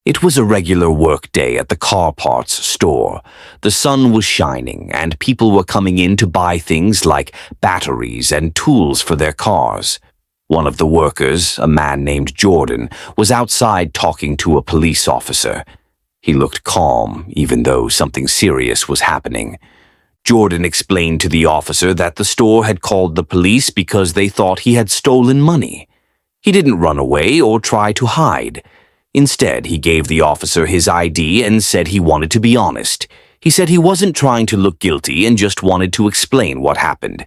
It was a regular work day at the car parts store. The sun was shining, and people were coming in to buy things like batteries and tools for their cars. One of the workers, a man named Jordan, was outside talking to a police officer. He looked calm, even though something serious was happening. Jordan explained to the officer that the store had called the police because they thought he had stolen money. He didn't run away or try to hide. Instead, he gave the officer his ID and said he wanted to be honest. He said he wasn't trying to look guilty and just wanted to explain what happened.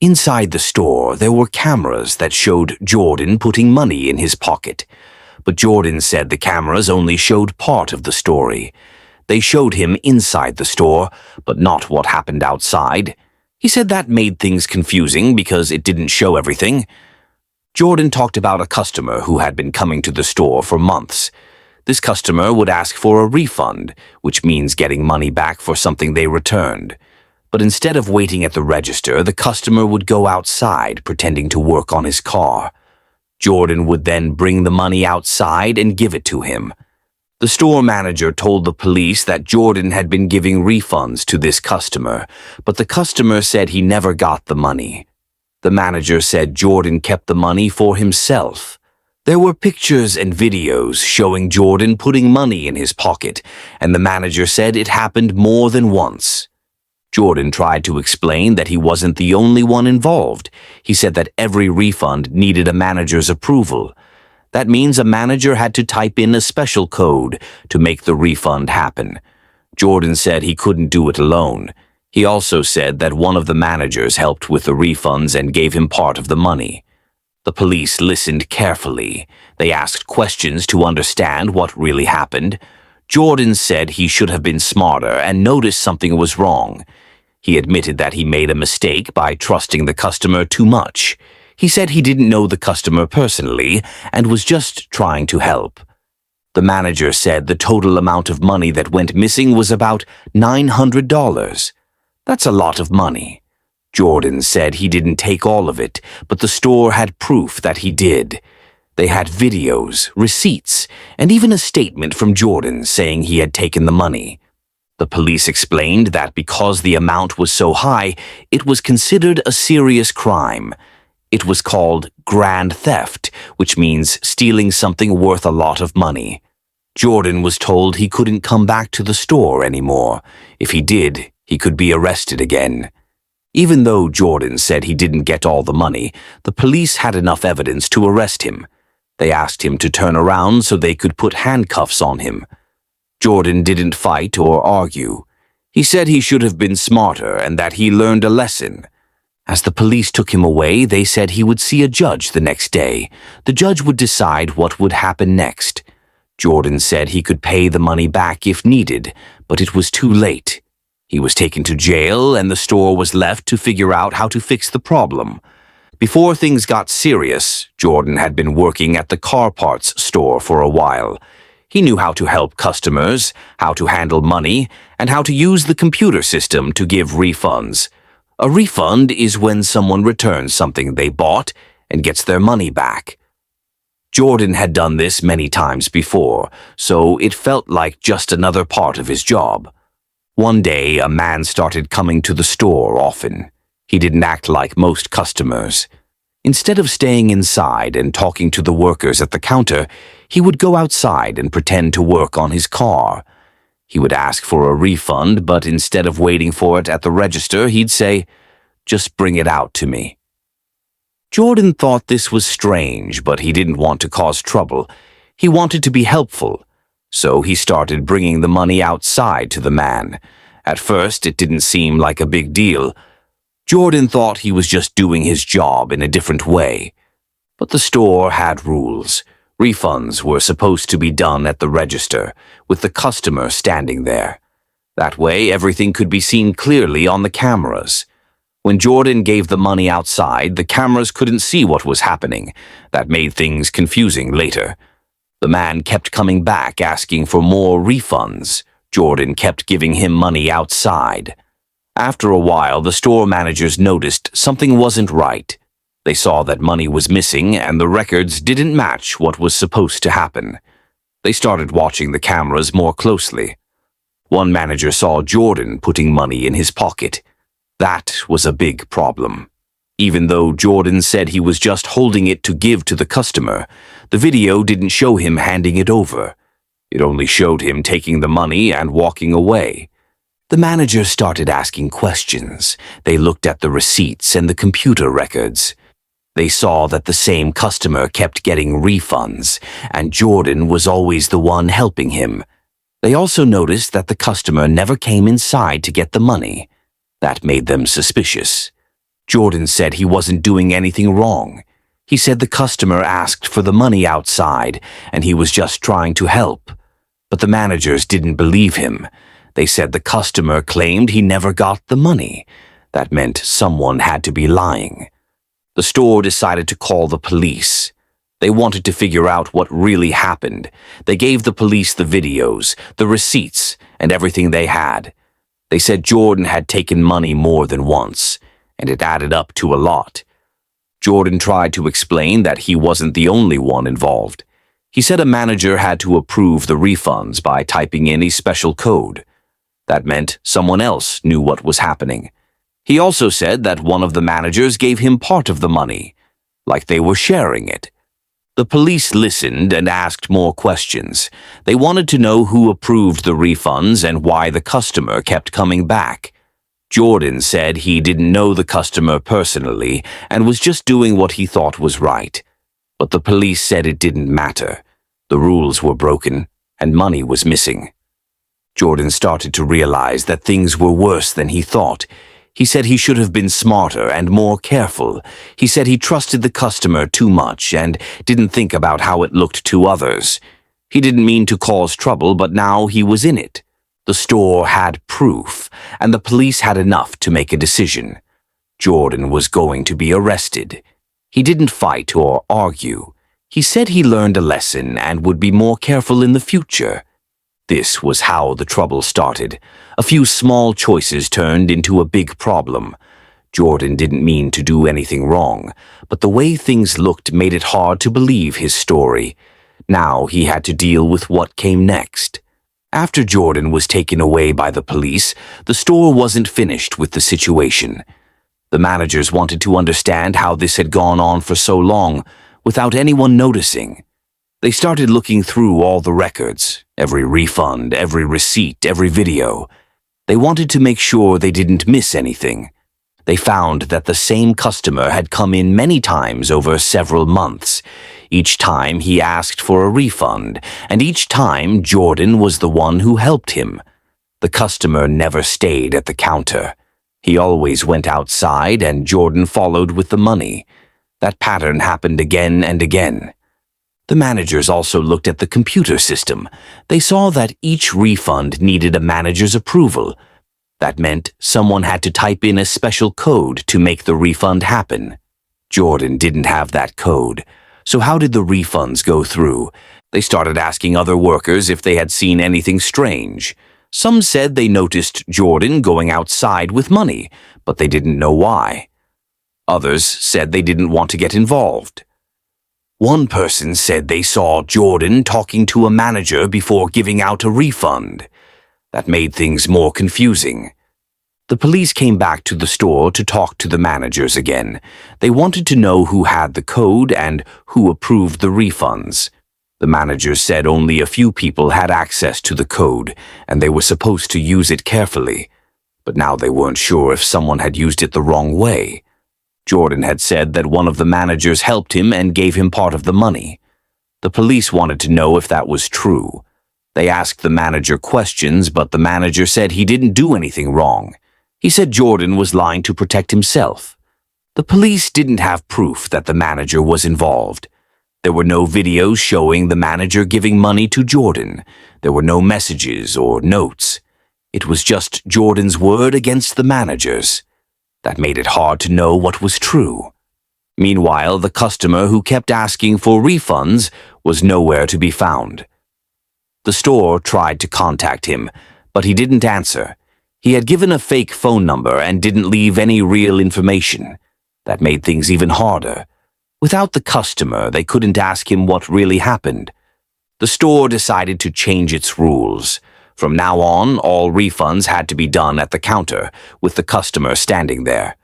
Inside the store, there were cameras that showed Jordan putting money in his pocket. But Jordan said the cameras only showed part of the story. They showed him inside the store, but not what happened outside. He said that made things confusing because it didn't show everything. Jordan talked about a customer who had been coming to the store for months. This customer would ask for a refund, which means getting money back for something they returned. But instead of waiting at the register, the customer would go outside pretending to work on his car. Jordan would then bring the money outside and give it to him. The store manager told the police that Jordan had been giving refunds to this customer, but the customer said he never got the money. The manager said Jordan kept the money for himself. There were pictures and videos showing Jordan putting money in his pocket, and the manager said it happened more than once. Jordan tried to explain that he wasn't the only one involved. He said that every refund needed a manager's approval. That means a manager had to type in a special code to make the refund happen. Jordan said he couldn't do it alone. He also said that one of the managers helped with the refunds and gave him part of the money. The police listened carefully. They asked questions to understand what really happened. Jordan said he should have been smarter and noticed something was wrong. He admitted that he made a mistake by trusting the customer too much. He said he didn't know the customer personally and was just trying to help. The manager said the total amount of money that went missing was about $900. That's a lot of money. Jordan said he didn't take all of it, but the store had proof that he did. They had videos, receipts, and even a statement from Jordan saying he had taken the money. The police explained that because the amount was so high, it was considered a serious crime. It was called grand theft, which means stealing something worth a lot of money. Jordan was told he couldn't come back to the store anymore. If he did, he could be arrested again. Even though Jordan said he didn't get all the money, the police had enough evidence to arrest him. They asked him to turn around so they could put handcuffs on him. Jordan didn't fight or argue. He said he should have been smarter and that he learned a lesson. As the police took him away, they said he would see a judge the next day. The judge would decide what would happen next. Jordan said he could pay the money back if needed, but it was too late. He was taken to jail and the store was left to figure out how to fix the problem. Before things got serious, Jordan had been working at the car parts store for a while. He knew how to help customers, how to handle money, and how to use the computer system to give refunds. A refund is when someone returns something they bought and gets their money back. Jordan had done this many times before, so it felt like just another part of his job. One day, a man started coming to the store often. He didn't act like most customers. Instead of staying inside and talking to the workers at the counter, he would go outside and pretend to work on his car. He would ask for a refund, but instead of waiting for it at the register, he'd say, "Just bring it out to me." Jordan thought this was strange, but he didn't want to cause trouble. He wanted to be helpful. So he started bringing the money outside to the man. At first, it didn't seem like a big deal. Jordan thought he was just doing his job in a different way. But the store had rules. Refunds were supposed to be done at the register, with the customer standing there. That way, everything could be seen clearly on the cameras. When Jordan gave the money outside, the cameras couldn't see what was happening. That made things confusing later. The man kept coming back asking for more refunds. Jordan kept giving him money outside. After a while, the store managers noticed something wasn't right. They saw that money was missing and the records didn't match what was supposed to happen. They started watching the cameras more closely. One manager saw Jordan putting money in his pocket. That was a big problem. Even though Jordan said he was just holding it to give to the customer, the video didn't show him handing it over. It only showed him taking the money and walking away. The manager started asking questions. They looked at the receipts and the computer records. They saw that the same customer kept getting refunds, and Jordan was always the one helping him. They also noticed that the customer never came inside to get the money. That made them suspicious. Jordan said he wasn't doing anything wrong. He said the customer asked for the money outside, and he was just trying to help. But the managers didn't believe him. They said the customer claimed he never got the money. That meant someone had to be lying. The store decided to call the police. They wanted to figure out what really happened. They gave the police the videos, the receipts, and everything they had. They said Jordan had taken money more than once, and it added up to a lot. Jordan tried to explain that he wasn't the only one involved. He said a manager had to approve the refunds by typing in a special code. That meant someone else knew what was happening. He also said that one of the managers gave him part of the money, like they were sharing it. The police listened and asked more questions. They wanted to know who approved the refunds and why the customer kept coming back. Jordan said he didn't know the customer personally and was just doing what he thought was right. But the police said it didn't matter. The rules were broken and money was missing. Jordan started to realize that things were worse than he thought. He said he should have been smarter and more careful. He said he trusted the customer too much and didn't think about how it looked to others. He didn't mean to cause trouble, but now he was in it. The store had proof, and the police had enough to make a decision. Jordan was going to be arrested. He didn't fight or argue. He said he learned a lesson and would be more careful in the future. This was how the trouble started. A few small choices turned into a big problem. Jordan didn't mean to do anything wrong, but the way things looked made it hard to believe his story. Now he had to deal with what came next. After Jordan was taken away by the police, the store wasn't finished with the situation. The managers wanted to understand how this had gone on for so long, without anyone noticing. They started looking through all the records, every refund, every receipt, every video. They wanted to make sure they didn't miss anything. They found that the same customer had come in many times over several months. Each time he asked for a refund, and each time Jordan was the one who helped him. The customer never stayed at the counter. He always went outside and Jordan followed with the money. That pattern happened again and again. The managers also looked at the computer system. They saw that each refund needed a manager's approval. That meant someone had to type in a special code to make the refund happen. Jordan didn't have that code. So how did the refunds go through? They started asking other workers if they had seen anything strange. Some said they noticed Jordan going outside with money, but they didn't know why. Others said they didn't want to get involved. One person said they saw Jordan talking to a manager before giving out a refund. That made things more confusing. The police came back to the store to talk to the managers again. They wanted to know who had the code and who approved the refunds. The managers said only a few people had access to the code, and they were supposed to use it carefully. But now they weren't sure if someone had used it the wrong way. Jordan had said that one of the managers helped him and gave him part of the money. The police wanted to know if that was true. They asked the manager questions, but the manager said he didn't do anything wrong. He said Jordan was lying to protect himself. The police didn't have proof that the manager was involved. There were no videos showing the manager giving money to Jordan. There were no messages or notes. It was just Jordan's word against the manager's. That made it hard to know what was true. Meanwhile, the customer who kept asking for refunds was nowhere to be found. The store tried to contact him, but he didn't answer. He had given a fake phone number and didn't leave any real information. That made things even harder. Without the customer, they couldn't ask him what really happened. The store decided to change its rules. From now on, all refunds had to be done at the counter, with the customer standing there.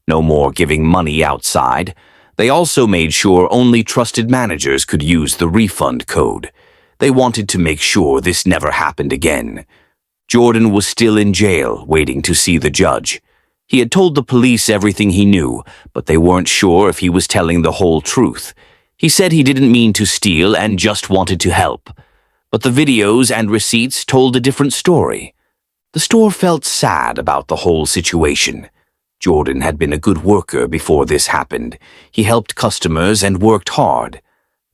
No more giving money outside. They also made sure only trusted managers could use the refund code. They wanted to make sure this never happened again. Jordan was still in jail, waiting to see the judge. He had told the police everything he knew, but they weren't sure if he was telling the whole truth. He said he didn't mean to steal and just wanted to help. But the videos and receipts told a different story. The store felt sad about the whole situation. Jordan had been a good worker before this happened. He helped customers and worked hard.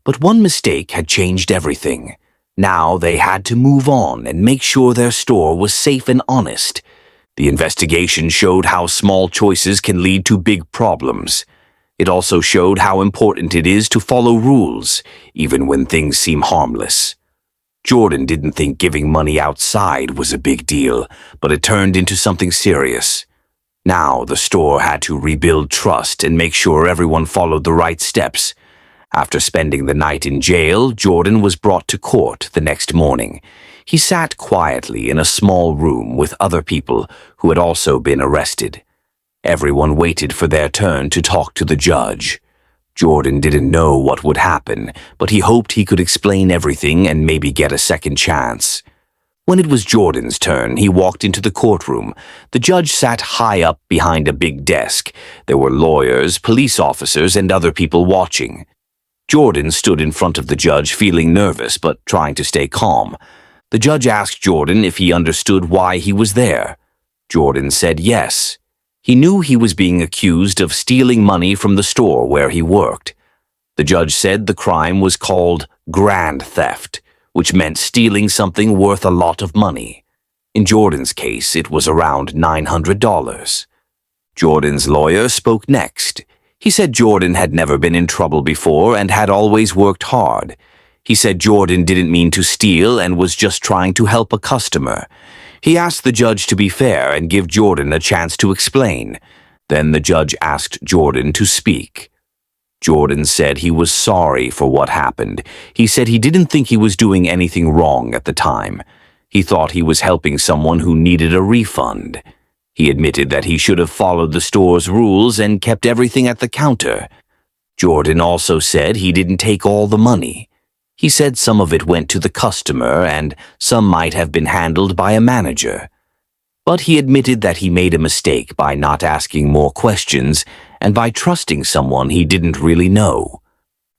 But one mistake had changed everything. Now they had to move on and make sure their store was safe and honest. The investigation showed how small choices can lead to big problems. It also showed how important it is to follow rules, even when things seem harmless. Jordan didn't think giving money outside was a big deal, but it turned into something serious. Now the store had to rebuild trust and make sure everyone followed the right steps. After spending the night in jail, Jordan was brought to court the next morning. He sat quietly in a small room with other people who had also been arrested. Everyone waited for their turn to talk to the judge. Jordan didn't know what would happen, but he hoped he could explain everything and maybe get a second chance. When it was Jordan's turn, he walked into the courtroom. The judge sat high up behind a big desk. There were lawyers, police officers, and other people watching. Jordan stood in front of the judge feeling nervous but trying to stay calm. The judge asked Jordan if he understood why he was there. Jordan said yes. He knew he was being accused of stealing money from the store where he worked. The judge said the crime was called grand theft, which meant stealing something worth a lot of money. In Jordan's case, it was around $900. Jordan's lawyer spoke next. He said Jordan had never been in trouble before and had always worked hard. He said Jordan didn't mean to steal and was just trying to help a customer. He asked the judge to be fair and give Jordan a chance to explain. Then the judge asked Jordan to speak. Jordan said he was sorry for what happened. He said he didn't think he was doing anything wrong at the time. He thought he was helping someone who needed a refund. He admitted that he should have followed the store's rules and kept everything at the counter. Jordan also said he didn't take all the money. He said some of it went to the customer and some might have been handled by a manager. But he admitted that he made a mistake by not asking more questions and by trusting someone he didn't really know.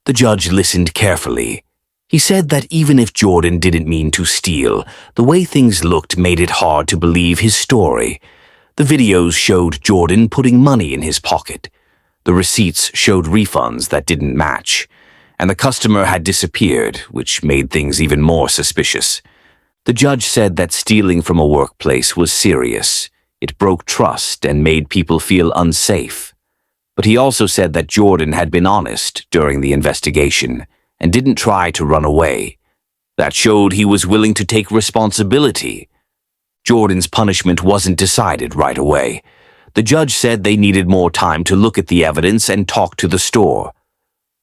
The judge listened carefully. He said that even if Jordan didn't mean to steal, the way things looked made it hard to believe his story. The videos showed Jordan putting money in his pocket. The receipts showed refunds that didn't match. And the customer had disappeared, which made things even more suspicious. The judge said that stealing from a workplace was serious. It broke trust and made people feel unsafe. But he also said that Jordan had been honest during the investigation and didn't try to run away. That showed he was willing to take responsibility. Jordan's punishment wasn't decided right away. The judge said they needed more time to look at the evidence and talk to the store.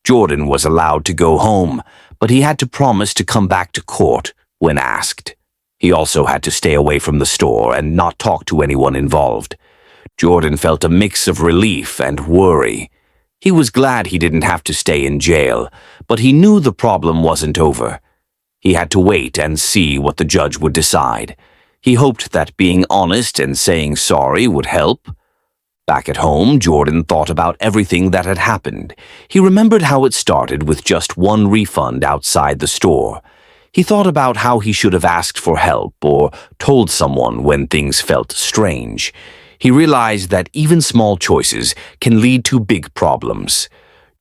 Jordan was allowed to go home, but he had to promise to come back to court when asked. He also had to stay away from the store and not talk to anyone involved. Jordan felt a mix of relief and worry. He was glad he didn't have to stay in jail, but he knew the problem wasn't over. He had to wait and see what the judge would decide. He hoped that being honest and saying sorry would help. Back at home, Jordan thought about everything that had happened. He remembered how it started with just one refund outside the store. He thought about how he should have asked for help or told someone when things felt strange. He realized that even small choices can lead to big problems.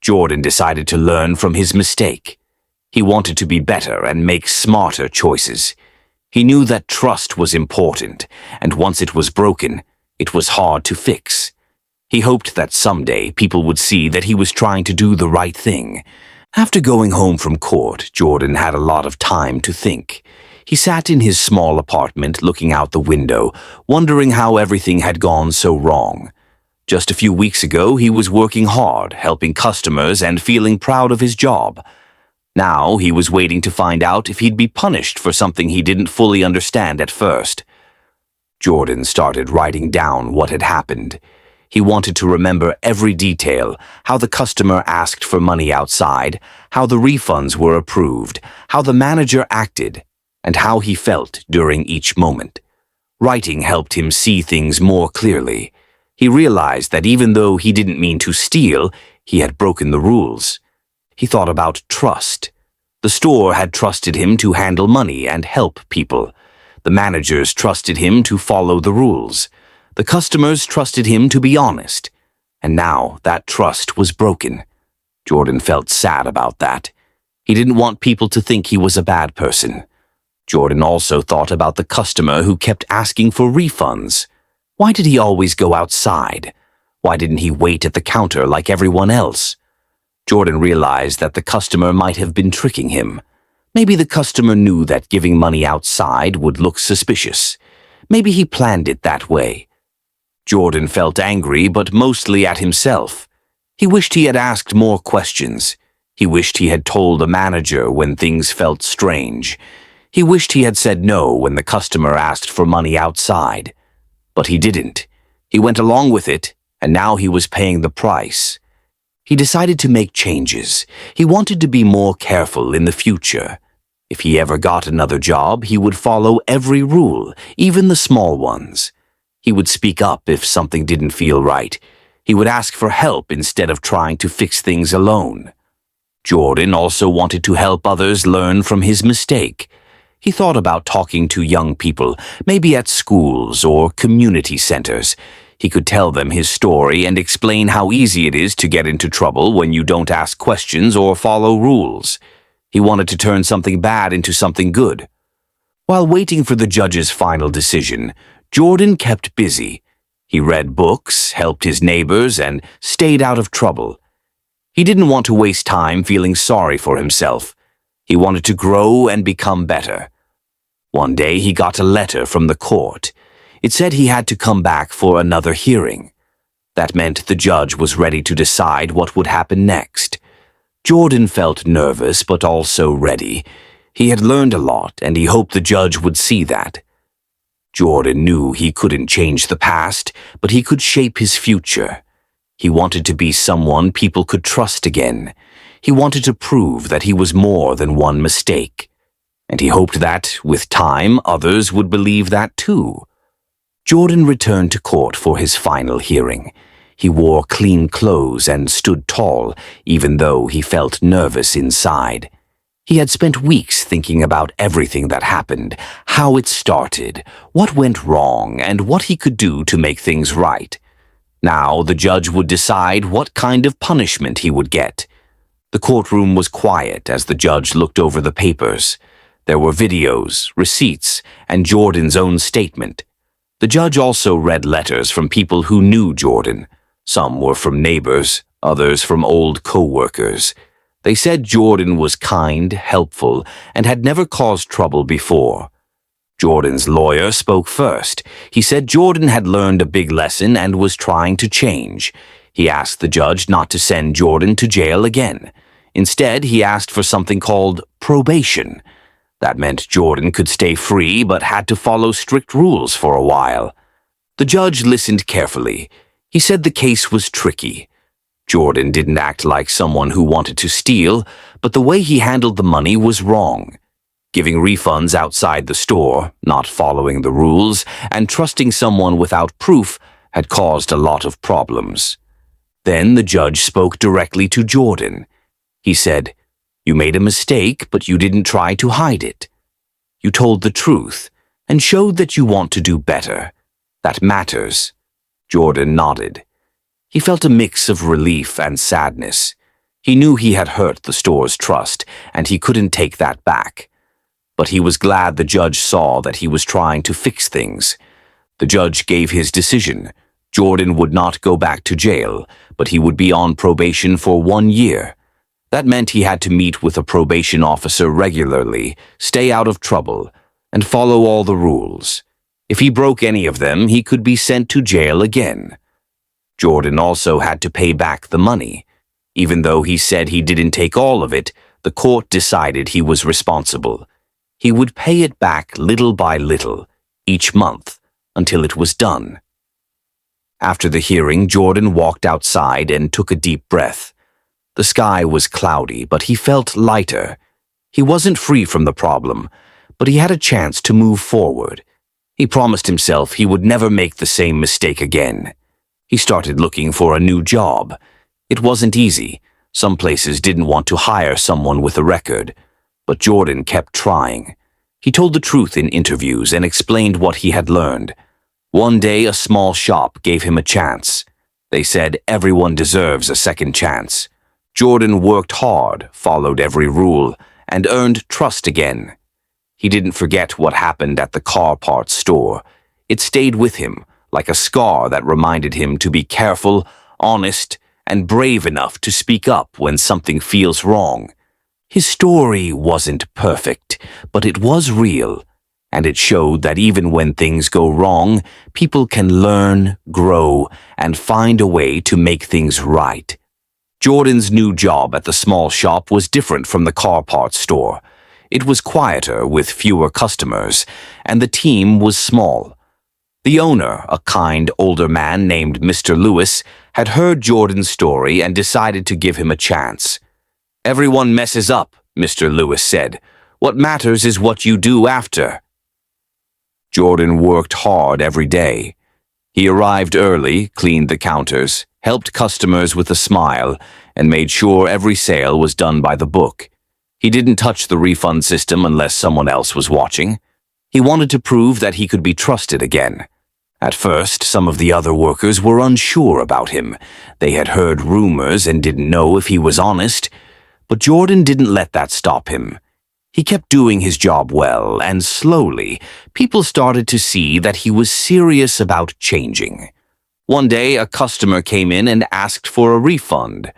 Jordan decided to learn from his mistake. He wanted to be better and make smarter choices. He knew that trust was important, and once it was broken, it was hard to fix. He hoped that someday people would see that he was trying to do the right thing. After going home from court, Jordan had a lot of time to think. He sat in his small apartment looking out the window, wondering how everything had gone so wrong. Just a few weeks ago, he was working hard, helping customers and feeling proud of his job. Now he was waiting to find out if he'd be punished for something he didn't fully understand at first. Jordan started writing down what had happened. He wanted to remember every detail, how the customer asked for money outside, how the refunds were approved, how the manager acted, and how he felt during each moment. Writing helped him see things more clearly. He realized that even though he didn't mean to steal, he had broken the rules. He thought about trust. The store had trusted him to handle money and help people. The managers trusted him to follow the rules. The customers trusted him to be honest. And now that trust was broken. Jordan felt sad about that. He didn't want people to think he was a bad person. Jordan also thought about the customer who kept asking for refunds. Why did he always go outside? Why didn't he wait at the counter like everyone else? Jordan realized that the customer might have been tricking him. Maybe the customer knew that giving money outside would look suspicious. Maybe he planned it that way. Jordan felt angry, but mostly at himself. He wished he had asked more questions. He wished he had told the manager when things felt strange. He wished he had said no when the customer asked for money outside. But he didn't. He went along with it, and now he was paying the price. He decided to make changes. He wanted to be more careful in the future. If he ever got another job, he would follow every rule, even the small ones. He would speak up if something didn't feel right. He would ask for help instead of trying to fix things alone. Jordan also wanted to help others learn from his mistake. He thought about talking to young people, maybe at schools or community centers. He could tell them his story and explain how easy it is to get into trouble when you don't ask questions or follow rules. He wanted to turn something bad into something good. While waiting for the judge's final decision, Jordan kept busy. He read books, helped his neighbors, and stayed out of trouble. He didn't want to waste time feeling sorry for himself. He wanted to grow and become better. One day he got a letter from the court. It said he had to come back for another hearing. That meant the judge was ready to decide what would happen next. Jordan felt nervous but also ready. He had learned a lot, and he hoped the judge would see that. Jordan knew he couldn't change the past, but he could shape his future. He wanted to be someone people could trust again. He wanted to prove that he was more than one mistake. And he hoped that, with time, others would believe that too. Jordan returned to court for his final hearing. He wore clean clothes and stood tall, even though he felt nervous inside. He had spent weeks thinking about everything that happened, how it started, what went wrong, and what he could do to make things right. Now the judge would decide what kind of punishment he would get. The courtroom was quiet as the judge looked over the papers. There were videos, receipts, and Jordan's own statement. The judge also read letters from people who knew Jordan. Some were from neighbors, others from old co-workers. They said Jordan was kind, helpful, and had never caused trouble before. Jordan's lawyer spoke first. He said Jordan had learned a big lesson and was trying to change. He asked the judge not to send Jordan to jail again. Instead, he asked for something called probation. That meant Jordan could stay free but had to follow strict rules for a while. The judge listened carefully. He said the case was tricky. Jordan didn't act like someone who wanted to steal, but the way he handled the money was wrong. Giving refunds outside the store, not following the rules, and trusting someone without proof had caused a lot of problems. Then the judge spoke directly to Jordan. He said, "You made a mistake, but you didn't try to hide it. You told the truth and showed that you want to do better. That matters." Jordan nodded. He felt a mix of relief and sadness. He knew he had hurt the store's trust, and he couldn't take that back. But he was glad the judge saw that he was trying to fix things. The judge gave his decision. Jordan would not go back to jail, but he would be on probation for 1 year. That meant he had to meet with a probation officer regularly, stay out of trouble, and follow all the rules. If he broke any of them, he could be sent to jail again. Jordan also had to pay back the money. Even though he said he didn't take all of it, The court decided he was responsible. He would pay it back little by little, each month, until it was done. After the hearing, Jordan walked outside and took a deep breath. The sky was cloudy, but he felt lighter. He wasn't free from the problem, but he had a chance to move forward. He promised himself he would never make the same mistake again. He started looking for a new job. It wasn't easy. Some places didn't want to hire someone with a record, but Jordan kept trying. He told the truth in interviews and explained what he had learned. One day, a small shop gave him a chance. They said everyone deserves a second chance. Jordan worked hard, followed every rule, and earned trust again. He didn't forget what happened at the car parts store. It stayed with him, like a scar that reminded him to be careful, honest, and brave enough to speak up when something feels wrong. His story wasn't perfect, but it was real, and it showed that even when things go wrong, people can learn, grow, and find a way to make things right. Jordan's new job at the small shop was different from the car parts store. It was quieter with fewer customers, and the team was small. The owner, a kind older man named Mr. Lewis, had heard Jordan's story and decided to give him a chance. "Everyone messes up," Mr. Lewis said. "What matters is what you do after." Jordan worked hard every day. He arrived early, cleaned the counters, helped customers with a smile, and made sure every sale was done by the book. He didn't touch the refund system unless someone else was watching. He wanted to prove that he could be trusted again. At first, some of the other workers were unsure about him. They had heard rumors and didn't know if he was honest. But Jordan didn't let that stop him. He kept doing his job well, and slowly, people started to see that he was serious about changing. One day, a customer came in and asked for a refund.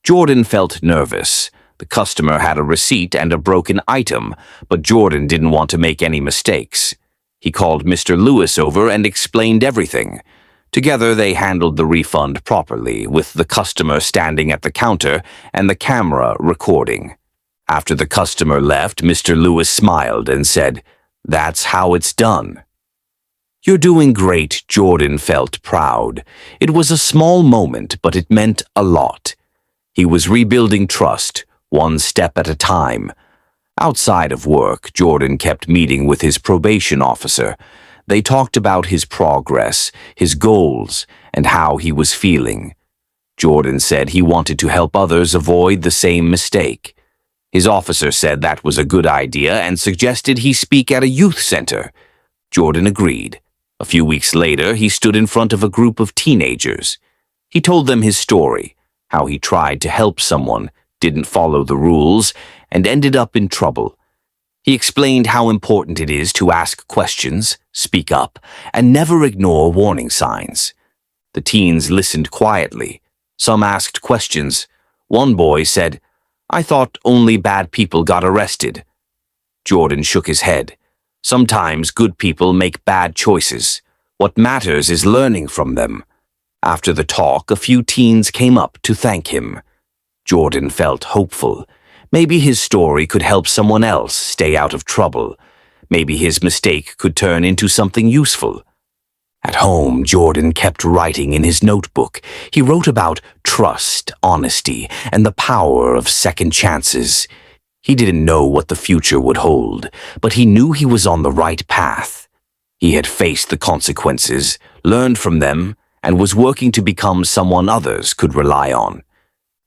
Jordan felt nervous. The customer had a receipt and a broken item, but Jordan didn't want to make any mistakes. He called Mr. Lewis over and explained everything. Together, they handled the refund properly, with the customer standing at the counter and the camera recording. After the customer left, Mr. Lewis smiled and said, "That's how it's done." "You're doing great," Jordan felt proud. It was a small moment, but it meant a lot. He was rebuilding trust, one step at a time. Outside of work, Jordan kept meeting with his probation officer. They talked about his progress, his goals, and how he was feeling. Jordan said he wanted to help others avoid the same mistake. His officer said that was a good idea and suggested he speak at a youth center. Jordan agreed. A few weeks later, he stood in front of a group of teenagers. He told them his story, how he tried to help someone, didn't follow the rules, and ended up in trouble. He explained how important it is to ask questions, speak up, and never ignore warning signs. The teens listened quietly. Some asked questions. One boy said, "I thought only bad people got arrested." Jordan shook his head. Sometimes good people make bad choices. What matters is learning from them. After the talk, a few teens came up to thank him. Jordan felt hopeful. Maybe his story could help someone else stay out of trouble. Maybe his mistake could turn into something useful. At home, Jordan kept writing in his notebook. He wrote about trust, honesty, and the power of second chances. He didn't know what the future would hold, but he knew he was on the right path. He had faced the consequences, learned from them, and was working to become someone others could rely on.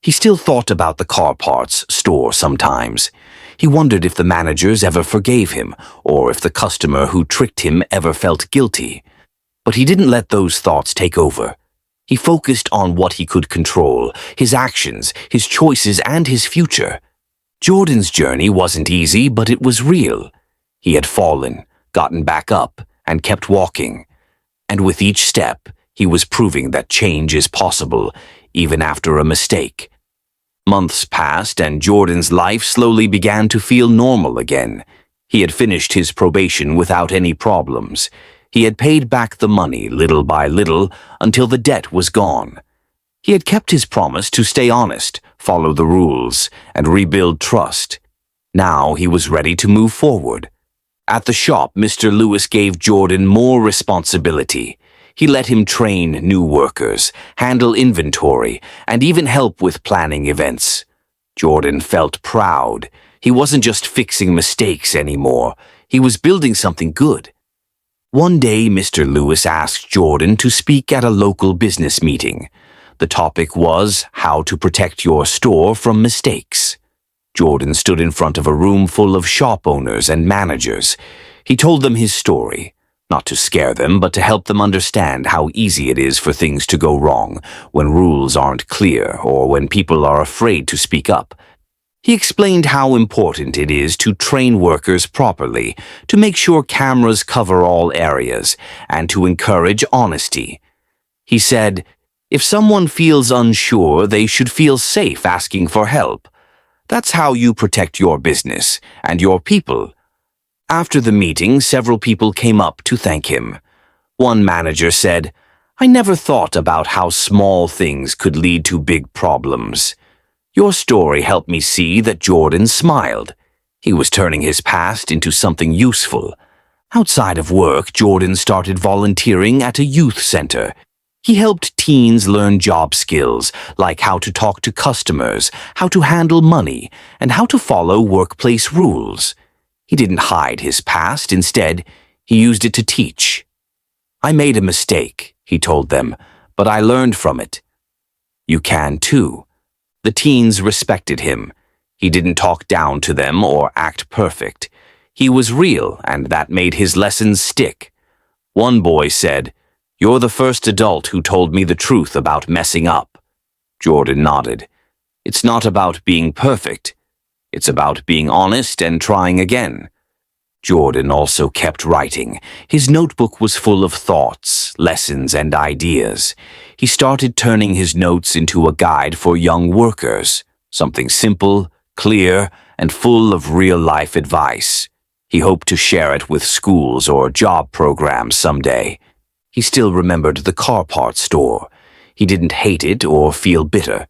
He still thought about the car parts store sometimes. He wondered if the managers ever forgave him, or if the customer who tricked him ever felt guilty. But he didn't let those thoughts take over. He focused on what he could control, his actions, his choices, and his future. Jordan's journey wasn't easy, but it was real. He had fallen, gotten back up, and kept walking. And with each step, he was proving that change is possible, even after a mistake. Months passed, and Jordan's life slowly began to feel normal again. He had finished his probation without any problems. He had paid back the money little by little until the debt was gone. He had kept his promise to stay honest, follow the rules, and rebuild trust. Now he was ready to move forward. At the shop, Mr. Lewis gave Jordan more responsibility. He let him train new workers, handle inventory, and even help with planning events. Jordan felt proud. He wasn't just fixing mistakes anymore. He was building something good. One day, Mr. Lewis asked Jordan to speak at a local business meeting. The topic was how to protect your store from mistakes. Jordan stood in front of a room full of shop owners and managers. He told them his story, not to scare them, but to help them understand how easy it is for things to go wrong when rules aren't clear or when people are afraid to speak up. He explained how important it is to train workers properly, to make sure cameras cover all areas, and to encourage honesty. He said, if someone feels unsure, they should feel safe asking for help. That's how you protect your business and your people. After the meeting, several people came up to thank him. One manager said, I never thought about how small things could lead to big problems. Your story helped me see that Jordan smiled. He was turning his past into something useful. Outside of work, Jordan started volunteering at a youth center. He helped teens learn job skills, like how to talk to customers, how to handle money, and how to follow workplace rules. He didn't hide his past. Instead, he used it to teach. I made a mistake, he told them, but I learned from it. You can too. The teens respected him. He didn't talk down to them or act perfect. He was real, and that made his lessons stick. One boy said, You're the first adult who told me the truth about messing up. Jordan nodded. It's not about being perfect. It's about being honest and trying again. Jordan also kept writing. His notebook was full of thoughts, lessons, and ideas. He started turning his notes into a guide for young workers, something simple, clear, and full of real-life advice. He hoped to share it with schools or job programs someday. He still remembered the car parts store. He didn't hate it or feel bitter.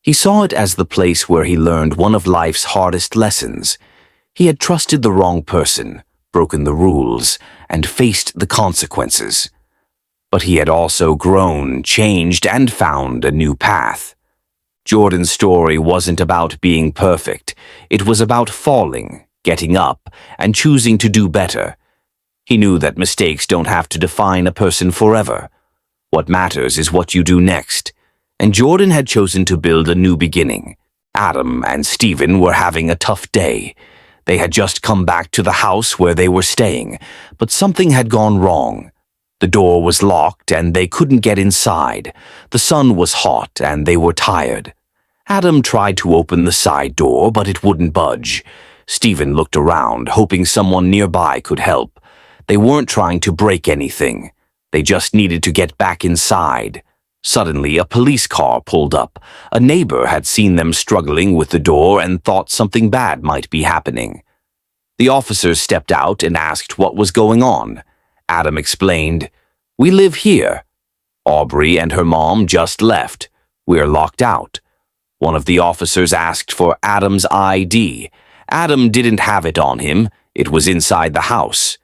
He saw it as the place where he learned one of life's hardest lessons. He had trusted the wrong person, broken the rules, and faced the consequences. But he had also grown, changed, and found a new path. Jordan's story wasn't about being perfect. It was about falling, getting up, and choosing to do better. He knew that mistakes don't have to define a person forever. What matters is what you do next. And Jordan had chosen to build a new beginning. Adam and Stephen were having a tough day. They had just come back to the house where they were staying, but something had gone wrong. The door was locked and they couldn't get inside. The sun was hot and they were tired. Adam tried to open the side door, but it wouldn't budge. Stephen looked around, hoping someone nearby could help. They weren't trying to break anything. They just needed to get back inside. Suddenly, a police car pulled up. A neighbor had seen them struggling with the door and thought something bad might be happening. The officers stepped out and asked what was going on. Adam explained, We live here. Aubrey and her mom just left. We're locked out. One of the officers asked for Adam's ID. Adam didn't have it on him. It was inside the house.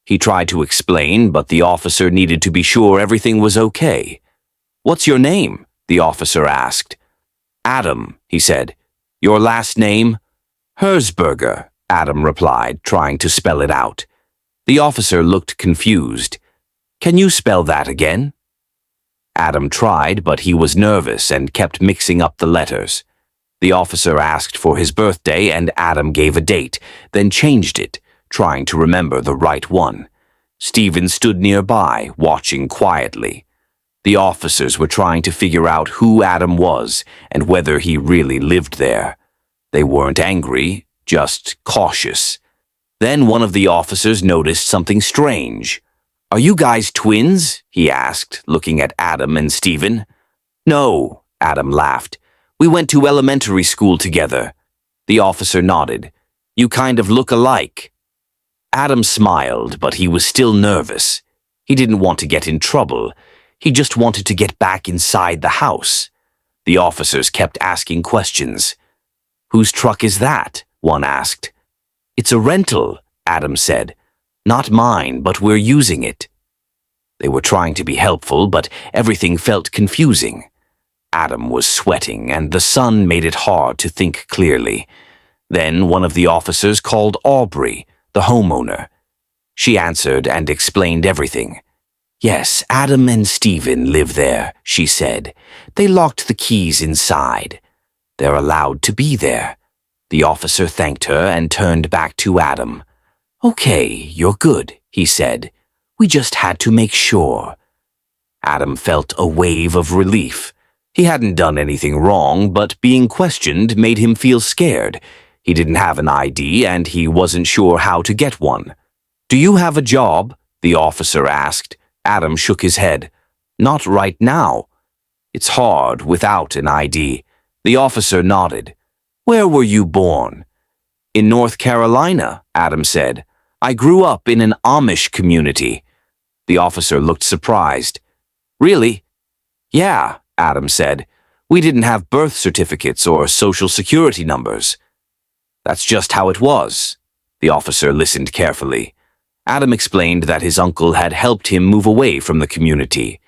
He tried to explain, but the officer needed to be sure everything was okay. What's your name? The officer asked. Adam, he said. Your last name? Herzberger, Adam replied, trying to spell it out. The officer looked confused. Can you spell that again? Adam tried, but he was nervous and kept mixing up the letters. The officer asked for his birthday and Adam gave a date, then changed it, trying to remember the right one. Stephen stood nearby, watching quietly. The officers were trying to figure out who Adam was and whether he really lived there. They weren't angry, just cautious. Then one of the officers noticed something strange. Are you guys twins? He asked, looking at Adam and Stephen. No, Adam laughed. We went to elementary school together. The officer nodded. You kind of look alike. Adam smiled, but he was still nervous. He didn't want to get in trouble. He just wanted to get back inside the house. The officers kept asking questions. "Whose truck is that?" one asked. "It's a rental," Adam said. "Not mine, but we're using it." They were trying to be helpful, but everything felt confusing. Adam was sweating, and the sun made it hard to think clearly. Then one of the officers called Aubrey, the homeowner. She answered and explained everything. "Yes, Adam and Stephen live there," she said. "They locked the keys inside. They're allowed to be there." The officer thanked her and turned back to Adam. "Okay, you're good," he said. "We just had to make sure." Adam felt a wave of relief. He hadn't done anything wrong, but being questioned made him feel scared. He didn't have an ID, and he wasn't sure how to get one. "Do you have a job?" the officer asked. Adam shook his head. "Not right now." "It's hard without an ID." The officer nodded. "Where were you born?" "In North Carolina," Adam said. "I grew up in an Amish community." The officer looked surprised. "Really?" "Yeah," Adam said. "We didn't have birth certificates or social security numbers." "That's just how it was." The officer listened carefully. Adam explained that his uncle had helped him move away from the community.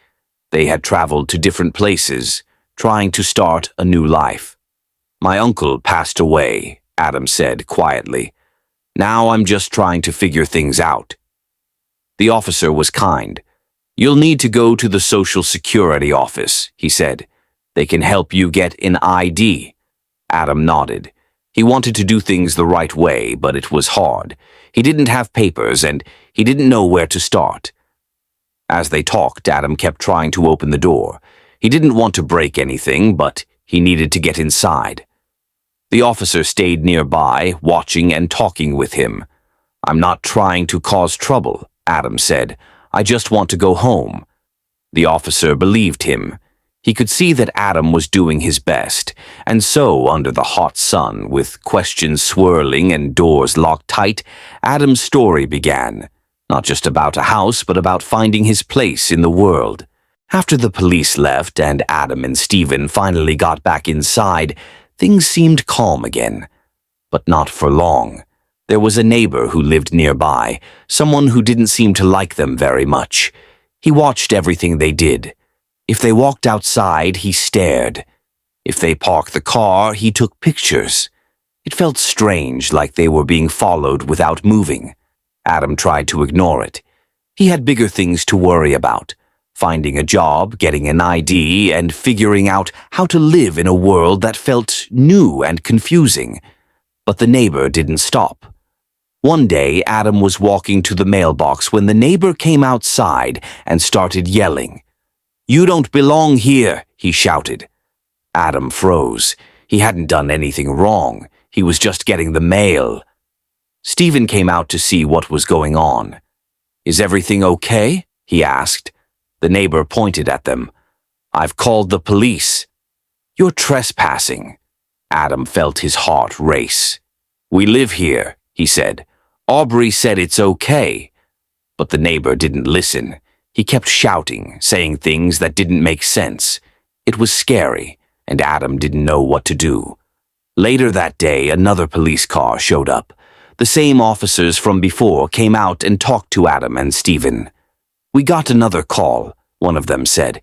They had traveled to different places, trying to start a new life. "My uncle passed away," Adam said quietly. "Now I'm just trying to figure things out." The officer was kind. "You'll need to go to the Social Security office," he said. "They can help you get an ID." Adam nodded. He wanted to do things the right way, but it was hard. He didn't have papers, and he didn't know where to start. As they talked, Adam kept trying to open the door. He didn't want to break anything, but he needed to get inside. The officer stayed nearby, watching and talking with him. "I'm not trying to cause trouble," Adam said. "I just want to go home." The officer believed him. He could see that Adam was doing his best, and so, under the hot sun, with questions swirling and doors locked tight, Adam's story began. Not just about a house, but about finding his place in the world. After the police left and Adam and Stephen finally got back inside, things seemed calm again. But not for long. There was a neighbor who lived nearby, someone who didn't seem to like them very much. He watched everything they did. If they walked outside, he stared. If they parked the car, he took pictures. It felt strange, like they were being followed without moving. Adam tried to ignore it. He had bigger things to worry about. Finding a job, getting an ID, and figuring out how to live in a world that felt new and confusing. But the neighbor didn't stop. One day, Adam was walking to the mailbox when the neighbor came outside and started yelling. "You don't belong here," he shouted. Adam froze. He hadn't done anything wrong. He was just getting the mail. Stephen came out to see what was going on. "Is everything okay?" he asked. The neighbor pointed at them. "I've called the police." "You're trespassing." Adam felt his heart race. "We live here," he said. "Aubrey said it's okay." But the neighbor didn't listen. He kept shouting, saying things that didn't make sense. It was scary, and Adam didn't know what to do. Later that day, another police car showed up. The same officers from before came out and talked to Adam and Stephen. "We got another call," one of them said.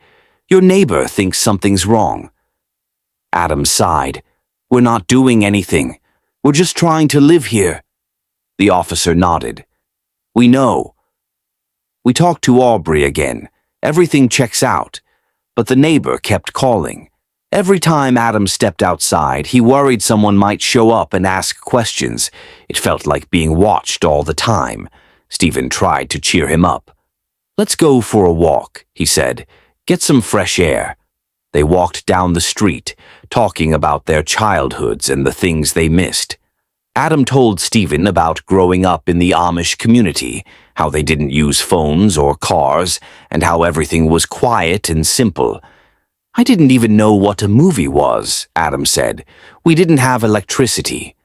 "Your neighbor thinks something's wrong." Adam sighed. "We're not doing anything. We're just trying to live here." The officer nodded. "We know." We talked to Aubrey again. Everything checks out. But the neighbor kept calling. Every time Adam stepped outside, he worried someone might show up and ask questions. It felt like being watched all the time. Stephen tried to cheer him up. "Let's go for a walk," he said. "Get some fresh air." They walked down the street, talking about their childhoods and the things they missed. Adam told Stephen about growing up in the Amish community, how they didn't use phones or cars, and how everything was quiet and simple. "I didn't even know what a movie was," Adam said. "We didn't have electricity."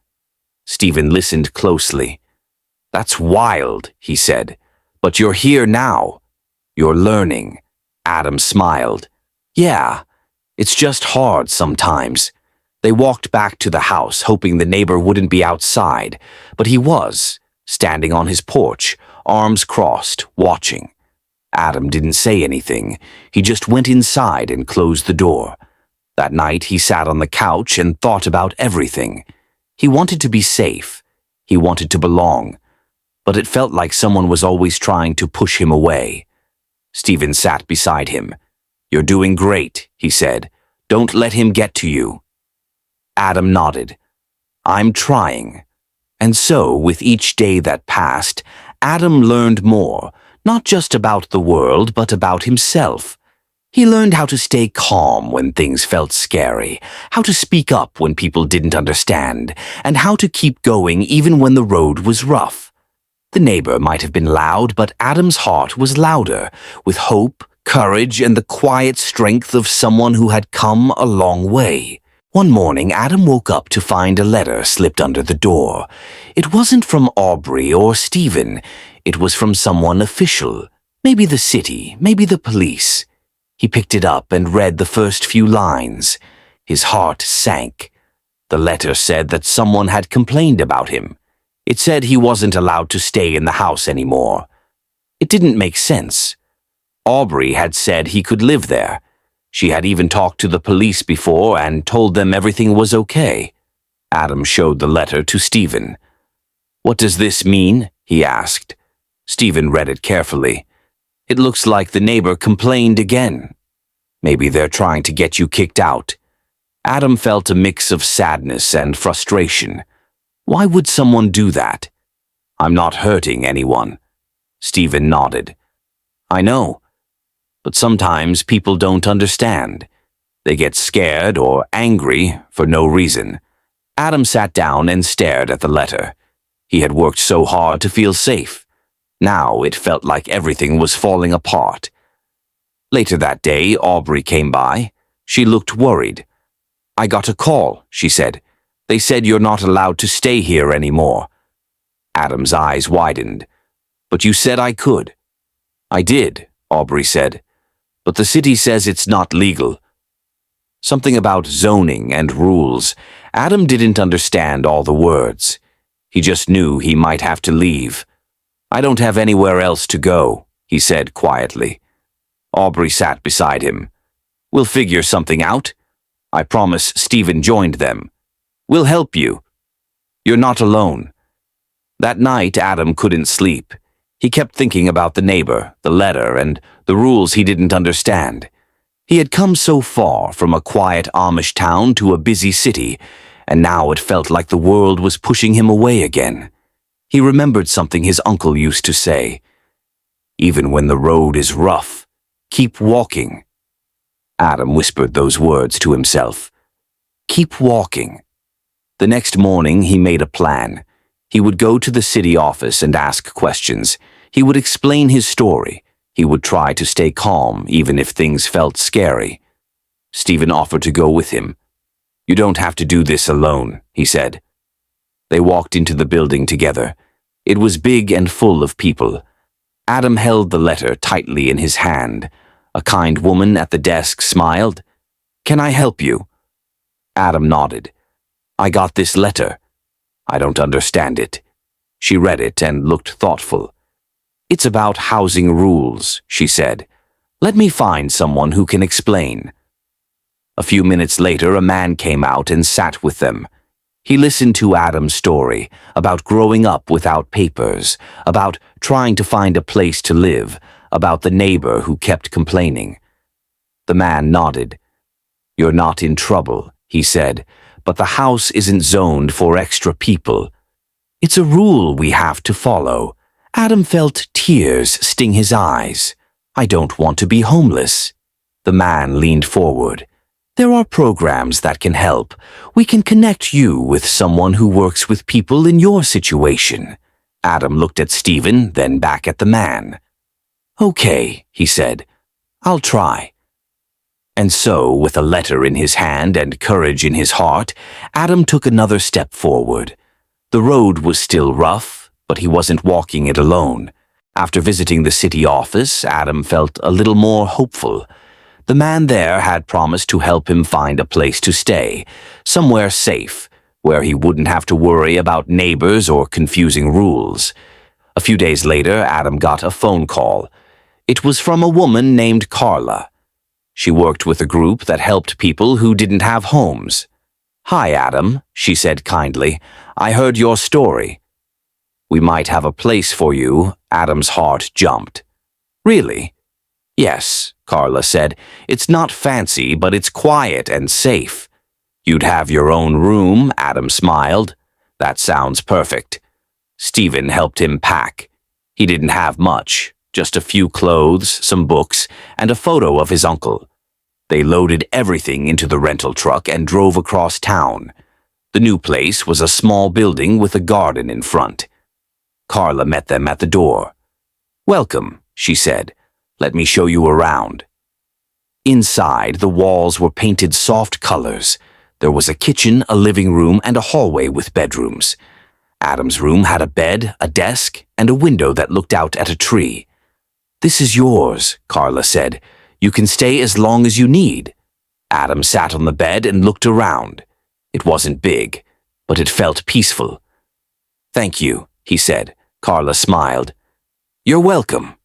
Stephen listened closely. "That's wild," he said. "But you're here now. You're learning." Adam smiled. "Yeah, It's just hard sometimes. They walked back to the house, hoping the neighbor wouldn't be outside, but he was, standing on his porch, arms crossed, watching. Adam didn't say anything. He just went inside and closed the door. That night he sat on the couch and thought about everything. He wanted to be safe. He wanted to belong. But it felt like someone was always trying to push him away. Stephen sat beside him. "You're doing great," he said. "Don't let him get to you." Adam nodded. "I'm trying." And so, with each day that passed, Adam learned more, not just about the world, but about himself. He learned how to stay calm when things felt scary, how to speak up when people didn't understand, and how to keep going even when the road was rough. The neighbor might have been loud, but Adam's heart was louder, with hope, courage, and the quiet strength of someone who had come a long way. One morning, Adam woke up to find a letter slipped under the door. It wasn't from Aubrey or Stephen. It was from someone official. Maybe the city, maybe the police. He picked it up and read the first few lines. His heart sank. The letter said that someone had complained about him. It said he wasn't allowed to stay in the house anymore. It didn't make sense. Aubrey had said he could live there. She had even talked to the police before and told them everything was okay. Adam showed the letter to Stephen. "What does this mean?" he asked. Stephen read it carefully. "It looks like the neighbor complained again. Maybe they're trying to get you kicked out." Adam felt a mix of sadness and frustration. Why would someone do that? "I'm not hurting anyone." Stephen nodded. "I know. But sometimes people don't understand. They get scared or angry for no reason." Adam sat down and stared at the letter. He had worked so hard to feel safe. Now it felt like everything was falling apart. Later that day, Aubrey came by. She looked worried. "I got a call," she said. "They said you're not allowed to stay here anymore." Adam's eyes widened. "But you said I could." "I did," Aubrey said. "But the city says it's not legal." Something about zoning and rules. Adam didn't understand all the words. He just knew he might have to leave. "I don't have anywhere else to go," he said quietly. Aubrey sat beside him. "We'll figure something out. I promise Stephen joined them. We'll help you. You're not alone." That night, Adam couldn't sleep. He kept thinking about the neighbor, the letter, and the rules he didn't understand. He had come so far from a quiet Amish town to a busy city, and now it felt like the world was pushing him away again. He remembered something his uncle used to say. "Even when the road is rough, keep walking." Adam whispered those words to himself. Keep walking. The next morning, he made a plan. He would go to the city office and ask questions. He would explain his story. He would try to stay calm, even if things felt scary. Stephen offered to go with him. "You don't have to do this alone," he said. They walked into the building together. It was big and full of people. Adam held the letter tightly in his hand. A kind woman at the desk smiled. "Can I help you?" Adam nodded. "I got this letter. I don't understand it." She read it and looked thoughtful. "It's about housing rules," she said. "Let me find someone who can explain." A few minutes later, a man came out and sat with them. He listened to Adam's story about growing up without papers, about trying to find a place to live, about the neighbor who kept complaining. The man nodded. "You're not in trouble," he said, "but the house isn't zoned for extra people. It's a rule we have to follow." Adam felt tears sting his eyes. "I don't want to be homeless." The man leaned forward. "There are programs that can help. We can connect you with someone who works with people in your situation." Adam looked at Stephen, then back at the man. "Okay," he said. "I'll try." And so, with a letter in his hand and courage in his heart, Adam took another step forward. The road was still rough, but he wasn't walking it alone. After visiting the city office, Adam felt a little more hopeful. The man there had promised to help him find a place to stay, somewhere safe, where he wouldn't have to worry about neighbors or confusing rules. A few days later, Adam got a phone call. It was from a woman named Carla. She worked with a group that helped people who didn't have homes. "Hi, Adam," she said kindly. "I heard your story." "We might have a place for you." Adam's heart jumped. "Really?" "Yes," Carla said. "It's not fancy, but it's quiet and safe." "You'd have your own room," Adam smiled. "That sounds perfect." Stephen helped him pack. He didn't have much, just a few clothes, some books, and a photo of his uncle. They loaded everything into the rental truck and drove across town. The new place was a small building with a garden in front. Carla met them at the door. "Welcome," she said. "Let me show you around." Inside, the walls were painted soft colors. There was a kitchen, a living room, and a hallway with bedrooms. Adam's room had a bed, a desk, and a window that looked out at a tree. "This is yours," Carla said. "You can stay as long as you need." Adam sat on the bed and looked around. It wasn't big, but it felt peaceful. "Thank you," he said. Carla smiled. "You're welcome."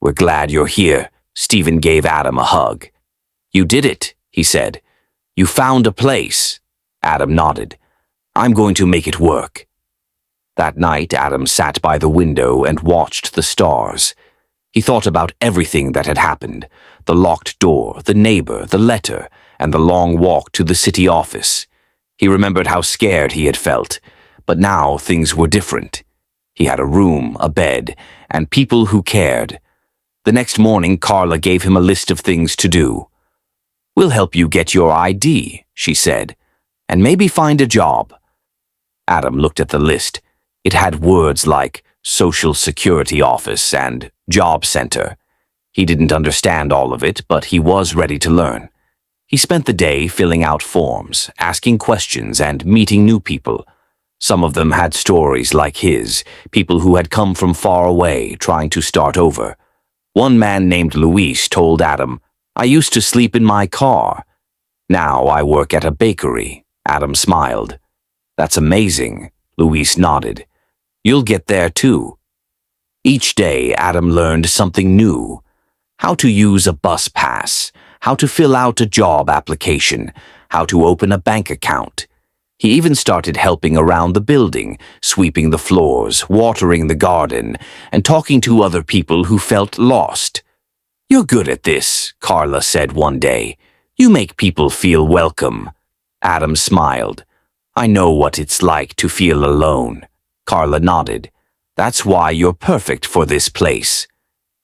"We're glad you're here." Stephen gave Adam a hug. "You did it," he said. "You found a place." Adam nodded. "I'm going to make it work." That night, Adam sat by the window and watched the stars. He thought about everything that had happened, the locked door, the neighbor, the letter, and the long walk to the city office. He remembered how scared he had felt, but now things were different. He had a room, a bed, and people who cared. The next morning, Carla gave him a list of things to do. "We'll help you get your ID," she said, "and maybe find a job." Adam looked at the list. It had words like Social Security Office and Job Center. He didn't understand all of it, but he was ready to learn. He spent the day filling out forms, asking questions, and meeting new people. Some of them had stories like his, people who had come from far away, trying to start over. One man named Luis told Adam, "I used to sleep in my car. Now I work at a bakery." Adam smiled. "That's amazing," Luis nodded. "You'll get there too." Each day, Adam learned something new. How to use a bus pass, how to fill out a job application, how to open a bank account. He even started helping around the building, sweeping the floors, watering the garden, and talking to other people who felt lost. "You're good at this," Carla said one day. "You make people feel welcome." Adam smiled. "I know what it's like to feel alone." Carla nodded. "That's why you're perfect for this place."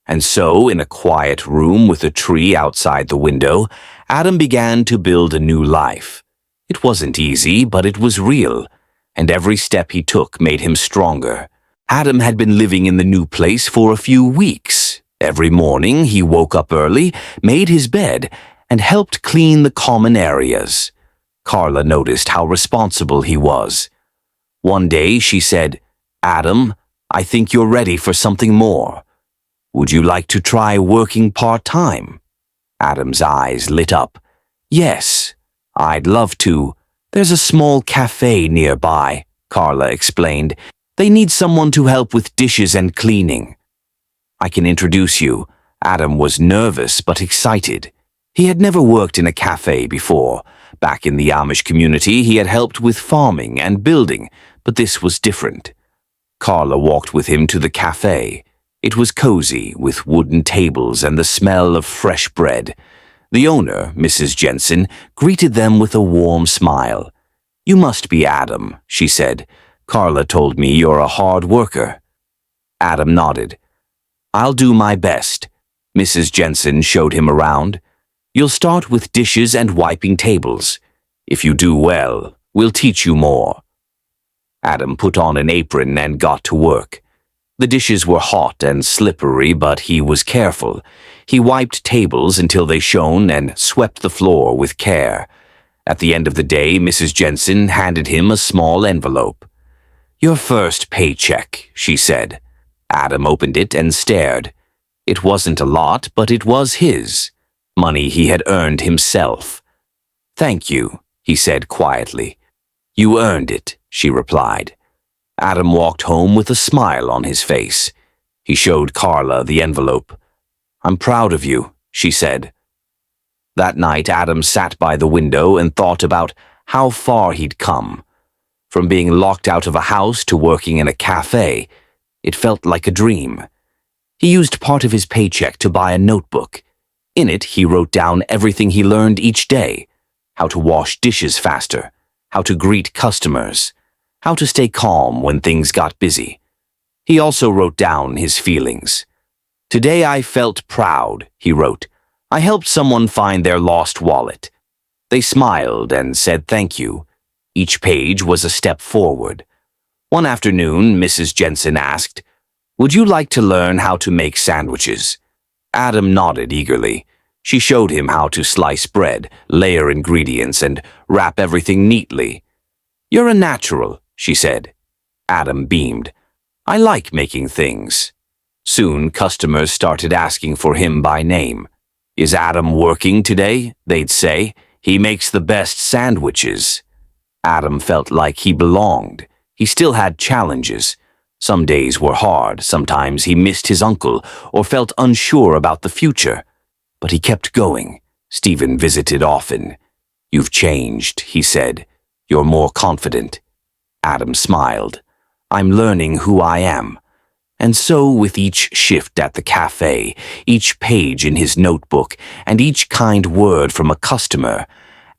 And so, in a quiet room with a tree outside the window, Adam began to build a new life. It wasn't easy, but it was real, and every step he took made him stronger. Adam had been living in the new place for a few weeks. Every morning, he woke up early, made his bed, and helped clean the common areas. Carla noticed how responsible he was. One day she said, "Adam, I think you're ready for something more. Would you like to try working part-time?" Adam's eyes lit up. "Yes, I'd love to. There's a small cafe nearby," Carla explained. "They need someone to help with dishes and cleaning." "I can introduce you." Adam was nervous but excited. He had never worked in a cafe before. Back in the Amish community, he had helped with farming and building, but this was different. Carla walked with him to the cafe. It was cozy, with wooden tables and the smell of fresh bread. The owner, Mrs. Jensen, greeted them with a warm smile. "You must be Adam," she said. "Carla told me you're a hard worker." Adam nodded. "I'll do my best." Mrs. Jensen showed him around. "You'll start with dishes and wiping tables. If you do well, we'll teach you more." Adam put on an apron and got to work. The dishes were hot and slippery, but he was careful. He wiped tables until they shone and swept the floor with care. At the end of the day, Mrs. Jensen handed him a small envelope. "Your first paycheck," she said. Adam opened it and stared. It wasn't a lot, but it was his. money he had earned himself. "Thank you," he said quietly. "You earned it," she replied. Adam walked home with a smile on his face. He showed Carla the envelope. "I'm proud of you," she said. That night, Adam sat by the window and thought about how far he'd come. From being locked out of a house to working in a cafe, it felt like a dream. He used part of his paycheck to buy a notebook. In it, he wrote down everything he learned each day: how to wash dishes faster, how to greet customers, how to stay calm when things got busy. He also wrote down his feelings. "Today I felt proud," he wrote. "I helped someone find their lost wallet. They smiled and said thank you." Each page was a step forward. One afternoon, Mrs. Jensen asked, "Would you like to learn how to make sandwiches?" Adam nodded eagerly. She showed him how to slice bread, layer ingredients, and wrap everything neatly. "You're a natural," she said. Adam beamed. "I like making things." Soon, customers started asking for him by name. "Is Adam working today?" they'd say. "He makes the best sandwiches." Adam felt like he belonged. He still had challenges. Some days were hard. Sometimes he missed his uncle or felt unsure about the future. But he kept going. Stephen visited often. "You've changed," he said. "You're more confident." Adam smiled. "I'm learning who I am." And so, with each shift at the cafe, each page in his notebook, and each kind word from a customer,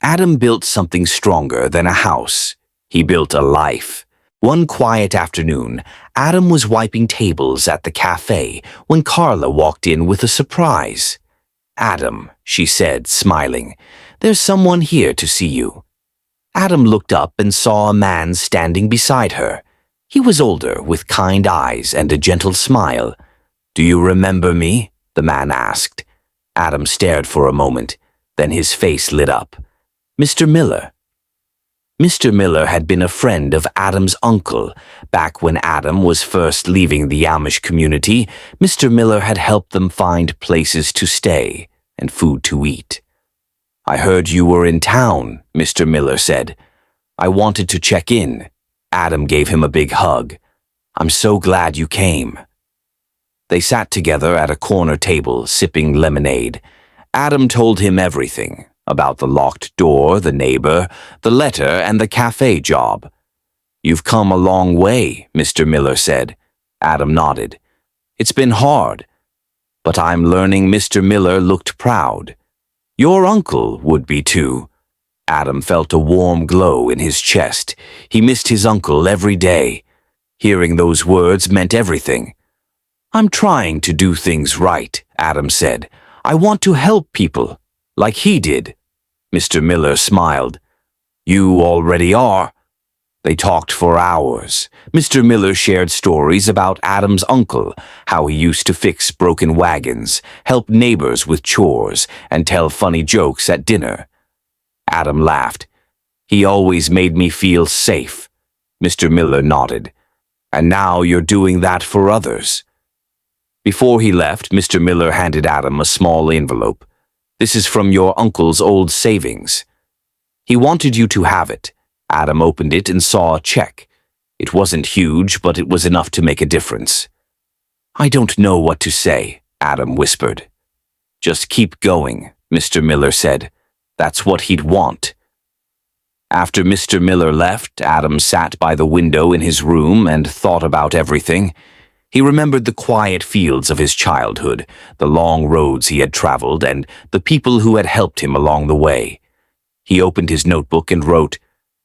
Adam built something stronger than a house. He built a life. One quiet afternoon, Adam was wiping tables at the cafe when Carla walked in with a surprise. "Adam," she said, smiling, "there's someone here to see you." Adam looked up and saw a man standing beside her. He was older, with kind eyes and a gentle smile. "Do you remember me?" the man asked. Adam stared for a moment. Then his face lit up. "Mr. Miller." Mr. Miller had been a friend of Adam's uncle. Back when Adam was first leaving the Amish community, Mr. Miller had helped them find places to stay and food to eat. "I heard you were in town," Mr. Miller said. "I wanted to check in." Adam gave him a big hug. "I'm so glad you came." They sat together at a corner table, sipping lemonade. Adam told him everything, about the locked door, the neighbor, the letter, and the cafe job. "You've come a long way," Mr. Miller said. Adam nodded. "It's been hard. But I'm learning." Mr. Miller looked proud. "Your uncle would be too." Adam felt a warm glow in his chest. He missed his uncle every day. Hearing those words meant everything. "I'm trying to do things right," Adam said. "I want to help people, like he did." Mr. Miller smiled. "You already are." They talked for hours. Mr. Miller shared stories about Adam's uncle, how he used to fix broken wagons, help neighbors with chores, and tell funny jokes at dinner. Adam laughed. "He always made me feel safe." Mr. Miller nodded. "And now you're doing that for others." Before he left, Mr. Miller handed Adam a small envelope. "This is from your uncle's old savings. He wanted you to have it." Adam opened it and saw a check. It wasn't huge, but it was enough to make a difference. "I don't know what to say," Adam whispered. "Just keep going," Mr. Miller said. That's what he'd want. After Mr. Miller left, Adam sat by the window in his room and thought about everything. He remembered the quiet fields of his childhood, the long roads he had traveled, and the people who had helped him along the way. He opened his notebook and wrote,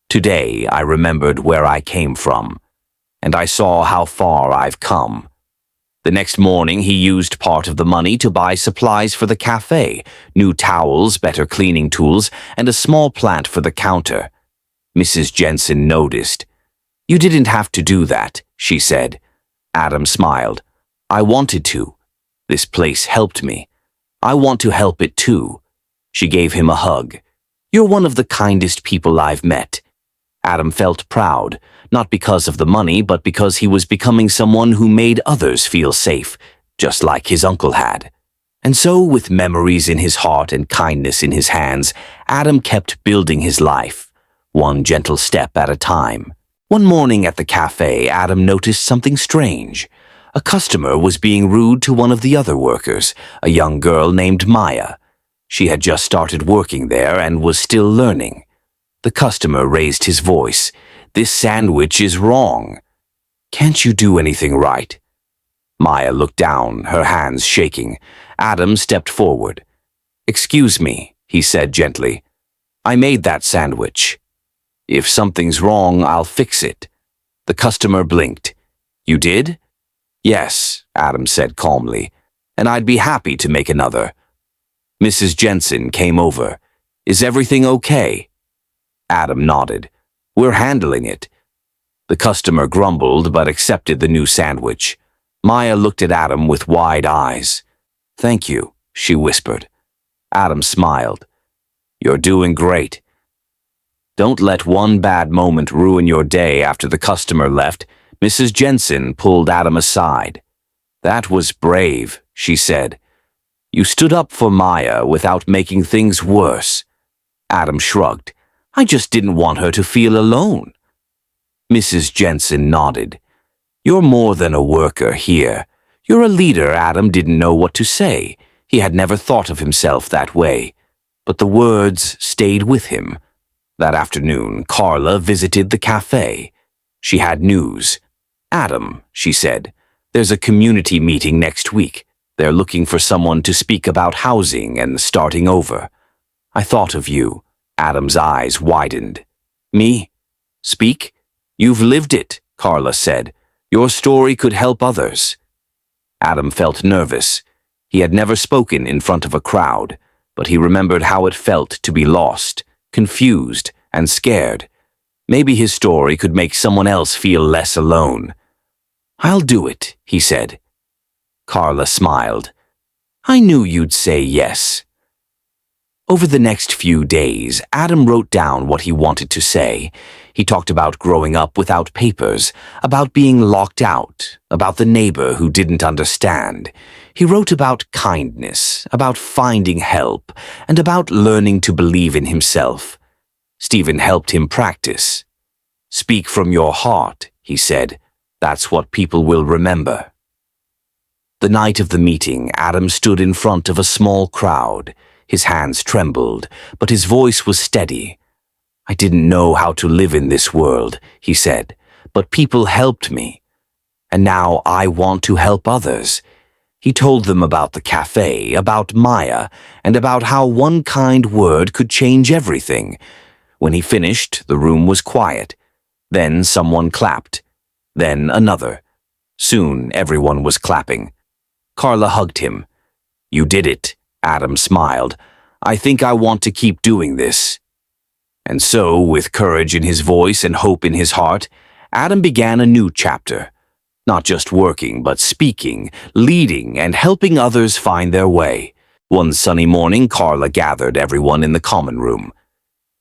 "Today I remembered where I came from, and I saw how far I've come." The next morning he used part of the money to buy supplies for the cafe, new towels, better cleaning tools, and a small plant for the counter. Mrs. Jensen noticed. "You didn't have to do that," she said. Adam smiled. "I wanted to. This place helped me. I want to help it too." She gave him a hug. "You're one of the kindest people I've met." Adam felt proud, not because of the money, but because he was becoming someone who made others feel safe, just like his uncle had. And so, with memories in his heart and kindness in his hands, Adam kept building his life, one gentle step at a time. One morning at the cafe, Adam noticed something strange. A customer was being rude to one of the other workers, a young girl named Maya. She had just started working there and was still learning. The customer raised his voice. "This sandwich is wrong. Can't you do anything right?" Maya looked down, her hands shaking. Adam stepped forward. "Excuse me," he said gently. "I made that sandwich. If something's wrong, I'll fix it." The customer blinked. "You did?" "Yes," Adam said calmly, "and I'd be happy to make another." Mrs. Jensen came over. "Is everything okay?" Adam nodded. "We're handling it." The customer grumbled but accepted the new sandwich. Maya looked at Adam with wide eyes. "Thank you," she whispered. Adam smiled. "You're doing great." Don't let one bad moment ruin your day. After the customer left, Mrs. Jensen pulled Adam aside. "That was brave," she said. "You stood up for Maya without making things worse." Adam shrugged. "I just didn't want her to feel alone." Mrs. Jensen nodded. "You're more than a worker here. You're a leader." Adam didn't know what to say. He had never thought of himself that way. But the words stayed with him. That afternoon, Carla visited the cafe. She had news. "Adam," she said, "there's a community meeting next week. They're looking for someone to speak about housing and starting over. I thought of you." Adam's eyes widened. "Me? Speak? You've lived it," Carla said. "Your story could help others." Adam felt nervous. He had never spoken in front of a crowd, but he remembered how it felt to be lost, confused, and scared. Maybe his story could make someone else feel less alone. "I'll do it," he said. Carla smiled. "I knew you'd say yes." Over the next few days, Adam wrote down what he wanted to say. He talked about growing up without papers, about being locked out, about the neighbor who didn't understand. He wrote about kindness, about finding help, and about learning to believe in himself. Stephen helped him practice. "Speak from your heart," he said. "That's what people will remember." The night of the meeting, Adam stood in front of a small crowd. His hands trembled, but his voice was steady. "I didn't know how to live in this world," he said, "but people helped me. And now I want to help others." He told them about the cafe, about Maya, and about how one kind word could change everything. When he finished, the room was quiet. Then someone clapped. Then another. Soon everyone was clapping. Carla hugged him. "You did it," Adam smiled. "I think I want to keep doing this." And so, with courage in his voice and hope in his heart, Adam began a new chapter. Not just working, but speaking, leading, and helping others find their way. One sunny morning, Carla gathered everyone in the common room.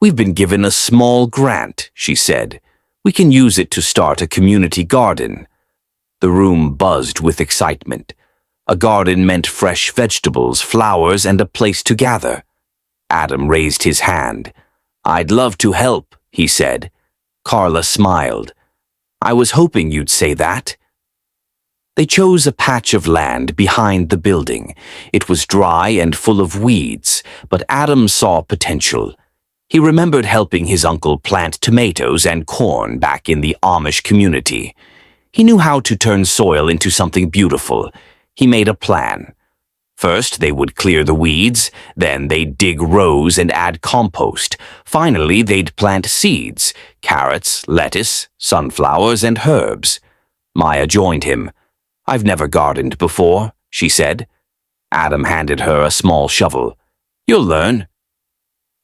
"We've been given a small grant," she said. "We can use it to start a community garden." The room buzzed with excitement. A garden meant fresh vegetables, flowers, and a place to gather. Adam raised his hand. "I'd love to help," he said. Carla smiled. "I was hoping you'd say that." They chose a patch of land behind the building. It was dry and full of weeds, but Adam saw potential. He remembered helping his uncle plant tomatoes and corn back in the Amish community. He knew how to turn soil into something beautiful. He made a plan. First, they would clear the weeds, then they'd dig rows and add compost. Finally, they'd plant seeds, carrots, lettuce, sunflowers, and herbs. Maya joined him. "I've never gardened before," she said. Adam handed her a small shovel. "You'll learn."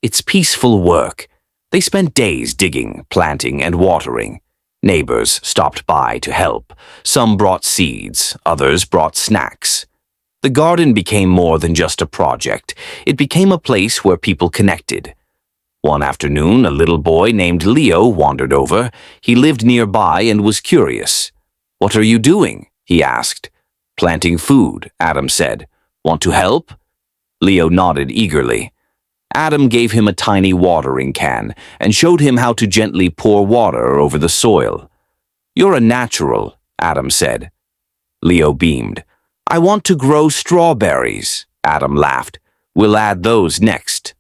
It's peaceful work. They spent days digging, planting, and watering. Neighbors stopped by to help. Some brought seeds, others brought snacks. The garden became more than just a project. It became a place where people connected. One afternoon, a little boy named Leo wandered over. He lived nearby and was curious. "What are you doing?" he asked. "Planting food," Adam said. Want to help? Leo nodded eagerly. Adam gave him a tiny watering can and showed him how to gently pour water over the soil. You're a natural, Adam said. Leo beamed. I want to grow strawberries, Adam laughed. We'll add those next.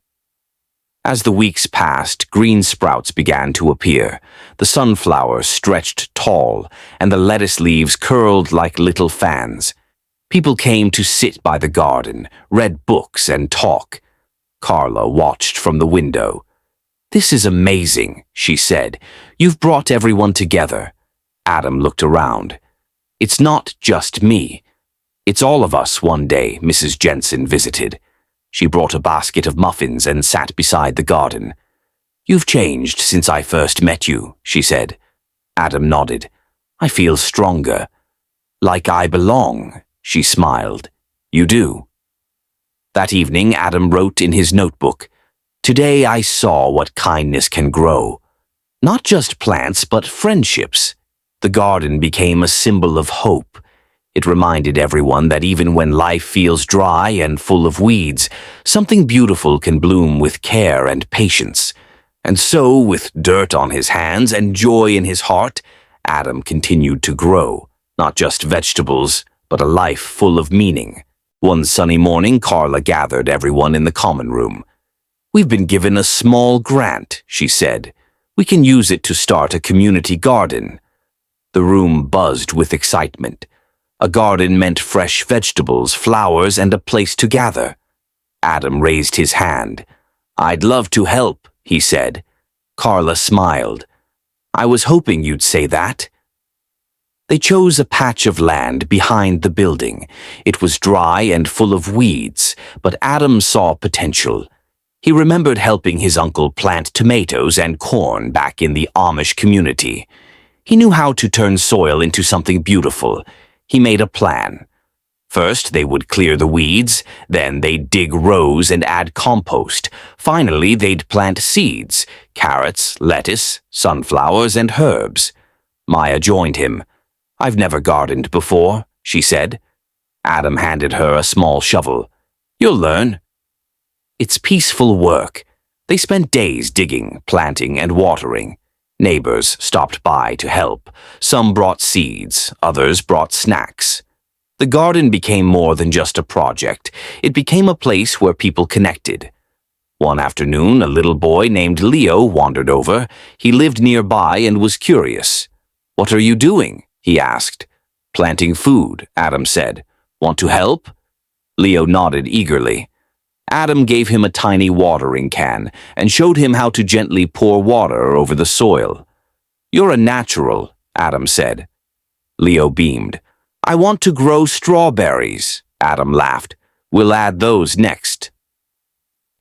As the weeks passed, green sprouts began to appear. The sunflowers stretched tall, and the lettuce leaves curled like little fans. People came to sit by the garden, read books, and talk. Carla watched from the window. This is amazing, she said. You've brought everyone together. Adam looked around. It's not just me. It's all of us one day, Mrs. Jensen visited. She brought a basket of muffins and sat beside the garden. You've changed since I first met you, she said. Adam nodded. I feel stronger. Like I belong, she smiled. You do. That evening, Adam wrote in his notebook, Today I saw what kindness can grow. Not just plants, but friendships. The garden became a symbol of hope. It reminded everyone that even when life feels dry and full of weeds, something beautiful can bloom with care and patience. And so, with dirt on his hands and joy in his heart, Adam continued to grow, not just vegetables, but a life full of meaning. One sunny morning, Carla gathered everyone in the common room. We've been given a small grant, she said. We can use it to start a community garden. The room buzzed with excitement. A garden meant fresh vegetables, flowers, and a place to gather. Adam raised his hand. I'd love to help, he said. Carla smiled. I was hoping you'd say that. They chose a patch of land behind the building. It was dry and full of weeds, but Adam saw potential. He remembered helping his uncle plant tomatoes and corn back in the Amish community. He knew how to turn soil into something beautiful. He made a plan. First, they would clear the weeds, then they'd dig rows and add compost. Finally, they'd plant seeds, carrots, lettuce, sunflowers, and herbs. Maya joined him. I've never gardened before, she said. Adam handed her a small shovel. You'll learn. It's peaceful work. They spent days digging, planting, and watering. Neighbors stopped by to help. Some brought seeds, others brought snacks. The garden became more than just a project. It became a place where people connected. One afternoon, a little boy named Leo wandered over. He lived nearby and was curious. What are you doing? He asked. Planting food, Adam said. Want to help? Leo nodded eagerly. Adam gave him a tiny watering can and showed him how to gently pour water over the soil. You're a natural, Adam said. Leo beamed. I want to grow strawberries, Adam laughed. We'll add those next.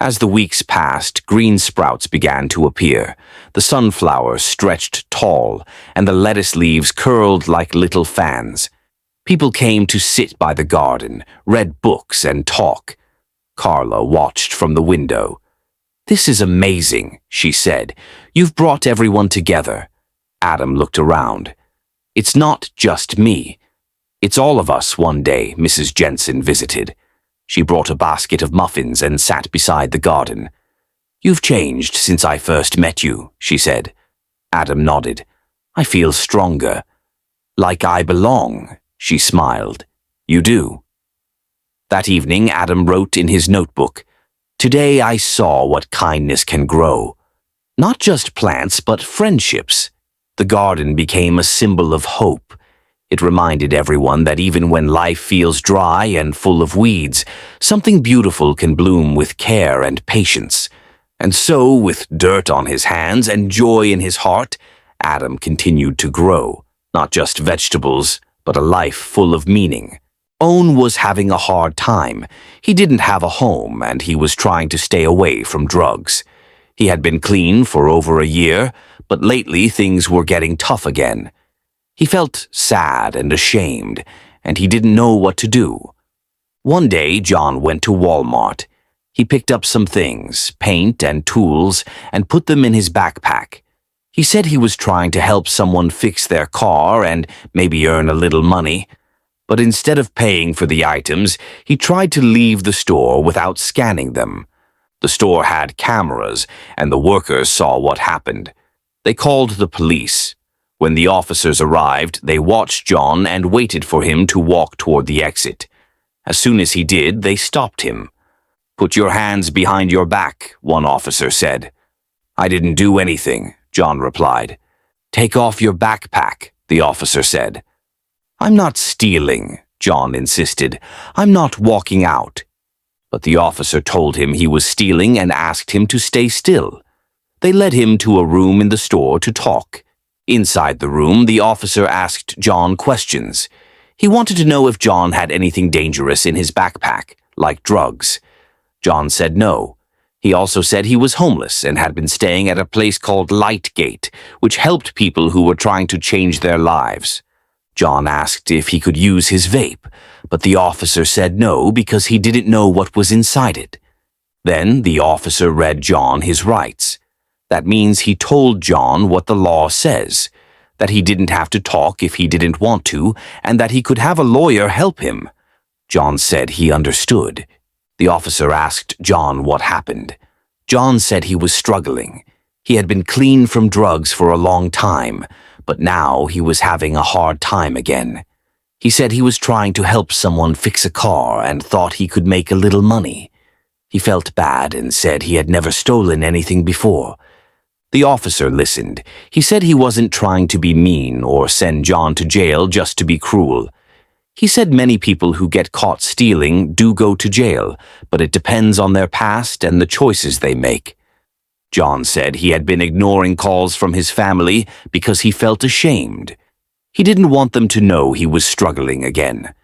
As the weeks passed, green sprouts began to appear. The sunflowers stretched tall, and the lettuce leaves curled like little fans. People came to sit by the garden, read books, and talk. Carla watched from the window. This is amazing, she said. You've brought everyone together. Adam looked around. It's not just me. It's all of us one day, Mrs. Jensen visited. She brought a basket of muffins and sat beside the garden. You've changed since I first met you, she said. Adam nodded. I feel stronger. Like I belong, she smiled. You do. That evening, Adam wrote in his notebook, Today I saw what kindness can grow. Not just plants, but friendships. The garden became a symbol of hope. It reminded everyone that even when life feels dry and full of weeds, something beautiful can bloom with care and patience. And so, with dirt on his hands and joy in his heart, Adam continued to grow, not just vegetables, but a life full of meaning. Owen was having a hard time. He didn't have a home, and he was trying to stay away from drugs. He had been clean for over a year, but lately things were getting tough again. He felt sad and ashamed, and he didn't know what to do. One day, John went to Walmart. He picked up some things, paint and tools, and put them in his backpack. He said he was trying to help someone fix their car and maybe earn a little money. But instead of paying for the items, he tried to leave the store without scanning them. The store had cameras, and the workers saw what happened. They called the police. When the officers arrived, they watched John and waited for him to walk toward the exit. As soon as he did, they stopped him. "Put your hands behind your back," one officer said. "I didn't do anything," John replied. "Take off your backpack," the officer said. "I'm not stealing," John insisted. "I'm not walking out." But the officer told him he was stealing and asked him to stay still. They led him to a room in the store to talk. Inside the room, the officer asked John questions. He wanted to know if John had anything dangerous in his backpack, like drugs. John said no. He also said he was homeless and had been staying at a place called Lightgate, which helped people who were trying to change their lives. John asked if he could use his vape, but the officer said no because he didn't know what was inside it. Then the officer read John his rights. That means he told John what the law says, that he didn't have to talk if he didn't want to, and that he could have a lawyer help him. John said he understood. The officer asked John what happened. John said he was struggling. He had been clean from drugs for a long time, but now he was having a hard time again. He said he was trying to help someone fix a car and thought he could make a little money. He felt bad and said he had never stolen anything before. The officer listened. He said he wasn't trying to be mean or send John to jail just to be cruel. He said many people who get caught stealing do go to jail, but it depends on their past and the choices they make. John said he had been ignoring calls from his family because he felt ashamed. He didn't want them to know he was struggling again.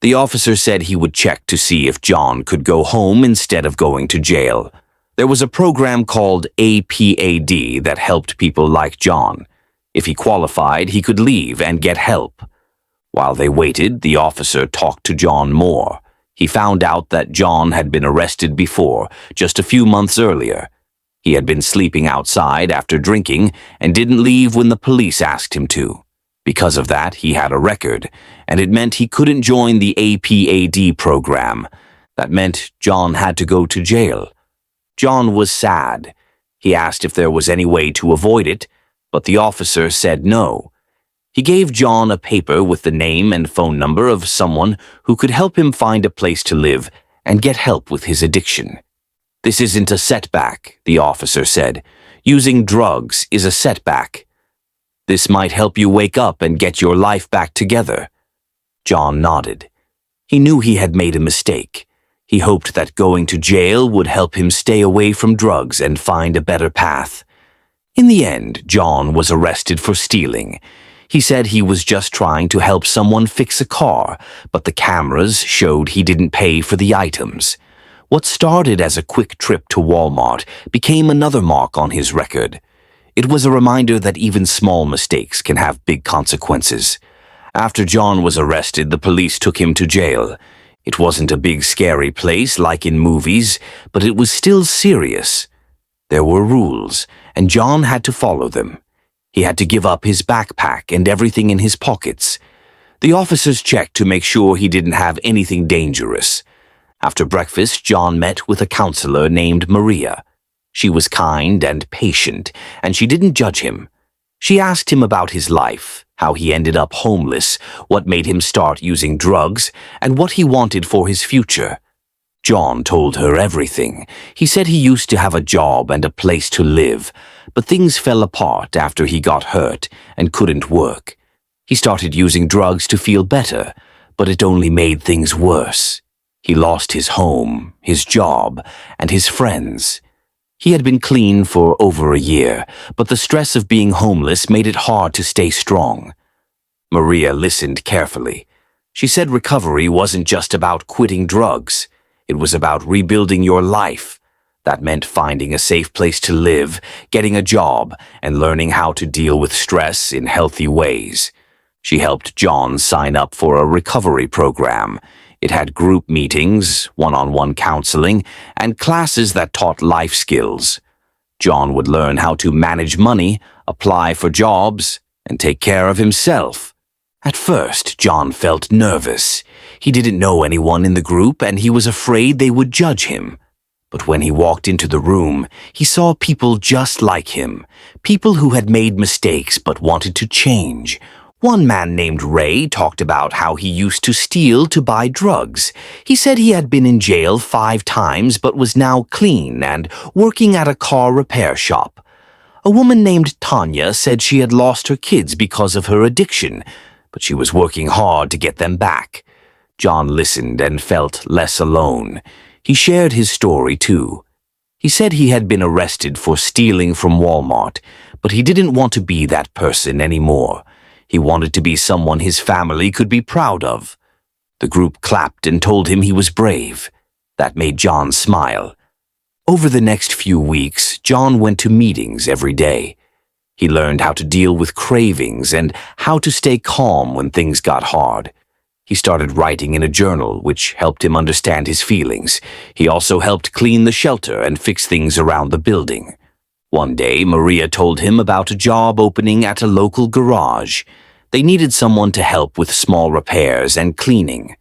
The officer said he would check to see if John could go home instead of going to jail. There was a program called APAD that helped people like John. If he qualified, he could leave and get help. While they waited, the officer talked to John more. He found out that John had been arrested before, just a few months earlier. He had been sleeping outside after drinking and didn't leave when the police asked him to. Because of that, he had a record, and it meant he couldn't join the APAD program. That meant John had to go to jail. John was sad. He asked if there was any way to avoid it, but the officer said no. He gave John a paper with the name and phone number of someone who could help him find a place to live and get help with his addiction. "This isn't a setback," the officer said. "Using drugs is a setback. This might help you wake up and get your life back together." John nodded. He knew he had made a mistake. He hoped that going to jail would help him stay away from drugs and find a better path. In the end, John was arrested for stealing. He said he was just trying to help someone fix a car, but the cameras showed he didn't pay for the items. What started as a quick trip to Walmart became another mark on his record. It was a reminder that even small mistakes can have big consequences. After John was arrested, the police took him to jail. It wasn't a big scary place like in movies, but it was still serious. There were rules, and John had to follow them. He had to give up his backpack and everything in his pockets. The officers checked to make sure he didn't have anything dangerous. After breakfast, John met with a counselor named Maria. She was kind and patient, and she didn't judge him. She asked him about his life, how he ended up homeless, what made him start using drugs, and what he wanted for his future. John told her everything. He said he used to have a job and a place to live, but things fell apart after he got hurt and couldn't work. He started using drugs to feel better, but it only made things worse. He lost his home, his job, and his friends. He had been clean for over a year, but the stress of being homeless made it hard to stay strong. Maria listened carefully. She said recovery wasn't just about quitting drugs. It was about rebuilding your life. That meant finding a safe place to live, getting a job, and learning how to deal with stress in healthy ways. She helped John sign up for a recovery program. It had group meetings, one-on-one counseling, and classes that taught life skills. John would learn how to manage money, apply for jobs, and take care of himself. At first, John felt nervous. He didn't know anyone in the group and he was afraid they would judge him. But when he walked into the room, he saw people just like him, people who had made mistakes but wanted to change. One man named Ray talked about how he used to steal to buy drugs. He said he had been in jail 5 times but was now clean and working at a car repair shop. A woman named Tanya said she had lost her kids because of her addiction, but she was working hard to get them back. John listened and felt less alone. He shared his story too. He said he had been arrested for stealing from Walmart, but he didn't want to be that person anymore. He wanted to be someone his family could be proud of. The group clapped and told him he was brave. That made John smile. Over the next few weeks, John went to meetings every day. He learned how to deal with cravings and how to stay calm when things got hard. He started writing in a journal, which helped him understand his feelings. He also helped clean the shelter and fix things around the building. One day, Maria told him about a job opening at a local garage. They needed someone to help with small repairs and cleaning.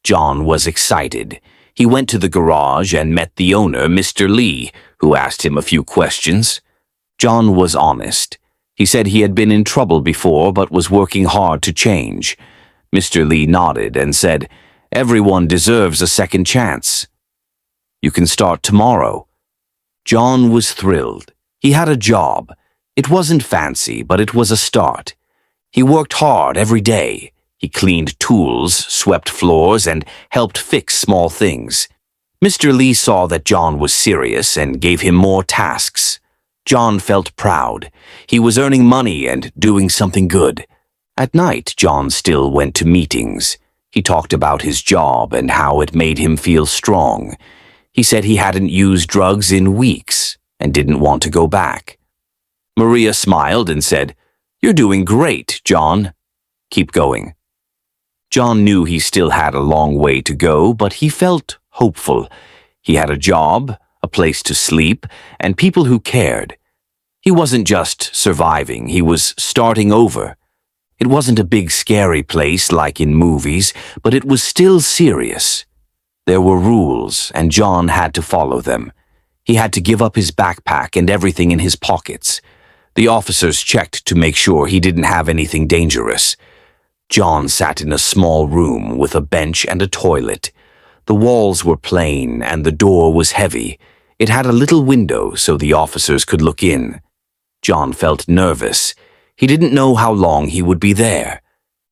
John was excited. He went to the garage and met the owner, Mr. Lee, who asked him a few questions. John was honest. He said he had been in trouble before but was working hard to change. Mr. Lee nodded and said, "Everyone deserves a second chance. You can start tomorrow." John was thrilled. He had a job. It wasn't fancy, but it was a start. He worked hard every day. He cleaned tools, swept floors, and helped fix small things. Mr. Lee saw that John was serious and gave him more tasks. John felt proud. He was earning money and doing something good. At night, John still went to meetings. He talked about his job and how it made him feel strong. He said he hadn't used drugs in weeks and didn't want to go back. Maria smiled and said, "You're doing great, John. Keep going." John knew he still had a long way to go, but he felt hopeful. He had a job, a place to sleep, and people who cared. He wasn't just surviving, he was starting over. It wasn't a big scary place like in movies, but it was still serious. There were rules, and John had to follow them. He had to give up his backpack and everything in his pockets. The officers checked to make sure he didn't have anything dangerous. John sat in a small room with a bench and a toilet. The walls were plain and the door was heavy. It had a little window so the officers could look in. John felt nervous. He didn't know how long he would be there.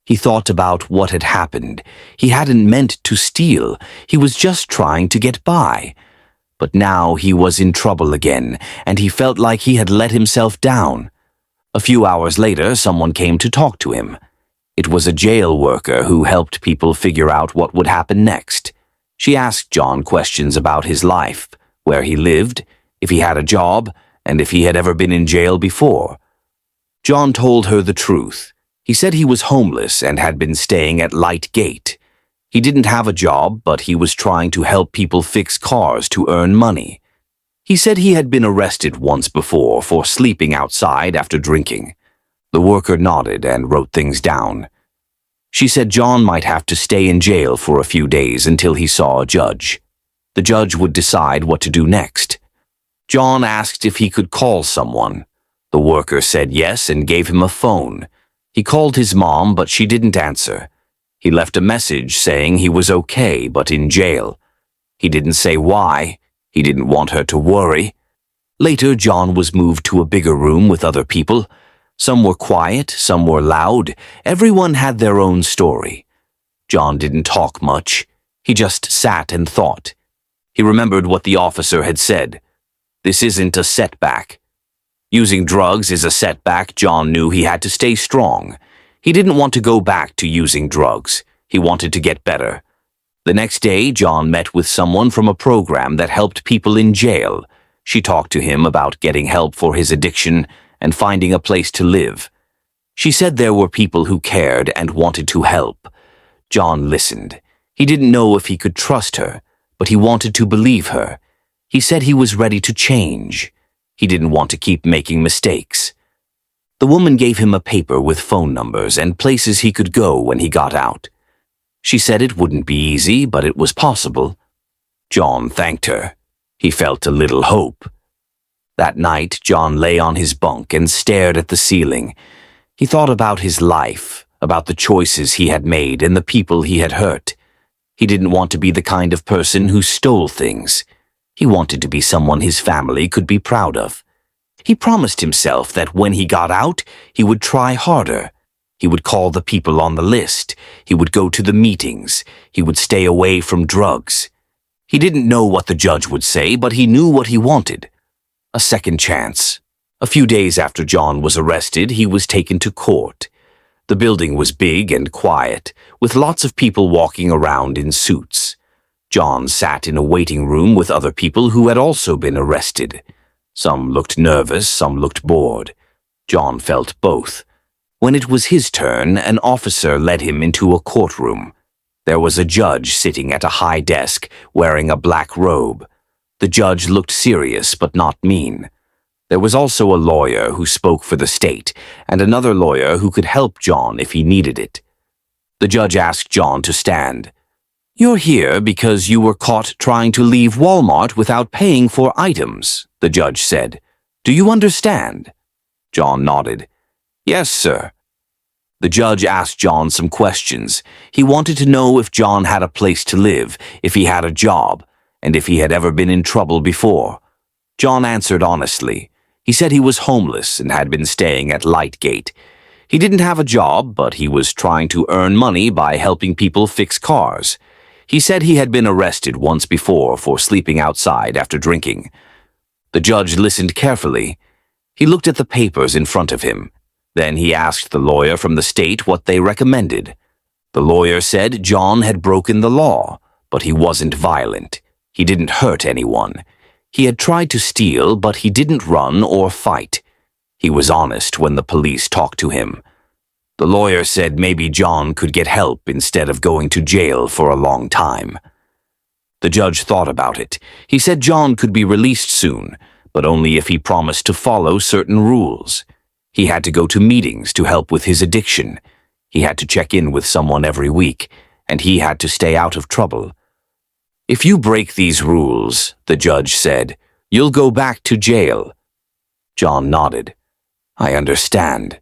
He thought about what had happened. He hadn't meant to steal. He was just trying to get by. But now he was in trouble again, and he felt like he had let himself down. A few hours later, someone came to talk to him. It was a jail worker who helped people figure out what would happen next. She asked John questions about his life, where he lived, if he had a job, and if he had ever been in jail before. John told her the truth. He said he was homeless and had been staying at Light Gate. He didn't have a job, but he was trying to help people fix cars to earn money. He said he had been arrested once before for sleeping outside after drinking. The worker nodded and wrote things down. She said John might have to stay in jail for a few days until he saw a judge. The judge would decide what to do next. John asked if he could call someone. The worker said yes and gave him a phone. He called his mom, but she didn't answer. He left a message saying he was okay, but in jail. He didn't say why. He didn't want her to worry. Later, John was moved to a bigger room with other people. Some were quiet, some were loud. Everyone had their own story. John didn't talk much. He just sat and thought. He remembered what the officer had said. This isn't a setback. Using drugs is a setback. John knew he had to stay strong. He didn't want to go back to using drugs. He wanted to get better. The next day, John met with someone from a program that helped people in jail. She talked to him about getting help for his addiction and finding a place to live. She said there were people who cared and wanted to help. John listened. He didn't know if he could trust her, but he wanted to believe her. He said he was ready to change. He didn't want to keep making mistakes. The woman gave him a paper with phone numbers and places he could go when he got out. She said it wouldn't be easy, but it was possible. John thanked her. He felt a little hope. That night, John lay on his bunk and stared at the ceiling. He thought about his life, about the choices he had made and the people he had hurt. He didn't want to be the kind of person who stole things. He wanted to be someone his family could be proud of. He promised himself that when he got out, he would try harder. He would call the people on the list. He would go to the meetings. He would stay away from drugs. He didn't know what the judge would say, but he knew what he wanted. A second chance. A few days after John was arrested, he was taken to court. The building was big and quiet, with lots of people walking around in suits. John sat in a waiting room with other people who had also been arrested. Some looked nervous, some looked bored. John felt both. When it was his turn, an officer led him into a courtroom. There was a judge sitting at a high desk, wearing a black robe. The judge looked serious but not mean. There was also a lawyer who spoke for the state, and another lawyer who could help John if he needed it. The judge asked John to stand. "You're here because you were caught trying to leave Walmart without paying for items," the judge said. "Do you understand?" John nodded. "Yes, sir." The judge asked John some questions. He wanted to know if John had a place to live, if he had a job, and if he had ever been in trouble before. John answered honestly. He said he was homeless and had been staying at Lightgate. He didn't have a job, but he was trying to earn money by helping people fix cars. He said he had been arrested once before for sleeping outside after drinking. The judge listened carefully. He looked at the papers in front of him. Then he asked the lawyer from the state what they recommended. The lawyer said John had broken the law, but he wasn't violent. He didn't hurt anyone. He had tried to steal, but he didn't run or fight. He was honest when the police talked to him. The lawyer said maybe John could get help instead of going to jail for a long time. The judge thought about it. He said John could be released soon, but only if he promised to follow certain rules. He had to go to meetings to help with his addiction. He had to check in with someone every week, and he had to stay out of trouble. "If you break these rules," the judge said, "you'll go back to jail." John nodded. "I understand."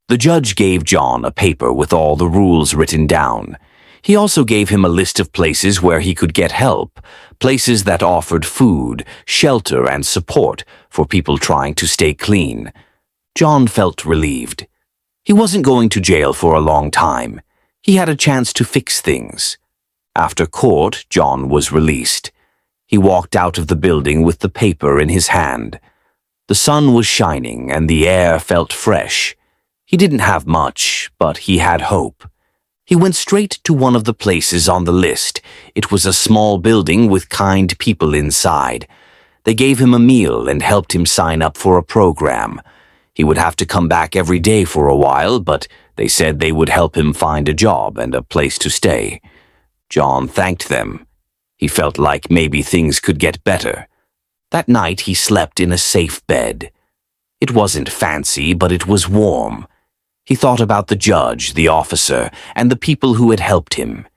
The judge gave John a paper with all the rules written down. He also gave him a list of places where he could get help, places that offered food, shelter, and support for people trying to stay clean. John felt relieved. He wasn't going to jail for a long time. He had a chance to fix things. After court, John was released. He walked out of the building with the paper in his hand. The sun was shining and the air felt fresh. He didn't have much, but he had hope. He went straight to one of the places on the list. It was a small building with kind people inside. They gave him a meal and helped him sign up for a program. He would have to come back every day for a while, but they said they would help him find a job and a place to stay. John thanked them. He felt like maybe things could get better. That night he slept in a safe bed. It wasn't fancy, but it was warm. He thought about the judge, the officer, and the people who had helped him.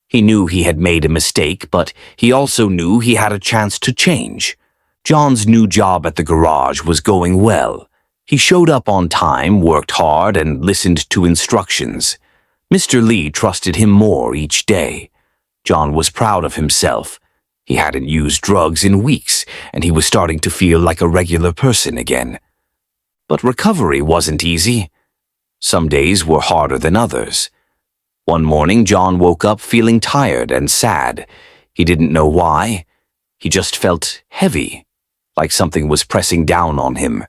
He knew he had made a mistake, but he also knew he had a chance to change. John's new job at the garage was going well. He showed up on time, worked hard, and listened to instructions. Mr. Lee trusted him more each day. John was proud of himself. He hadn't used drugs in weeks, and he was starting to feel like a regular person again. But recovery wasn't easy. Some days were harder than others. One morning, John woke up feeling tired and sad. He didn't know why. He just felt heavy, like something was pressing down on him.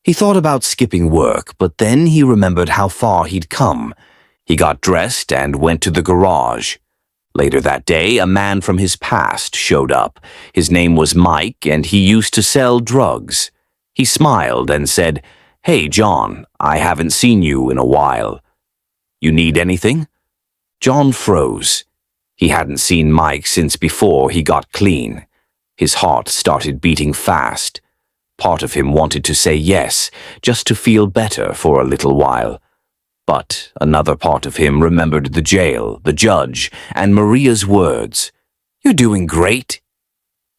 He thought about skipping work, but then he remembered how far he'd come. He got dressed and went to the garage. Later that day, a man from his past showed up. His name was Mike, and he used to sell drugs. He smiled and said, "Hey, John, I haven't seen you in a while. You need anything?" John froze. He hadn't seen Mike since before he got clean. His heart started beating fast. Part of him wanted to say yes, just to feel better for a little while. But another part of him remembered the jail, the judge, and Maria's words. "You're doing great."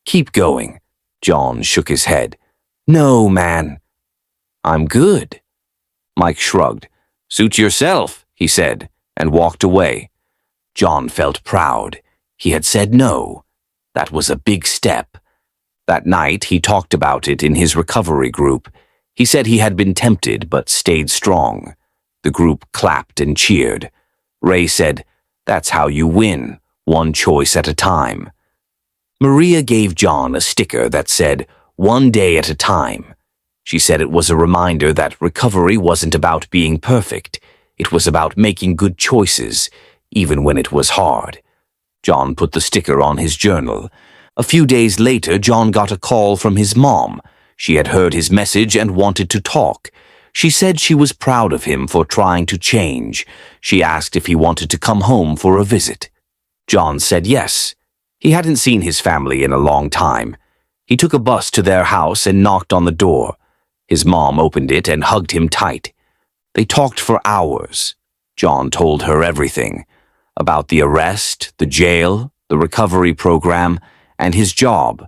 "Keep going." John shook his head. "No, man." "I'm good." Mike shrugged. "Suit yourself," he said, and walked away. John felt proud. He had said no. That was a big step. That night, he talked about it in his recovery group. He said he had been tempted but stayed strong. The group clapped and cheered. Ray said, "That's how you win, one choice at a time." Maria gave John a sticker that said, "One day at a time." She said it was a reminder that recovery wasn't about being perfect. It was about making good choices, even when it was hard. John put the sticker on his journal. A few days later, John got a call from his mom. She had heard his message and wanted to talk. She said she was proud of him for trying to change. She asked if he wanted to come home for a visit. John said yes. He hadn't seen his family in a long time. He took a bus to their house and knocked on the door. His mom opened it and hugged him tight. They talked for hours. John told her everything. About the arrest, the jail, the recovery program, and his job.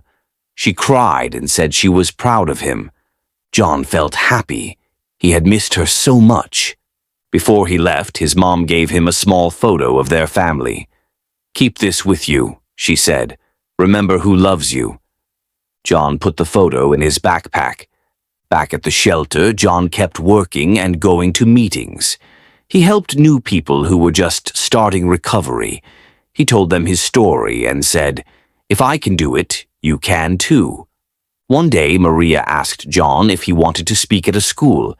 She cried and said she was proud of him. John felt happy. He had missed her so much. Before he left, his mom gave him a small photo of their family. "Keep this with you," she said. "Remember who loves you." John put the photo in his backpack. Back at the shelter, John kept working and going to meetings. He helped new people who were just starting recovery. He told them his story and said, "If I can do it, you can too." One day, Maria asked John if he wanted to speak at a school.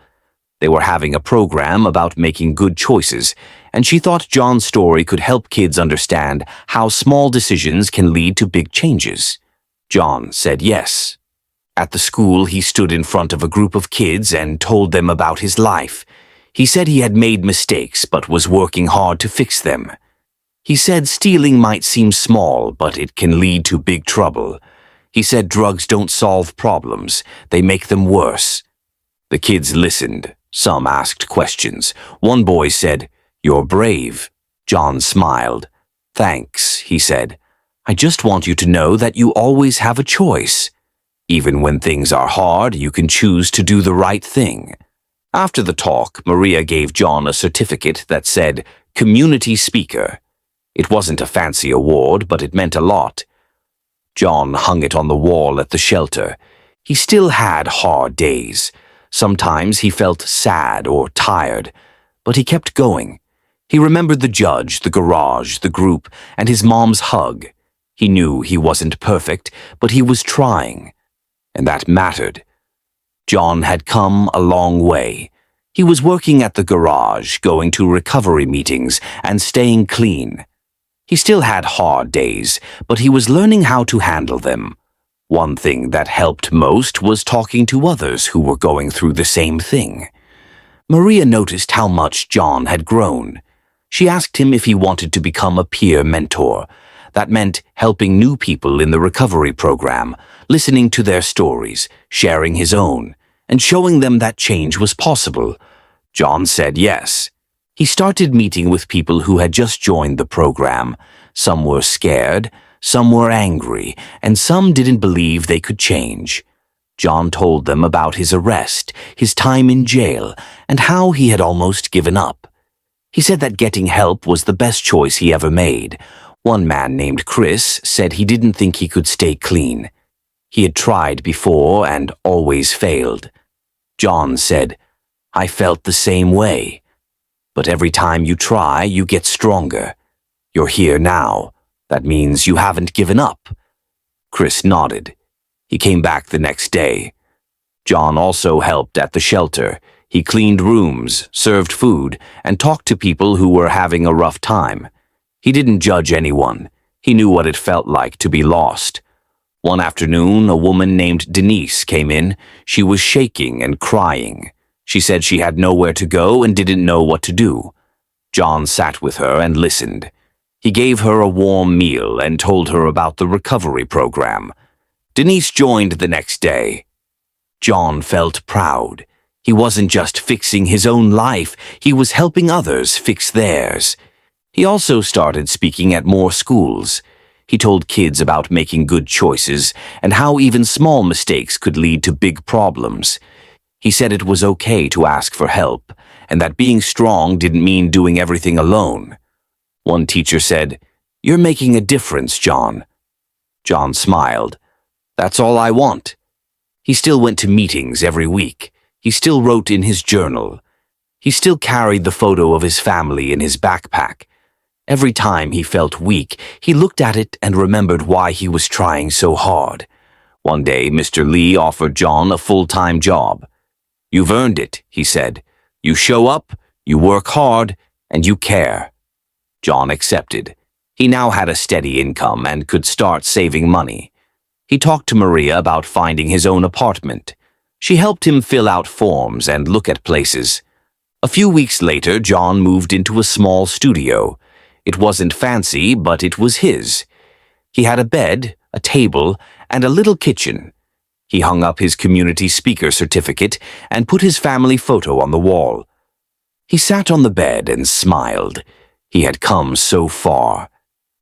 They were having a program about making good choices, and she thought John's story could help kids understand how small decisions can lead to big changes. John said yes. At the school, he stood in front of a group of kids and told them about his life. He said he had made mistakes but was working hard to fix them. He said stealing might seem small, but it can lead to big trouble. He said drugs don't solve problems, they make them worse. The kids listened. Some asked questions. One boy said, "You're brave." John smiled. "Thanks," he said. "I just want you to know that you always have a choice. Even when things are hard, you can choose to do the right thing." After the talk, Maria gave John a certificate that said, "Community Speaker." It wasn't a fancy award, but it meant a lot. John hung it on the wall at the shelter. He still had hard days. Sometimes he felt sad or tired, but he kept going. He remembered the judge, the garage, the group, and his mom's hug. He knew he wasn't perfect, but he was trying. And that mattered. John had come a long way. He was working at the garage, going to recovery meetings, and staying clean. He still had hard days, but he was learning how to handle them. One thing that helped most was talking to others who were going through the same thing. Maria noticed how much John had grown. She asked him if he wanted to become a peer mentor. That meant helping new people in the recovery program, listening to their stories, sharing his own, and showing them that change was possible. John said yes. He started meeting with people who had just joined the program. Some were scared, some were angry, and some didn't believe they could change. John told them about his arrest, his time in jail, and how he had almost given up. He said that getting help was the best choice he ever made. One man named Chris said he didn't think he could stay clean. He had tried before and always failed. John said, "I felt the same way. But every time you try, you get stronger. You're here now. That means you haven't given up." Chris nodded. He came back the next day. John also helped at the shelter. He cleaned rooms, served food, and talked to people who were having a rough time. He didn't judge anyone. He knew what it felt like to be lost. One afternoon, a woman named Denise came in. She was shaking and crying. She said she had nowhere to go and didn't know what to do. John sat with her and listened. He gave her a warm meal and told her about the recovery program. Denise joined the next day. John felt proud. He wasn't just fixing his own life, he was helping others fix theirs. He also started speaking at more schools. He told kids about making good choices and how even small mistakes could lead to big problems. He said it was okay to ask for help, and that being strong didn't mean doing everything alone. One teacher said, "You're making a difference, John." John smiled. "That's all I want." He still went to meetings every week. He still wrote in his journal. He still carried the photo of his family in his backpack. Every time he felt weak, he looked at it and remembered why he was trying so hard. One day, Mr. Lee offered John a full-time job. "You've earned it," he said. "You show up, you work hard, and you care." John accepted. He now had a steady income and could start saving money. He talked to Maria about finding his own apartment. She helped him fill out forms and look at places. A few weeks later, John moved into a small studio. It wasn't fancy, but it was his. He had a bed, a table, and a little kitchen. He hung up his community speaker certificate and put his family photo on the wall. He sat on the bed and smiled. He had come so far.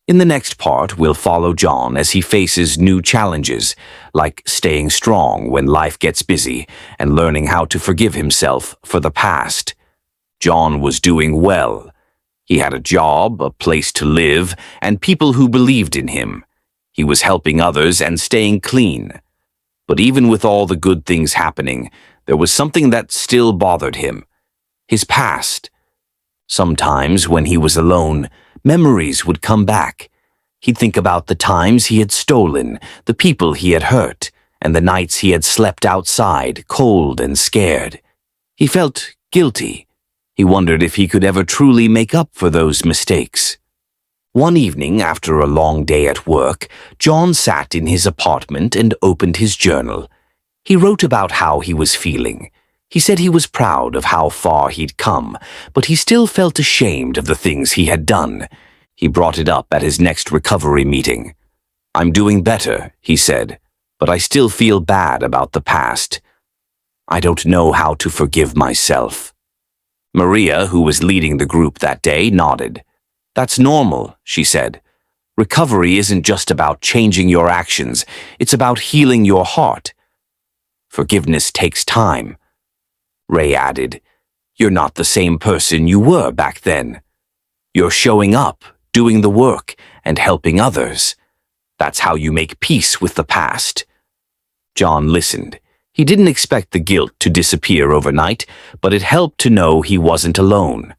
In the next part, we'll follow John as he faces new challenges, like staying strong when life gets busy and learning how to forgive himself for the past. John was doing well. He had a job, a place to live, and people who believed in him. He was helping others and staying clean. But even with all the good things happening, there was something that still bothered him. His past. Sometimes, when he was alone, memories would come back. He'd think about the times he had stolen, the people he had hurt, and the nights he had slept outside, cold and scared. He felt guilty. He wondered if he could ever truly make up for those mistakes. One evening, after a long day at work, John sat in his apartment and opened his journal. He wrote about how he was feeling. He said he was proud of how far he'd come, but he still felt ashamed of the things he had done. He brought it up at his next recovery meeting. "I'm doing better," he said, "but I still feel bad about the past. I don't know how to forgive myself." Maria, who was leading the group that day, nodded. "That's normal," she said. "Recovery isn't just about changing your actions, it's about healing your heart. Forgiveness takes time." Ray added, "You're not the same person you were back then. You're showing up, doing the work, and helping others. That's how you make peace with the past." John listened. He didn't expect the guilt to disappear overnight, but it helped to know he wasn't alone.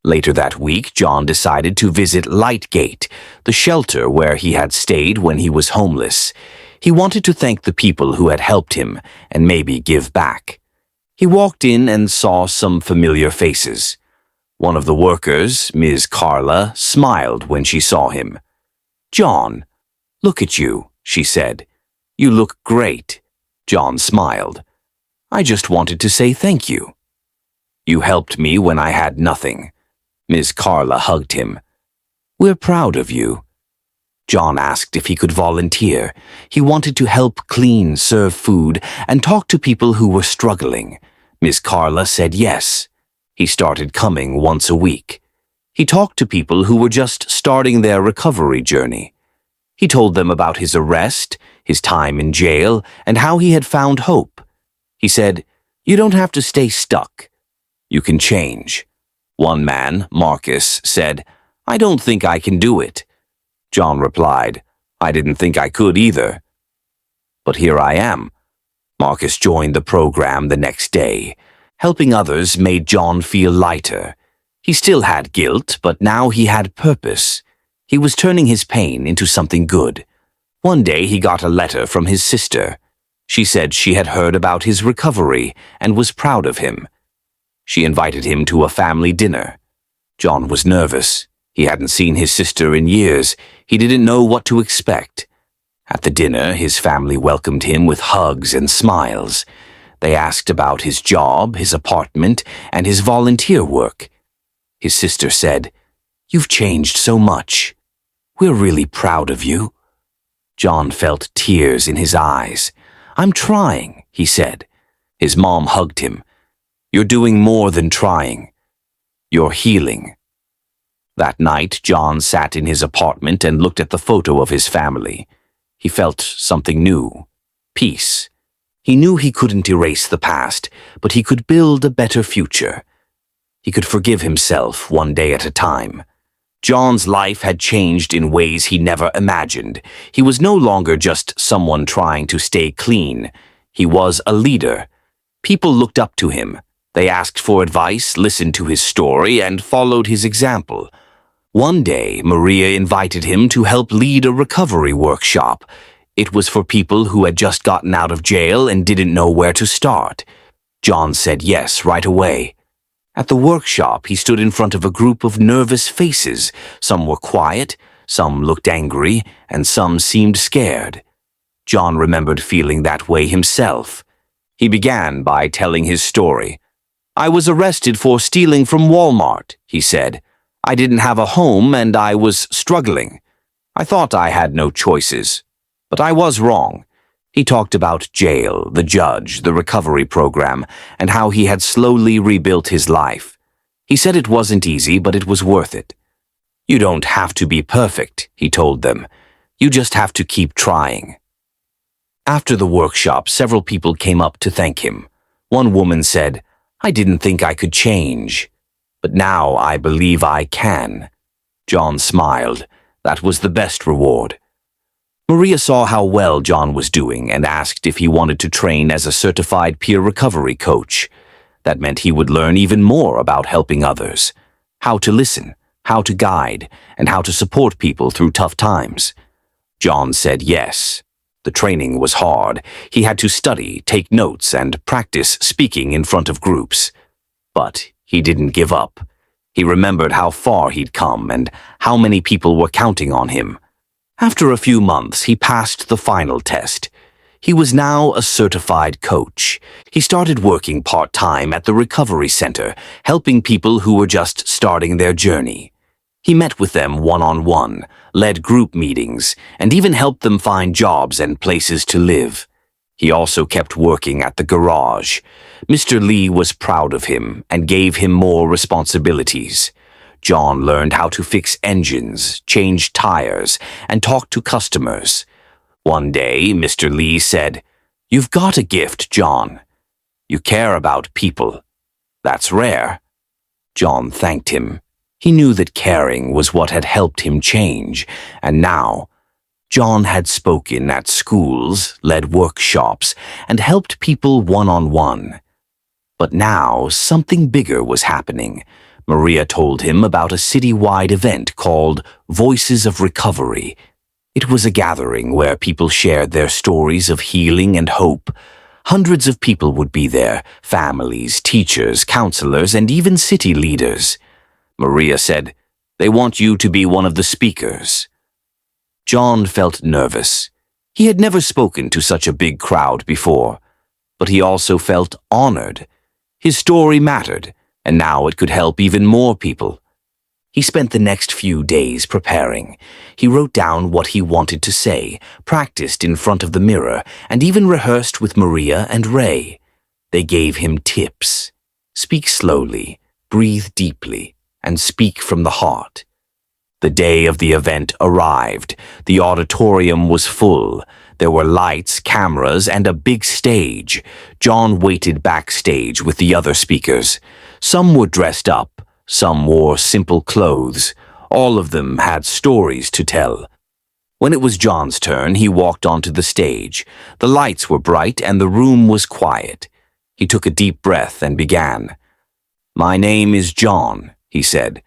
Later that week, John decided to visit Lightgate, the shelter where he had stayed when he was homeless. He wanted to thank the people who had helped him and maybe give back. He walked in and saw some familiar faces. One of the workers, Ms. Carla, smiled when she saw him. "John, look at you," she said. "You look great." John smiled. "I just wanted to say thank you." "You helped me when I had nothing." Ms. Carla hugged him. "We're proud of you." John asked if he could volunteer. He wanted to help clean, serve food, and talk to people who were struggling. Ms. Carla said yes. He started coming once a week. He talked to people who were just starting their recovery journey. He told them about his arrest, his time in jail, and how he had found hope. He said, "You don't have to stay stuck. You can change." One man, Marcus, said, "I don't think I can do it." John replied, "I didn't think I could either." But here I am. Marcus joined the program the next day. Helping others made John feel lighter. He still had guilt, but now he had purpose. He was turning his pain into something good. One day he got a letter from his sister. She said she had heard about his recovery and was proud of him. She invited him to a family dinner. John was nervous. He hadn't seen his sister in years. He didn't know what to expect. At the dinner, his family welcomed him with hugs and smiles. They asked about his job, his apartment, and his volunteer work. His sister said, "You've changed so much. We're really proud of you." John felt tears in his eyes. "I'm trying," he said. His mom hugged him. "You're doing more than trying. You're healing." That night, John sat in his apartment and looked at the photo of his family. He felt something new. Peace. He knew he couldn't erase the past, but he could build a better future. He could forgive himself one day at a time. John's life had changed in ways he never imagined. He was no longer just someone trying to stay clean. He was a leader. People looked up to him. They asked for advice, listened to his story, and followed his example. One day, Maria invited him to help lead a recovery workshop. It was for people who had just gotten out of jail and didn't know where to start. John said yes right away. At the workshop, he stood in front of a group of nervous faces. Some were quiet, some looked angry, and some seemed scared. John remembered feeling that way himself. He began by telling his story. "I was arrested for stealing from Walmart," he said. "I didn't have a home and I was struggling. I thought I had no choices, but I was wrong." He talked about jail, the judge, the recovery program, and how he had slowly rebuilt his life. He said it wasn't easy, but it was worth it. "You don't have to be perfect," he told them. "You just have to keep trying." After the workshop, several people came up to thank him. One woman said, "I didn't think I could change, but now I believe I can." John smiled. That was the best reward. Maria saw how well John was doing and asked if he wanted to train as a certified peer recovery coach. That meant he would learn even more about helping others, how to listen, how to guide, and how to support people through tough times. John said yes. The training was hard. He had to study, take notes, and practice speaking in front of groups. But he didn't give up. He remembered how far he'd come and how many people were counting on him. After a few months, he passed the final test. He was now a certified coach. He started working part-time at the recovery center, helping people who were just starting their journey. He met with them one-on-one, led group meetings, and even helped them find jobs and places to live. He also kept working at the garage. Mr. Lee was proud of him and gave him more responsibilities. John learned how to fix engines, change tires, and talk to customers. One day, Mr. Lee said, "You've got a gift, John. You care about people. That's rare." John thanked him. He knew that caring was what had helped him change, and now, John had spoken at schools, led workshops, and helped people one-on-one. But now, something bigger was happening. Maria told him about a city-wide event called Voices of Recovery. It was a gathering where people shared their stories of healing and hope. Hundreds of people would be there, families, teachers, counselors, and even city leaders. Maria said, "They want you to be one of the speakers." John felt nervous. He had never spoken to such a big crowd before, but he also felt honored. His story mattered, and now it could help even more people. He spent the next few days preparing. He wrote down what he wanted to say, practiced in front of the mirror, and even rehearsed with Maria and Ray. They gave him tips. Speak slowly, breathe deeply, and speak from the heart. The day of the event arrived. The auditorium was full. There were lights, cameras, and a big stage. John waited backstage with the other speakers. Some were dressed up, some wore simple clothes. All of them had stories to tell. When it was John's turn, he walked onto the stage. The lights were bright and the room was quiet. He took a deep breath and began. "My name is John," he said.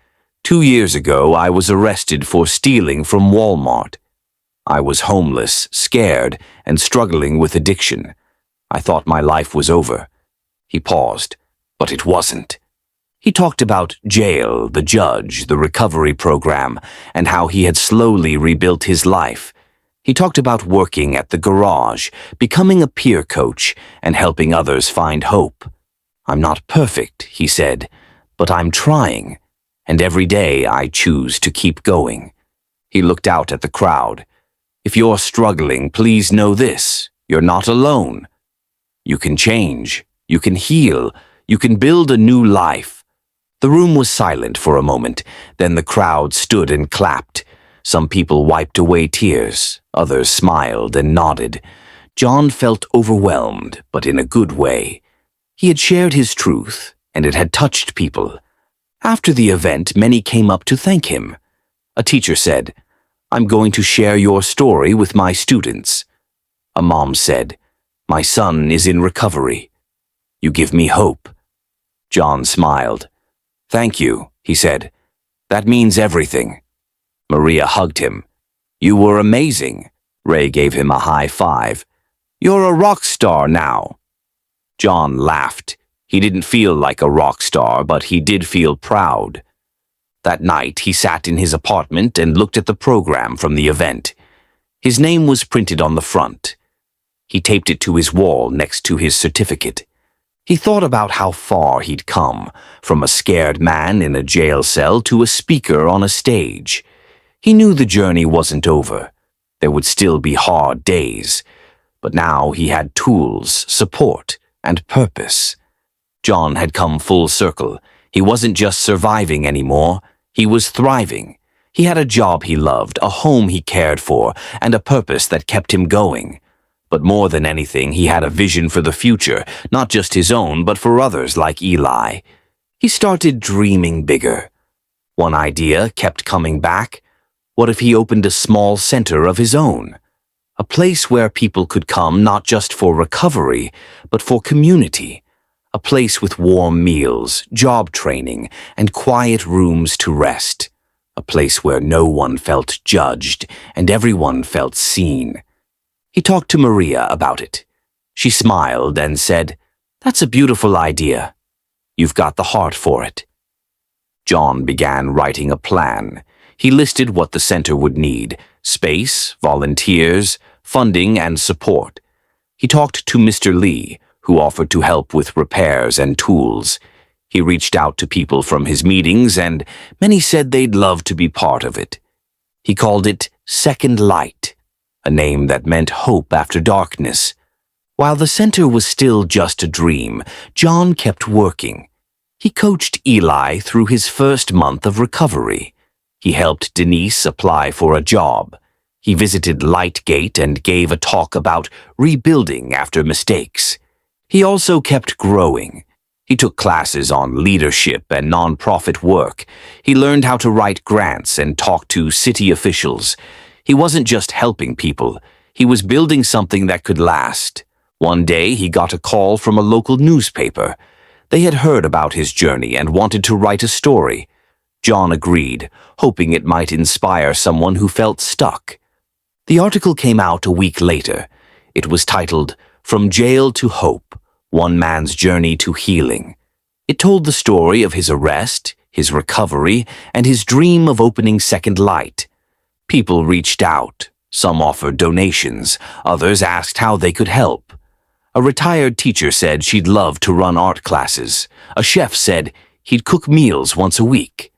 2 years ago, I was arrested for stealing from Walmart. I was homeless, scared, and struggling with addiction. I thought my life was over." He paused, but it wasn't. He talked about jail, the judge, the recovery program, and how he had slowly rebuilt his life. He talked about working at the garage, becoming a peer coach, and helping others find hope. "I'm not perfect," he said, "but I'm trying, and every day I choose to keep going." He looked out at the crowd. "If you're struggling, please know this. You're not alone. You can change. You can heal. You can build a new life." The room was silent for a moment. Then the crowd stood and clapped. Some people wiped away tears. Others smiled and nodded. John felt overwhelmed, but in a good way. He had shared his truth, and it had touched people. After the event, many came up to thank him. A teacher said, "I'm going to share your story with my students." A mom said, "My son is in recovery. You give me hope." John smiled. "Thank you," he said. "That means everything." Maria hugged him. "You were amazing." Ray gave him a high five. "You're a rock star now." John laughed. He didn't feel like a rock star, but he did feel proud. That night, he sat in his apartment and looked at the program from the event. His name was printed on the front. He taped it to his wall next to his certificate. He thought about how far he'd come, from a scared man in a jail cell to a speaker on a stage. He knew the journey wasn't over. There would still be hard days. But now he had tools, support, and purpose. John had come full circle. He wasn't just surviving anymore. He was thriving. He had a job he loved, a home he cared for, and a purpose that kept him going. But more than anything, he had a vision for the future, not just his own, but for others like Eli. He started dreaming bigger. One idea kept coming back. What if he opened a small center of his own? A place where people could come not just for recovery, but for community. A place with warm meals, job training, and quiet rooms to rest. A place where no one felt judged and everyone felt seen. He talked to Maria about it. She smiled and said, "That's a beautiful idea. You've got the heart for it." John began writing a plan. He listed what the center would need: space, volunteers, funding, and support. He talked to Mr. Lee, who offered to help with repairs and tools. He reached out to people from his meetings, and many said they'd love to be part of it. He called it Second Light, a name that meant hope after darkness. While the center was still just a dream, John kept working. He coached Eli through his first month of recovery. He helped Denise apply for a job. He visited Lightgate and gave a talk about rebuilding after mistakes. He also kept growing. He took classes on leadership and nonprofit work. He learned how to write grants and talk to city officials. He wasn't just helping people. He was building something that could last. One day, he got a call from a local newspaper. They had heard about his journey and wanted to write a story. John agreed, hoping it might inspire someone who felt stuck. The article came out a week later. It was titled, "From Jail to Hope, One Man's Journey to Healing." It told the story of his arrest, his recovery, and his dream of opening Second Light. People reached out. Some offered donations. Others asked how they could help. A retired teacher said she'd love to run art classes. A chef said he'd cook meals once a week.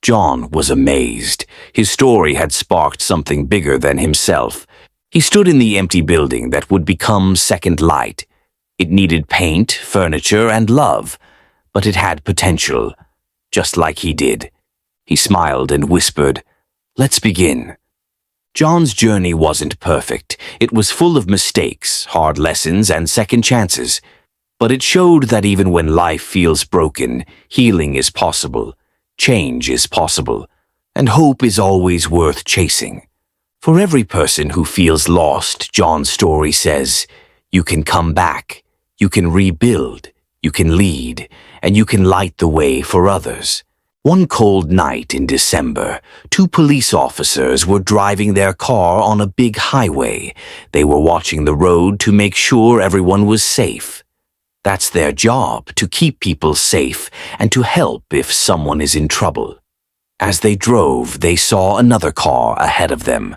John was amazed. His story had sparked something bigger than himself. He stood in the empty building that would become Second Light. It needed paint, furniture, and love, but it had potential, just like he did. He smiled and whispered, "Let's begin." John's journey wasn't perfect. It was full of mistakes, hard lessons, and second chances. But it showed that even when life feels broken, healing is possible. Change is possible, and hope is always worth chasing. For every person who feels lost, John's story says, you can come back, you can rebuild, you can lead, and you can light the way for others. One cold night in December, 2 police officers were driving their car on a big highway. They were watching the road to make sure everyone was safe. That's their job, to keep people safe and to help if someone is in trouble. As they drove, they saw another car ahead of them.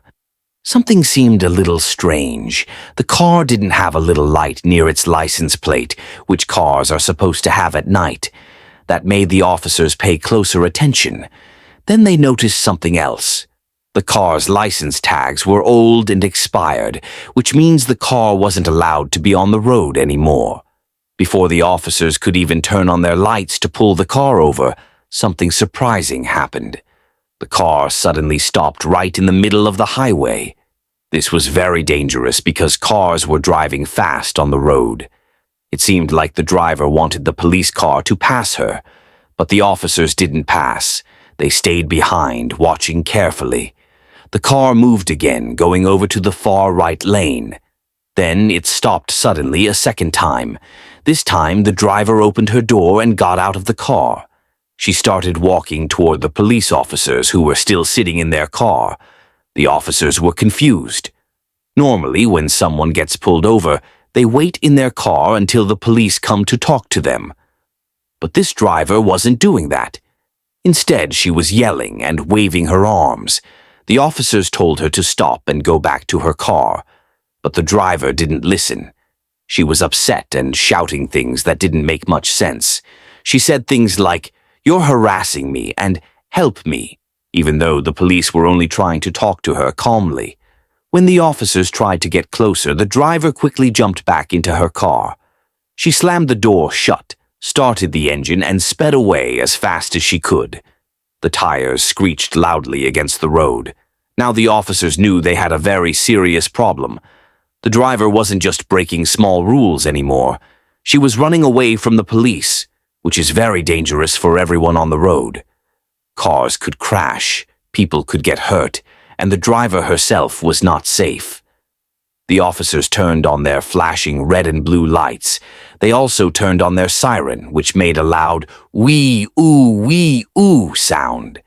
Something seemed a little strange. The car didn't have a little light near its license plate, which cars are supposed to have at night. That made the officers pay closer attention. Then they noticed something else. The car's license tags were old and expired, which means the car wasn't allowed to be on the road anymore. Before the officers could even turn on their lights to pull the car over, something surprising happened. The car suddenly stopped right in the middle of the highway. This was very dangerous because cars were driving fast on the road. It seemed like the driver wanted the police car to pass her, but the officers didn't pass. They stayed behind, watching carefully. The car moved again, going over to the far right lane. Then it stopped suddenly a second time. This time, the driver opened her door and got out of the car. She started walking toward the police officers who were still sitting in their car. The officers were confused. Normally, when someone gets pulled over, they wait in their car until the police come to talk to them. But this driver wasn't doing that. Instead, she was yelling and waving her arms. The officers told her to stop and go back to her car, but the driver didn't listen. She was upset and shouting things that didn't make much sense. She said things like, "You're harassing me," and "help me," even though the police were only trying to talk to her calmly. When the officers tried to get closer, the driver quickly jumped back into her car. She slammed the door shut, started the engine, and sped away as fast as she could. The tires screeched loudly against the road. Now the officers knew they had a very serious problem. The driver wasn't just breaking small rules anymore. She was running away from the police, which is very dangerous for everyone on the road. Cars could crash, people could get hurt, and the driver herself was not safe. The officers turned on their flashing red and blue lights. They also turned on their siren, which made a loud wee ooh sound.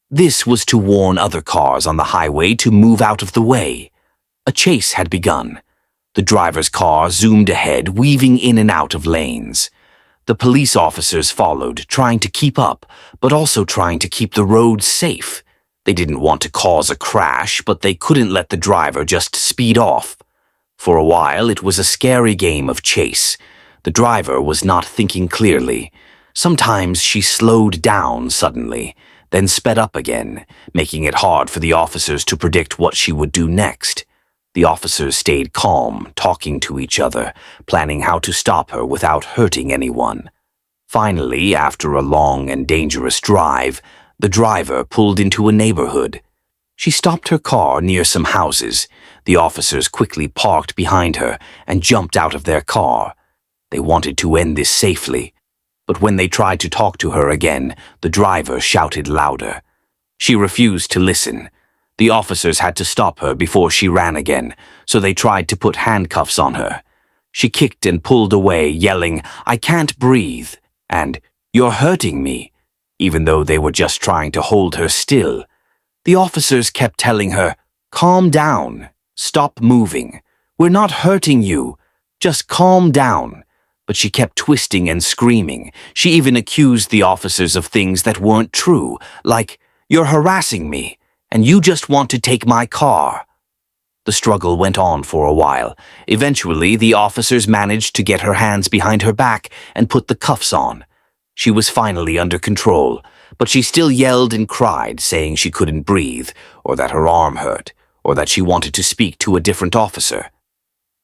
This was to warn other cars on the highway to move out of the way. A chase had begun. The driver's car zoomed ahead, weaving in and out of lanes. The police officers followed, trying to keep up, but also trying to keep the road safe. They didn't want to cause a crash, but they couldn't let the driver just speed off. For a while, it was a scary game of chase. The driver was not thinking clearly. Sometimes she slowed down suddenly, then sped up again, making it hard for the officers to predict what she would do next. The officers stayed calm, talking to each other, planning how to stop her without hurting anyone. Finally, after a long and dangerous drive, the driver pulled into a neighborhood. She stopped her car near some houses. The officers quickly parked behind her and jumped out of their car. They wanted to end this safely, but when they tried to talk to her again, the driver shouted louder. She refused to listen. The officers had to stop her before she ran again, so they tried to put handcuffs on her. She kicked and pulled away, yelling, "I can't breathe," and "You're hurting me," even though they were just trying to hold her still. The officers kept telling her, "Calm down, stop moving. We're not hurting you, just calm down." But she kept twisting and screaming. She even accused the officers of things that weren't true, like, "You're harassing me, and you just want to take my car." The struggle went on for a while. Eventually, the officers managed to get her hands behind her back and put the cuffs on. She was finally under control, but she still yelled and cried, saying she couldn't breathe, or that her arm hurt, or that she wanted to speak to a different officer.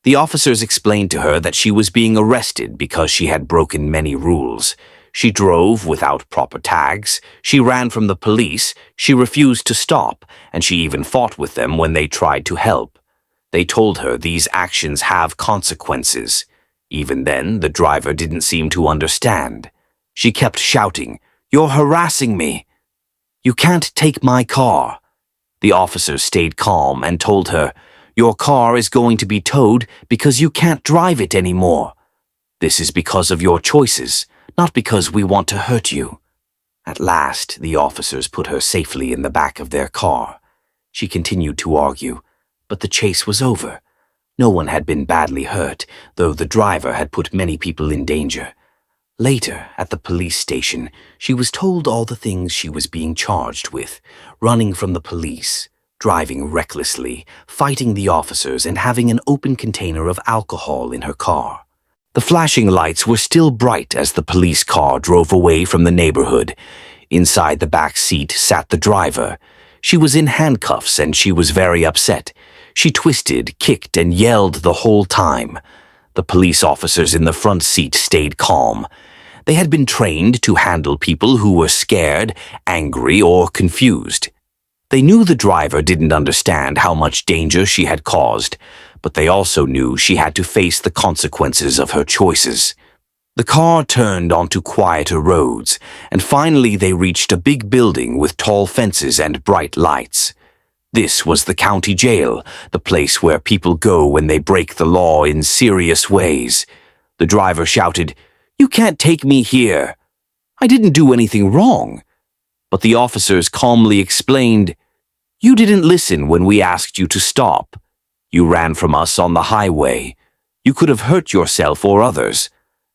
The officers explained to her that she was being arrested because she had broken many rules. She drove without proper tags, she ran from the police, she refused to stop, and she even fought with them when they tried to help. They told her these actions have consequences. Even then, the driver didn't seem to understand. She kept shouting, "You're harassing me. You can't take my car." The officers stayed calm and told her, "Your car is going to be towed because you can't drive it anymore. This is because of your choices, not because we want to hurt you." At last, the officers put her safely in the back of their car. She continued to argue, but the chase was over. No one had been badly hurt, though the driver had put many people in danger. Later, at the police station, she was told all the things she was being charged with: running from the police, driving recklessly, fighting the officers, and having an open container of alcohol in her car. The flashing lights were still bright as the police car drove away from the neighborhood. Inside the back seat sat the driver. She was in handcuffs and she was very upset. She twisted, kicked, and yelled the whole time. The police officers in the front seat stayed calm. They had been trained to handle people who were scared, angry, or confused. They knew the driver didn't understand how much danger she had caused, but they also knew she had to face the consequences of her choices. The car turned onto quieter roads, and finally they reached a big building with tall fences and bright lights. This was the county jail, the place where people go when they break the law in serious ways. The driver shouted, "You can't take me here." "I didn't do anything wrong." But the officers calmly explained, "You didn't listen when we asked you to stop. You ran from us on the highway. You could have hurt yourself or others.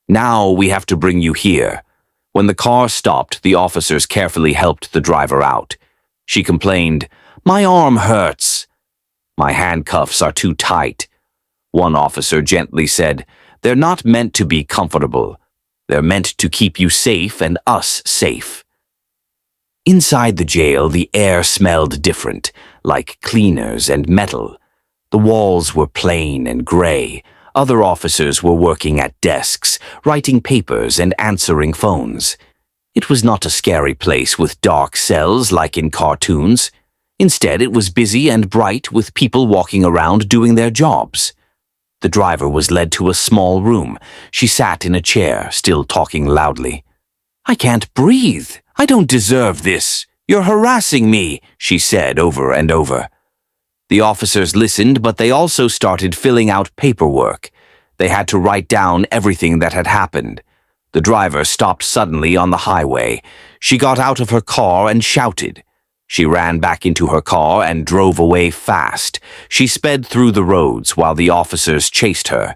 Now we have to bring you here." When the car stopped, the officers carefully helped the driver out. She complained, "My arm hurts." "My handcuffs are too tight." One officer gently said, "They're not meant to be comfortable. They're meant to keep you safe and us safe." Inside the jail, the air smelled different, like cleaners and metal. The walls were plain and gray. Other officers were working at desks, writing papers and answering phones. It was not a scary place with dark cells like in cartoons. Instead, it was busy and bright with people walking around doing their jobs. The driver was led to a small room. She sat in a chair, still talking loudly. "I can't breathe. I don't deserve this. You're harassing me," she said over and over. The officers listened, but they also started filling out paperwork. They had to write down everything that had happened. The driver stopped suddenly on the highway. She got out of her car and shouted. She ran back into her car and drove away fast. She sped through the roads while the officers chased her.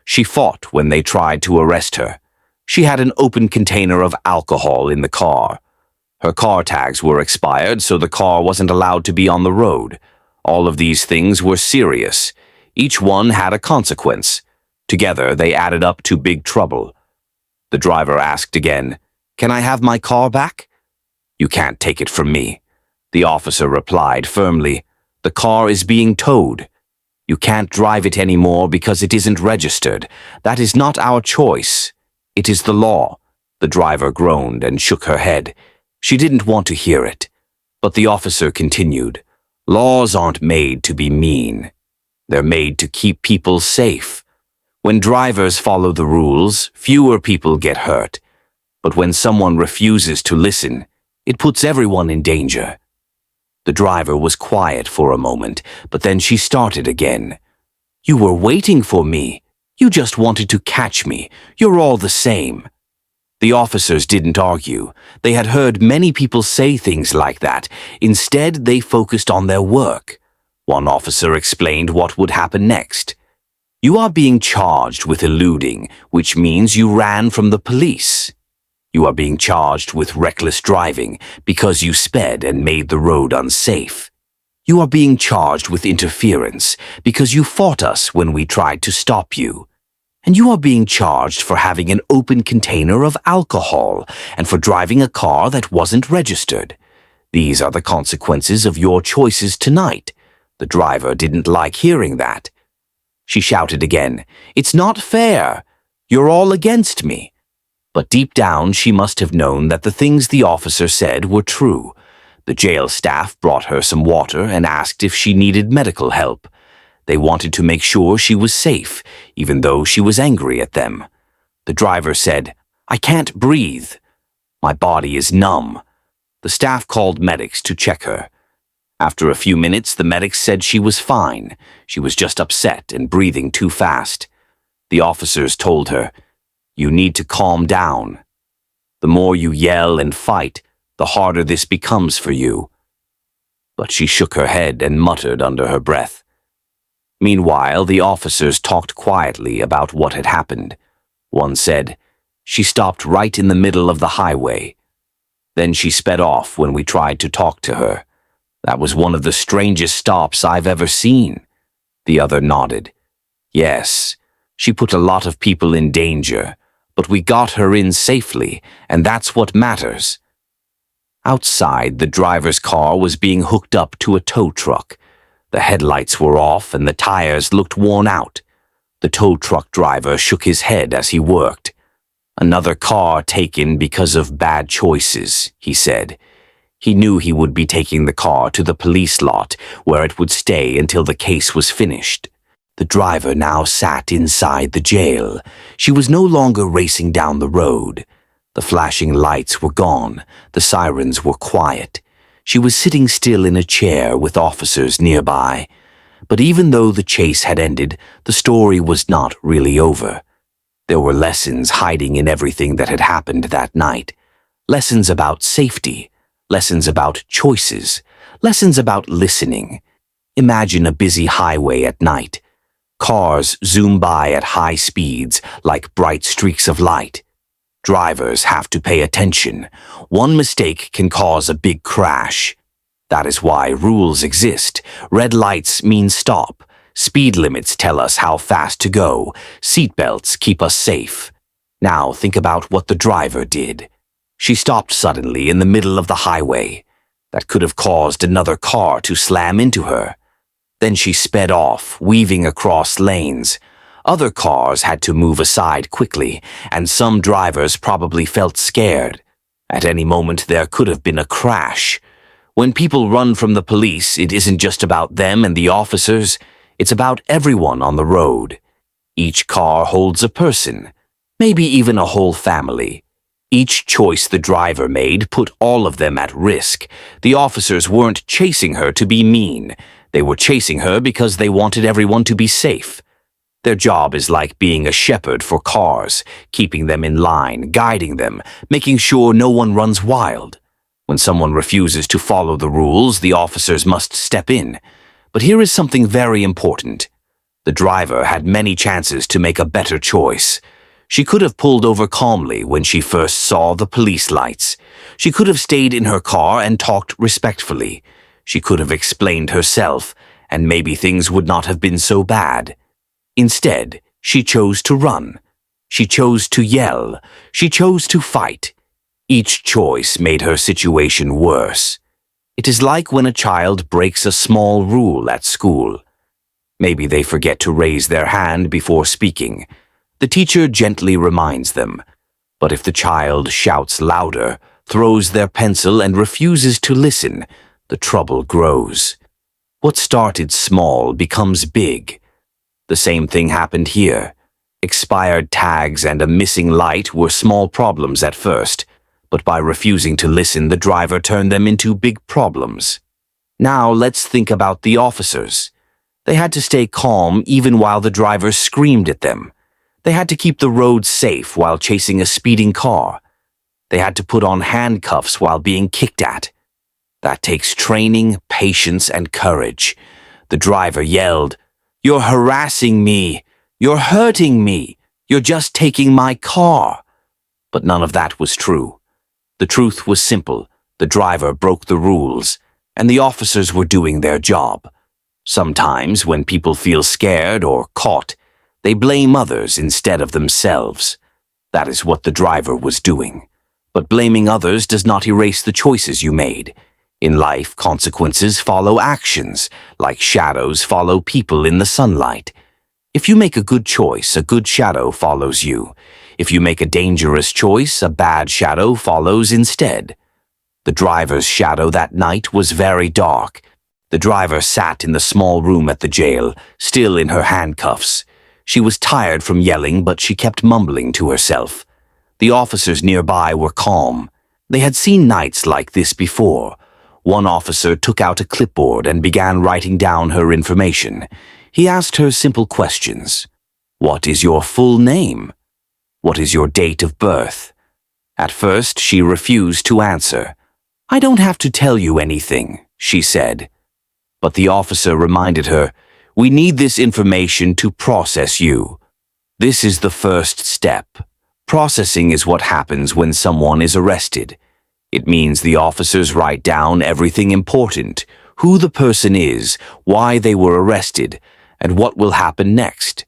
She fought when they tried to arrest her. She had an open container of alcohol in the car. Her car tags were expired, so the car wasn't allowed to be on the road. All of these things were serious. Each one had a consequence. Together, they added up to big trouble. The driver asked again, "Can I have my car back?" "You can't take it from me." The officer replied firmly, "The car is being towed. You can't drive it anymore because it isn't registered. That is not our choice. It is the law." The driver groaned and shook her head. She didn't want to hear it. But the officer continued, "Laws aren't made to be mean. They're made to keep people safe. When drivers follow the rules, fewer people get hurt. But when someone refuses to listen, it puts everyone in danger." The driver was quiet for a moment, but then she started again. "You were waiting for me. You just wanted to catch me. You're all the same." The officers didn't argue. They had heard many people say things like that. Instead, they focused on their work. One officer explained what would happen next. "You are being charged with eluding, which means you ran from the police. You are being charged with reckless driving because you sped and made the road unsafe. You are being charged with interference because you fought us when we tried to stop you. And you are being charged for having an open container of alcohol and for driving a car that wasn't registered. These are the consequences of your choices tonight." The driver didn't like hearing that. She shouted again, "It's not fair. You're all against me." But deep down, she must have known that the things the officer said were true. The jail staff brought her some water and asked if she needed medical help. They wanted to make sure she was safe, even though she was angry at them. The driver said, "I can't breathe. My body is numb." The staff called medics to check her. After a few minutes, the medics said she was fine. She was just upset and breathing too fast. The officers told her, "You need to calm down. The more you yell and fight, the harder this becomes for you." But she shook her head and muttered under her breath. Meanwhile, the officers talked quietly about what had happened. One said, "She stopped right in the middle of the highway. Then she sped off when we tried to talk to her. That was one of the strangest stops I've ever seen." The other nodded. "Yes, she put a lot of people in danger, but we got her in safely, and that's what matters." Outside, the driver's car was being hooked up to a tow truck. The headlights were off and the tires looked worn out. The tow truck driver shook his head as he worked. "Another car taken because of bad choices," he said. He knew he would be taking the car to the police lot, where it would stay until the case was finished. The driver now sat inside the jail. She was no longer racing down the road. The flashing lights were gone. The sirens were quiet. She was sitting still in a chair with officers nearby. But even though the chase had ended, the story was not really over. There were lessons hiding in everything that had happened that night. Lessons about safety. Lessons about choices. Lessons about listening. Imagine a busy highway at night. Cars zoom by at high speeds like bright streaks of light. Drivers have to pay attention. One mistake can cause a big crash. That is why rules exist. Red lights mean stop. Speed limits tell us how fast to go. Seatbelts keep us safe. Now think about what the driver did. She stopped suddenly in the middle of the highway. That could have caused another car to slam into her. Then she sped off, weaving across lanes. Other cars had to move aside quickly, and some drivers probably felt scared. At any moment there could have been a crash. When people run from the police, it isn't just about them and the officers. It's about everyone on the road. Each car holds a person, maybe even a whole family. Each choice the driver made put all of them at risk. The officers weren't chasing her to be mean. They were chasing her because they wanted everyone to be safe. Their job is like being a shepherd for cars, keeping them in line, guiding them, making sure no one runs wild. When someone refuses to follow the rules, the officers must step in. But here is something very important. The driver had many chances to make a better choice. She could have pulled over calmly when she first saw the police lights. She could have stayed in her car and talked respectfully. She could have explained herself, and maybe things would not have been so bad. Instead, she chose to run. She chose to yell. She chose to fight. Each choice made her situation worse. It is like when a child breaks a small rule at school. Maybe they forget to raise their hand before speaking. The teacher gently reminds them. But if the child shouts louder, throws their pencil, and refuses to listen, the trouble grows. What started small becomes big. The same thing happened here. Expired tags and a missing light were small problems at first, but by refusing to listen, the driver turned them into big problems. Now let's think about the officers. They had to stay calm even while the driver screamed at them. They had to keep the road safe while chasing a speeding car. They had to put on handcuffs while being kicked at. That takes training, patience, and courage. The driver yelled, "You're harassing me. You're hurting me. You're just taking my car." But none of that was true. The truth was simple. The driver broke the rules, and the officers were doing their job. Sometimes, when people feel scared or caught, they blame others instead of themselves. That is what the driver was doing. But blaming others does not erase the choices you made. In life, consequences follow actions, like shadows follow people in the sunlight. If you make a good choice, a good shadow follows you. If you make a dangerous choice, a bad shadow follows instead. The driver's shadow that night was very dark. The driver sat in the small room at the jail, still in her handcuffs. She was tired from yelling, but she kept mumbling to herself. The officers nearby were calm. They had seen nights like this before. One officer took out a clipboard and began writing down her information. He asked her simple questions. "What is your full name? What is your date of birth?" At first, she refused to answer. "I don't have to tell you anything," she said. But the officer reminded her, "We need this information to process you. This is the first step. Processing is what happens when someone is arrested. It means the officers write down everything important, who the person is, why they were arrested, and what will happen next.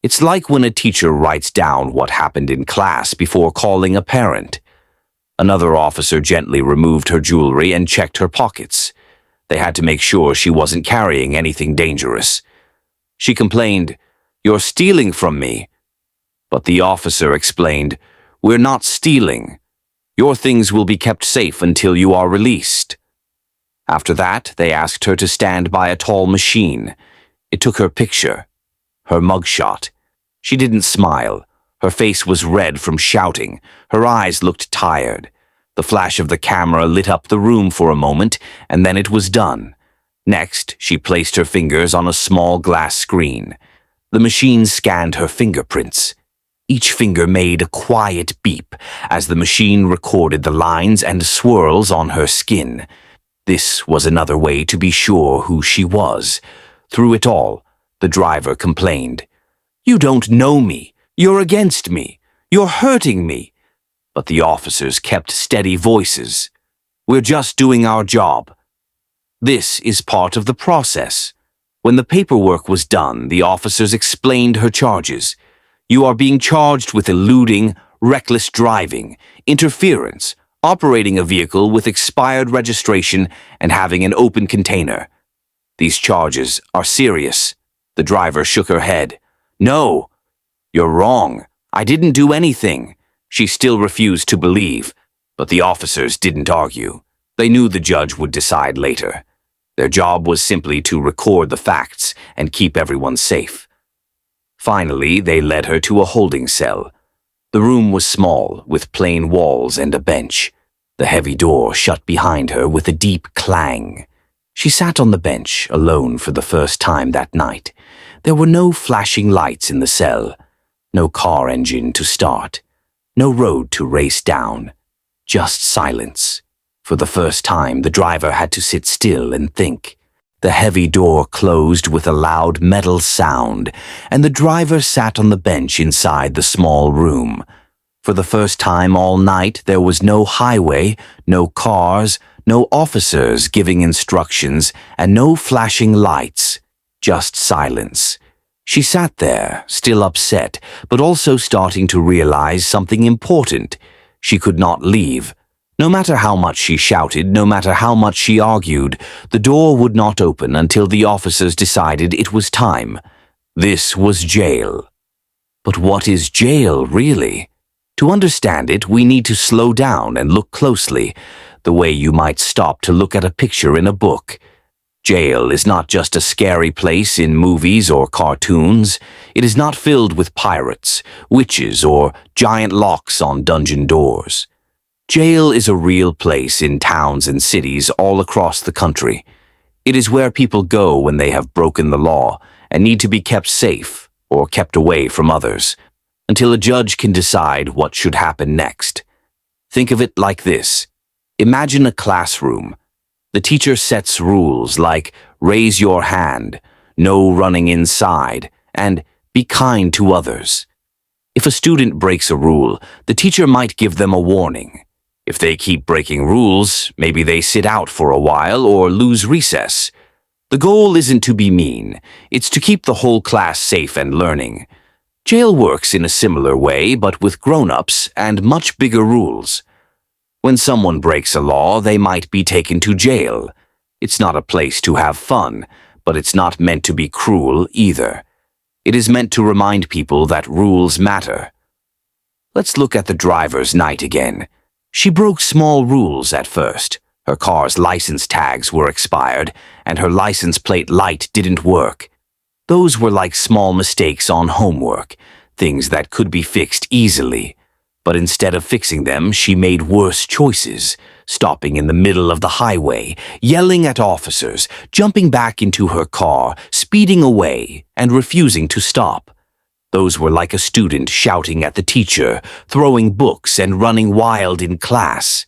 It's like when a teacher writes down what happened in class before calling a parent. Another officer gently removed her jewelry and checked her pockets. They had to make sure she wasn't carrying anything dangerous. She complained, "You're stealing from me." But the officer explained, "We're not stealing. Your things will be kept safe until you are released." After that, they asked her to stand by a tall machine. It took her picture, her mugshot. She didn't smile. Her face was red from shouting. Her eyes looked tired. The flash of the camera lit up the room for a moment, and then it was done. Next, she placed her fingers on a small glass screen. The machine scanned her fingerprints. Each finger made a quiet beep as the machine recorded the lines and swirls on her skin. This was another way to be sure who she was. Through it all, the driver complained, "You don't know me. You're against me. You're hurting me." But the officers kept steady voices. "We're just doing our job." This is part of the process. When the paperwork was done, the officers explained her charges. "You are being charged with eluding, reckless driving, interference, operating a vehicle with expired registration, and having an open container. These charges are serious." The driver shook her head. "No, you're wrong. I didn't do anything." She still refused to believe, but the officers didn't argue. They knew the judge would decide later. Their job was simply to record the facts and keep everyone safe. Finally, they led her to a holding cell. The room was small, with plain walls and a bench. The heavy door shut behind her with a deep clang. She sat on the bench, alone for the first time that night. There were no flashing lights in the cell, no car engine to start, no road to race down, just silence. For the first time, the driver had to sit still and think. The heavy door closed with a loud metal sound, and the driver sat on the bench inside the small room. For the first time all night, there was no highway, no cars, no officers giving instructions, and no flashing lights, just silence. She sat there, still upset, but also starting to realize something important. She could not leave. No matter how much she shouted, no matter how much she argued, the door would not open until the officers decided it was time. This was jail. But what is jail, really? To understand it, we need to slow down and look closely, the way you might stop to look at a picture in a book. Jail is not just a scary place in movies or cartoons. It is not filled with pirates, witches, or giant locks on dungeon doors. Jail is a real place in towns and cities all across the country. It is where people go when they have broken the law and need to be kept safe or kept away from others, until a judge can decide what should happen next. Think of it like this. Imagine a classroom. The teacher sets rules like raise your hand, no running inside, and be kind to others. If a student breaks a rule, the teacher might give them a warning. If they keep breaking rules, maybe they sit out for a while or lose recess. The goal isn't to be mean, it's to keep the whole class safe and learning. Jail works in a similar way, but with grown-ups and much bigger rules. When someone breaks a law, they might be taken to jail. It's not a place to have fun, but it's not meant to be cruel either. It is meant to remind people that rules matter. Let's look at the driver's night again. She broke small rules at first. Her car's license tags were expired, and her license plate light didn't work. Those were like small mistakes on homework, things that could be fixed easily. But instead of fixing them, she made worse choices, stopping in the middle of the highway, yelling at officers, jumping back into her car, speeding away, and refusing to stop. Those were like a student shouting at the teacher, throwing books and running wild in class.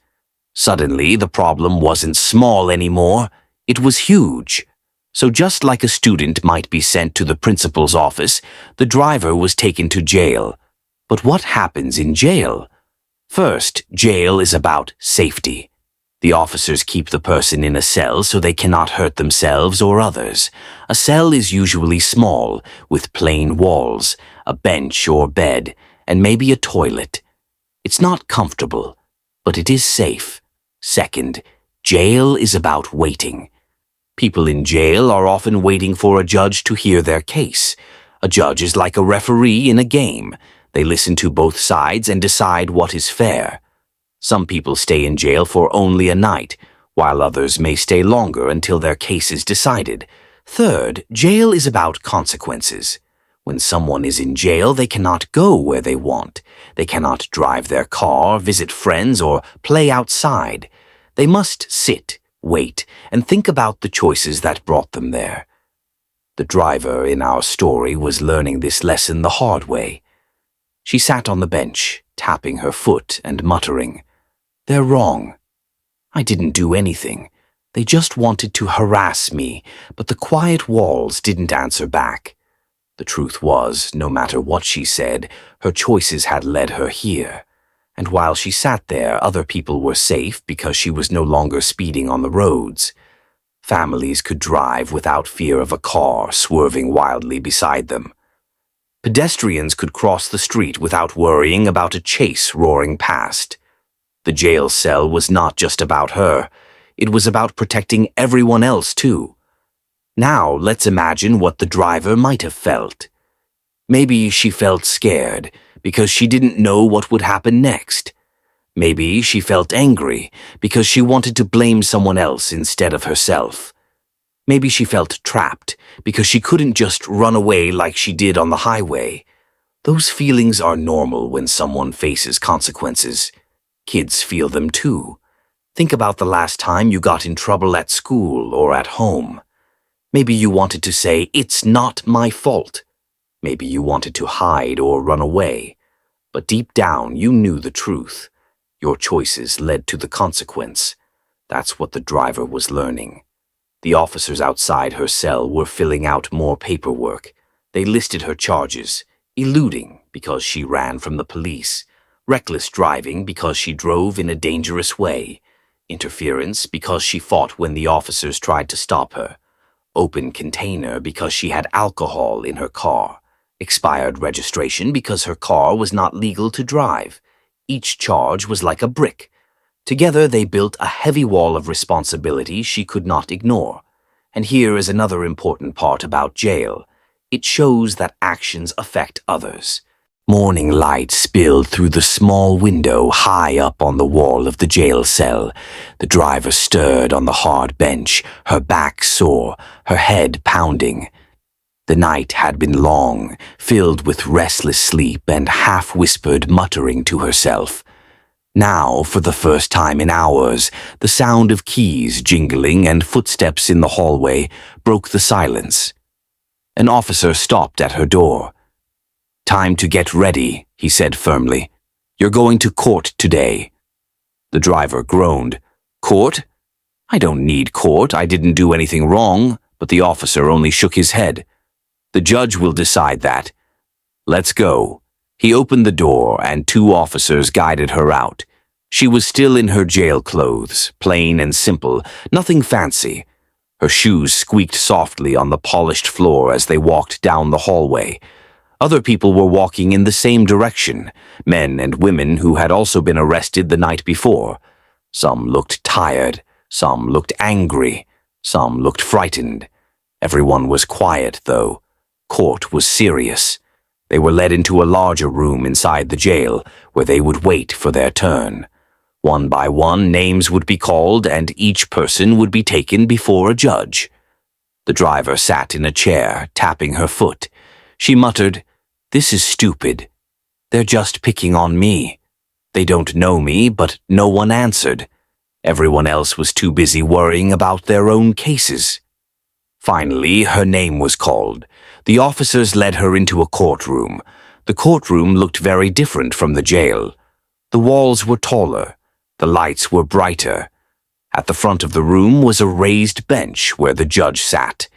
Suddenly, the problem wasn't small anymore. It was huge. So just like a student might be sent to the principal's office, the driver was taken to jail. But what happens in jail? First, jail is about safety. The officers keep the person in a cell so they cannot hurt themselves or others. A cell is usually small, with plain walls, a bench or bed, and maybe a toilet. It's not comfortable. but it is safe. Second, jail is about waiting. People in jail are often waiting for a judge to hear their case. A judge is like a referee in a game. They listen to both sides and decide what is fair. Some people stay in jail for only a night, while others may stay longer until their case is decided. Third, jail is about consequences. When someone is in jail, they cannot go where they want. They cannot drive their car, visit friends, or play outside. They must sit, wait, and think about the choices that brought them there. The driver in our story was learning this lesson the hard way. She sat on the bench, tapping her foot and muttering, "They're wrong. I didn't do anything. They just wanted to harass me, but the quiet walls didn't answer back." The truth was, no matter what she said, her choices had led her here. And while she sat there, other people were safe because she was no longer speeding on the roads. Families could drive without fear of a car swerving wildly beside them. Pedestrians could cross the street without worrying about a chase roaring past. The jail cell was not just about her. It was about protecting everyone else too. Now let's imagine what the driver might have felt. Maybe she felt scared because she didn't know what would happen next. Maybe she felt angry because she wanted to blame someone else instead of herself. Maybe she felt trapped because she couldn't just run away like she did on the highway. Those feelings are normal when someone faces consequences. Kids feel them too. Think about the last time you got in trouble at school or at home. Maybe you wanted to say, "It's not my fault." Maybe you wanted to hide or run away. But deep down, you knew the truth. Your choices led to the consequence. That's what the driver was learning. The officers outside her cell were filling out more paperwork. They listed her charges: eluding because she ran from the police, reckless driving because she drove in a dangerous way, interference because she fought when the officers tried to stop her, open container because she had alcohol in her car, expired registration because her car was not legal to drive. Each charge was like a brick. Together they built a heavy wall of responsibility she could not ignore. And here is another important part about jail. It shows that actions affect others. Morning light spilled through the small window high up on the wall of the jail cell. The driver stirred on the hard bench, her back sore, her head pounding. The night had been long, filled with restless sleep and half-whispered muttering to herself. Now, for the first time in hours, the sound of keys jingling and footsteps in the hallway broke the silence. An officer stopped at her door. "Time to get ready," he said firmly. "You're going to court today." The driver groaned. "Court? I don't need court. I didn't do anything wrong." But the officer only shook his head. "The judge will decide that. Let's go." He opened the door and 2 officers guided her out. She was still in her jail clothes, plain and simple, nothing fancy. Her shoes squeaked softly on the polished floor as they walked down the hallway. Other people were walking in the same direction, men and women who had also been arrested the night before. Some looked tired, some looked angry, some looked frightened. Everyone was quiet, though. Court was serious. They were led into a larger room inside the jail, where they would wait for their turn. One by one, names would be called, and each person would be taken before a judge. The driver sat in a chair, tapping her foot. She muttered, "This is stupid. They're just picking on me. They don't know me," but no one answered. Everyone else was too busy worrying about their own cases. Finally, her name was called. The officers led her into a courtroom. The courtroom looked very different from the jail. The walls were taller. The lights were brighter. At the front of the room was a raised bench where the judge sat.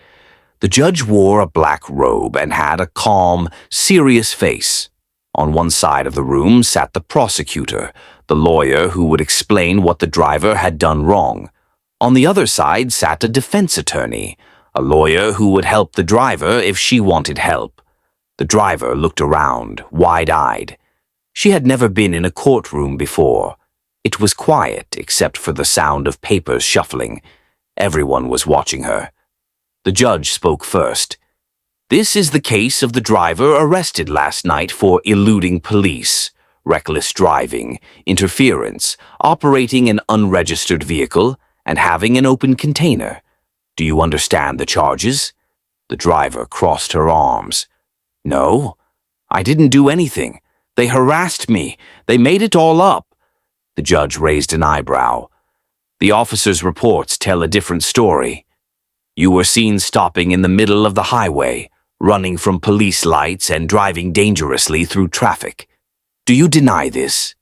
The judge wore a black robe and had a calm, serious face. On one side of the room sat the prosecutor, the lawyer who would explain what the driver had done wrong. On the other side sat a defense attorney, a lawyer who would help the driver if she wanted help. The driver looked around, wide-eyed. She had never been in a courtroom before. It was quiet except for the sound of papers shuffling. Everyone was watching her. The judge spoke first. "This is the case of the driver arrested last night for eluding police, reckless driving, interference, operating an unregistered vehicle, and having an open container. Do you understand the charges?" The driver crossed her arms. "No, I didn't do anything. They harassed me. They made it all up." The judge raised an eyebrow. "The officer's reports tell a different story. You were seen stopping in the middle of the highway, running from police lights and driving dangerously through traffic. Do you deny this?"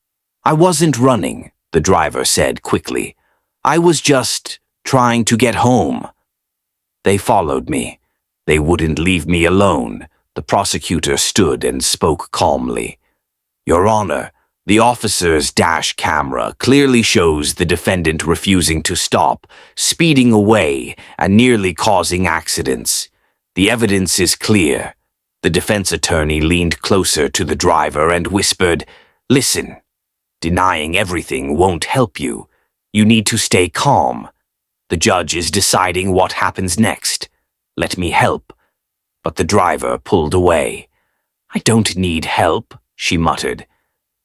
"I wasn't running," the driver said quickly. "I was just trying to get home." "They followed me. They wouldn't leave me alone." The prosecutor stood and spoke calmly. "Your Honor, the officer's dash camera clearly shows the defendant refusing to stop, speeding away, and nearly causing accidents. The evidence is clear." The defense attorney leaned closer to the driver and whispered, "Listen, denying everything won't help you. You need to stay calm. The judge is deciding what happens next. Let me help." But the driver pulled away. "I don't need help," she muttered.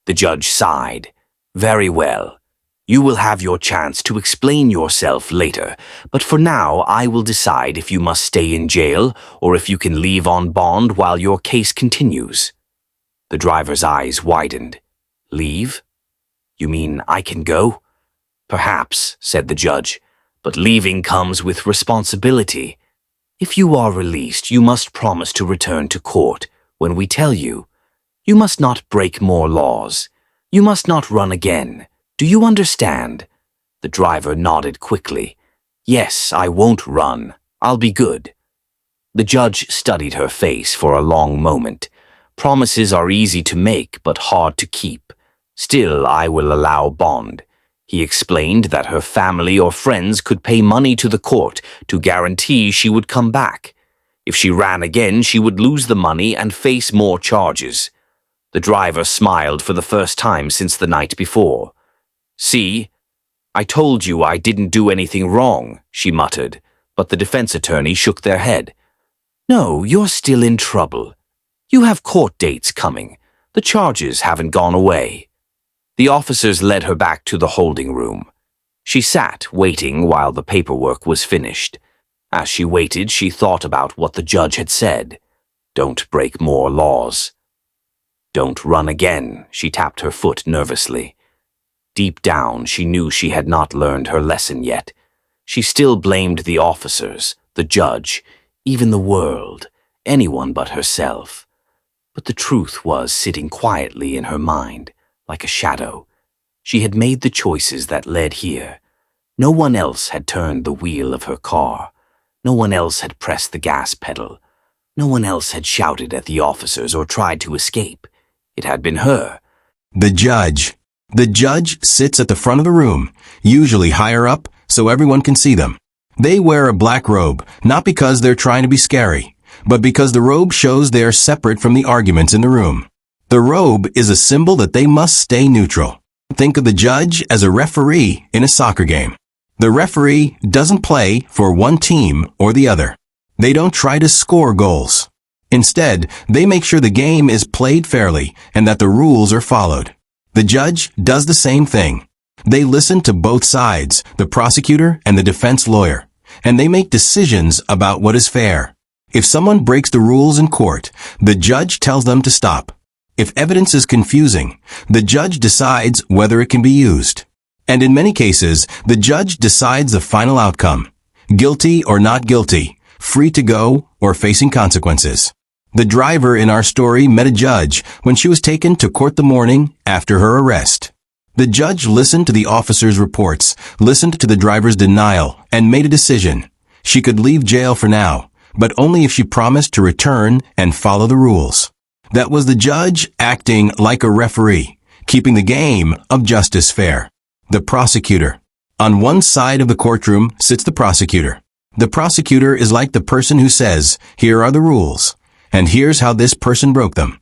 The judge sighed. "Very well. You will have your chance to explain yourself later, but for now I will decide if you must stay in jail or if you can leave on bond while your case continues." The driver's eyes widened. "Leave? You mean I can go?" "Perhaps," said the judge, "but leaving comes with responsibility. If you are released, you must promise to return to court when we tell you. You must not break more laws. You must not run again. Do you understand?" The driver nodded quickly. "Yes, I won't run. I'll be good." The judge studied her face for a long moment. "Promises are easy to make but hard to keep. Still, I will allow bond." He explained that her family or friends could pay money to the court to guarantee she would come back. If she ran again, she would lose the money and face more charges. The driver smiled for the first time since the night before. "See, I told you I didn't do anything wrong," she muttered, but the defense attorney shook their head. "No, you're still in trouble. You have court dates coming. The charges haven't gone away." The officers led her back to the holding room. She sat, waiting while the paperwork was finished. As she waited, she thought about what the judge had said. Don't break more laws. Don't run again, she tapped her foot nervously. Deep down, she knew she had not learned her lesson yet. She still blamed the officers, the judge, even the world, anyone but herself. But the truth was sitting quietly in her mind, like a shadow. She had made the choices that led here. No one else had turned the wheel of her car. No one else had pressed the gas pedal. No one else had shouted at the officers or tried to escape. It had been her. The judge. The judge sits at the front of the room, usually higher up, so everyone can see them. They wear a black robe, not because they're trying to be scary, but because the robe shows they are separate from the arguments in the room. The robe is a symbol that they must stay neutral. Think of the judge as a referee in a soccer game. The referee doesn't play for one team or the other. They don't try to score goals. Instead, they make sure the game is played fairly and that the rules are followed. The judge does the same thing. They listen to both sides, the prosecutor and the defense lawyer, and they make decisions about what is fair. If someone breaks the rules in court, the judge tells them to stop. If evidence is confusing, the judge decides whether it can be used. And in many cases, the judge decides the final outcome. Guilty or not guilty, free to go or facing consequences. The driver in our story met a judge when she was taken to court the morning after her arrest. The judge listened to the officer's reports, listened to the driver's denial, and made a decision. She could leave jail for now, but only if she promised to return and follow the rules. That was the judge acting like a referee, keeping the game of justice fair. The prosecutor. On one side of the courtroom sits the prosecutor. The prosecutor is like the person who says, "Here are the rules, and here's how this person broke them."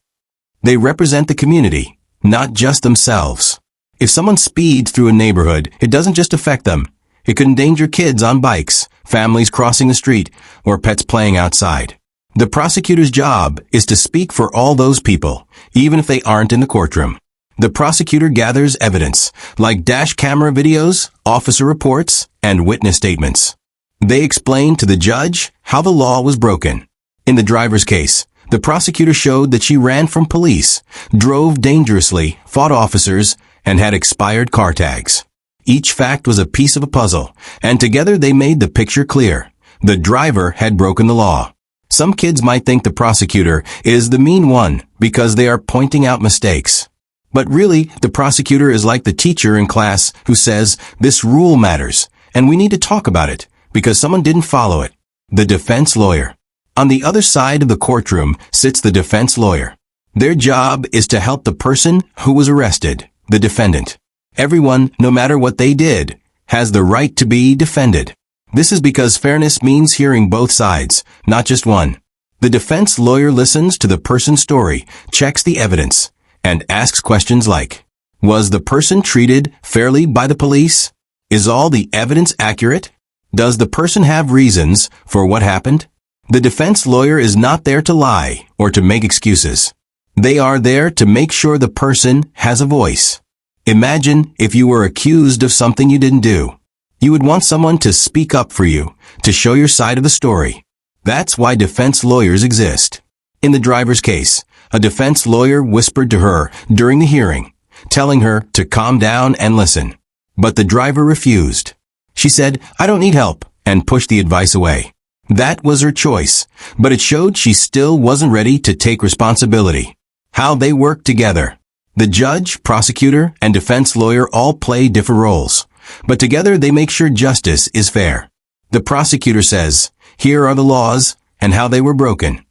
They represent the community, not just themselves. If someone speeds through a neighborhood, it doesn't just affect them. It could endanger kids on bikes, families crossing the street, or pets playing outside. The prosecutor's job is to speak for all those people, even if they aren't in the courtroom. The prosecutor gathers evidence, like dash camera videos, officer reports, and witness statements. They explain to the judge how the law was broken. In the driver's case, the prosecutor showed that she ran from police, drove dangerously, fought officers, and had expired car tags. Each fact was a piece of a puzzle, and together they made the picture clear. The driver had broken the law. Some kids might think the prosecutor is the mean one because they are pointing out mistakes. But really, the prosecutor is like the teacher in class who says, "This rule matters, and we need to talk about it because someone didn't follow it." The defense lawyer. On the other side of the courtroom sits the defense lawyer. Their job is to help the person who was arrested, the defendant. Everyone, no matter what they did, has the right to be defended. This is because fairness means hearing both sides, not just one. The defense lawyer listens to the person's story, checks the evidence, and asks questions like, was the person treated fairly by the police? Is all the evidence accurate? Does the person have reasons for what happened? The defense lawyer is not there to lie or to make excuses. They are there to make sure the person has a voice. Imagine if you were accused of something you didn't do. You would want someone to speak up for you, to show your side of the story. That's why defense lawyers exist. In the driver's case, a defense lawyer whispered to her during the hearing, telling her to calm down and listen. But the driver refused. She said, "I don't need help," and pushed the advice away. That was her choice, but it showed she still wasn't ready to take responsibility. How they worked together. The judge, prosecutor, and defense lawyer all play different roles, but together they make sure justice is fair. The prosecutor says, "Here are the laws and how they were broken."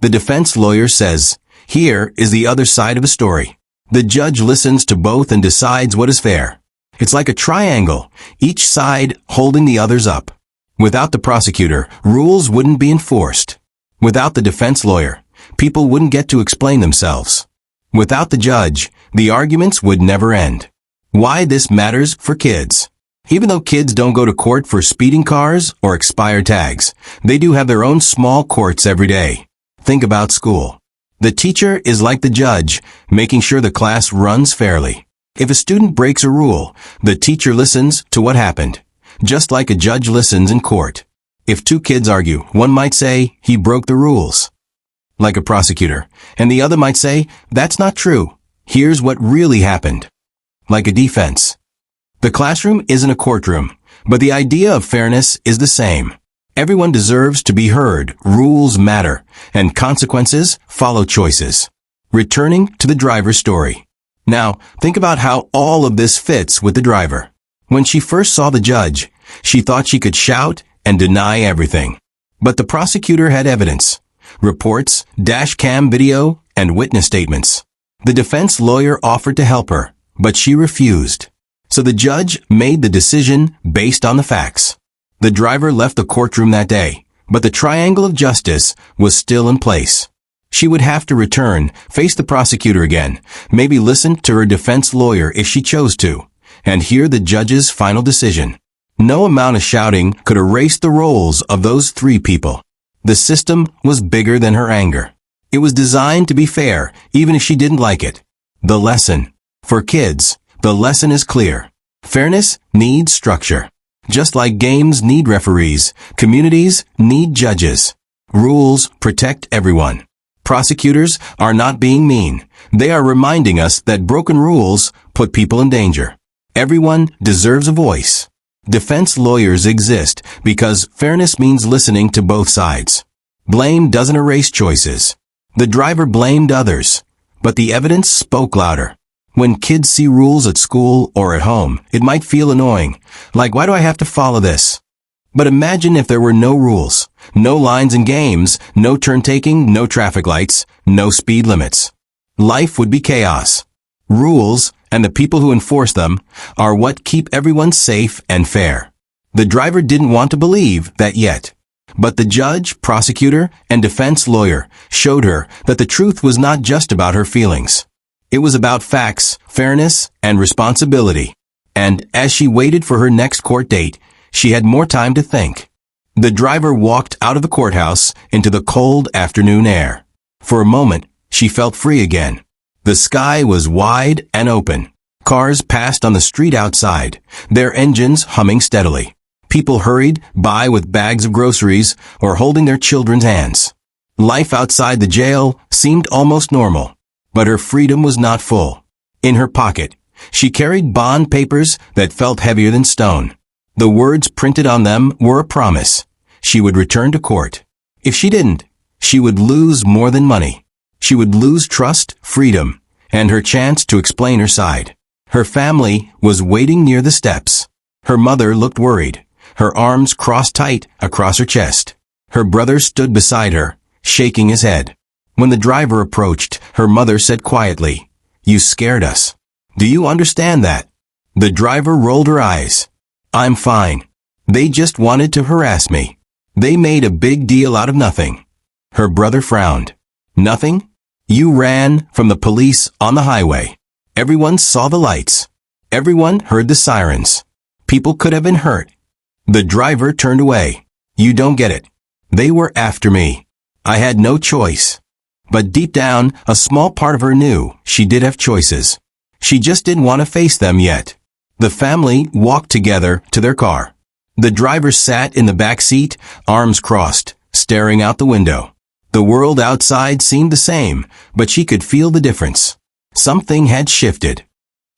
The defense lawyer says, "Here is the other side of the story." The judge listens to both and decides what is fair. It's like a triangle, each side holding the others up. Without the prosecutor, rules wouldn't be enforced. Without the defense lawyer, people wouldn't get to explain themselves. Without the judge, the arguments would never end. Why this matters for kids. Even though kids don't go to court for speeding cars or expired tags, they do have their own small courts every day. Think about school. The teacher is like the judge, making sure the class runs fairly. If a student breaks a rule, the teacher listens to what happened, just like a judge listens in court. If two kids argue, one might say, "He broke the rules," like a prosecutor, and the other might say, "That's not true. Here's what really happened," like a defense. The classroom isn't a courtroom, but the idea of fairness is the same. Everyone deserves to be heard, rules matter, and consequences follow choices. Returning to the driver's story. Now, think about how all of this fits with the driver. When she first saw the judge, she thought she could shout and deny everything. But the prosecutor had evidence. Reports, dash cam video, and witness statements. The defense lawyer offered to help her, but she refused. So the judge made the decision based on the facts. The driver left the courtroom that day, but the triangle of justice was still in place. She would have to return, face the prosecutor again, maybe listen to her defense lawyer if she chose to, and hear the judge's final decision. No amount of shouting could erase the roles of those three people. The system was bigger than her anger. It was designed to be fair, even if she didn't like it. The lesson. For kids, the lesson is clear. Fairness needs structure. Just like games need referees, communities need judges. Rules protect everyone. Prosecutors are not being mean. They are reminding us that broken rules put people in danger. Everyone deserves a voice. Defense lawyers exist because fairness means listening to both sides. Blame doesn't erase choices. The driver blamed others, but the evidence spoke louder. When kids see rules at school or at home, it might feel annoying, like, why do I have to follow this? But imagine if there were no rules, no lines in games, no turn-taking, no traffic lights, no speed limits. Life would be chaos. Rules, and the people who enforce them, are what keep everyone safe and fair. The driver didn't want to believe that yet. But the judge, prosecutor, and defense lawyer showed her that the truth was not just about her feelings. It was about facts, fairness, and responsibility. And as she waited for her next court date, she had more time to think. The driver walked out of the courthouse into the cold afternoon air. For a moment, she felt free again. The sky was wide and open. Cars passed on the street outside, their engines humming steadily. People hurried by with bags of groceries or holding their children's hands. Life outside the jail seemed almost normal, but her freedom was not full. In her pocket, she carried bond papers that felt heavier than stone. The words printed on them were a promise. She would return to court. If she didn't, she would lose more than money. She would lose trust, freedom, and her chance to explain her side. Her family was waiting near the steps. Her mother looked worried, her arms crossed tight across her chest. Her brother stood beside her, shaking his head. When the driver approached, her mother said quietly, "You scared us. Do you understand that?" The driver rolled her eyes. "I'm fine. They just wanted to harass me. They made a big deal out of nothing." Her brother frowned. "Nothing? You ran from the police on the highway. Everyone saw the lights. Everyone heard the sirens. People could have been hurt." The driver turned away. "You don't get it. They were after me. I had no choice." But deep down, a small part of her knew she did have choices. She just didn't want to face them yet. The family walked together to their car. The driver sat in the back seat, arms crossed, staring out the window. The world outside seemed the same, but she could feel the difference. Something had shifted.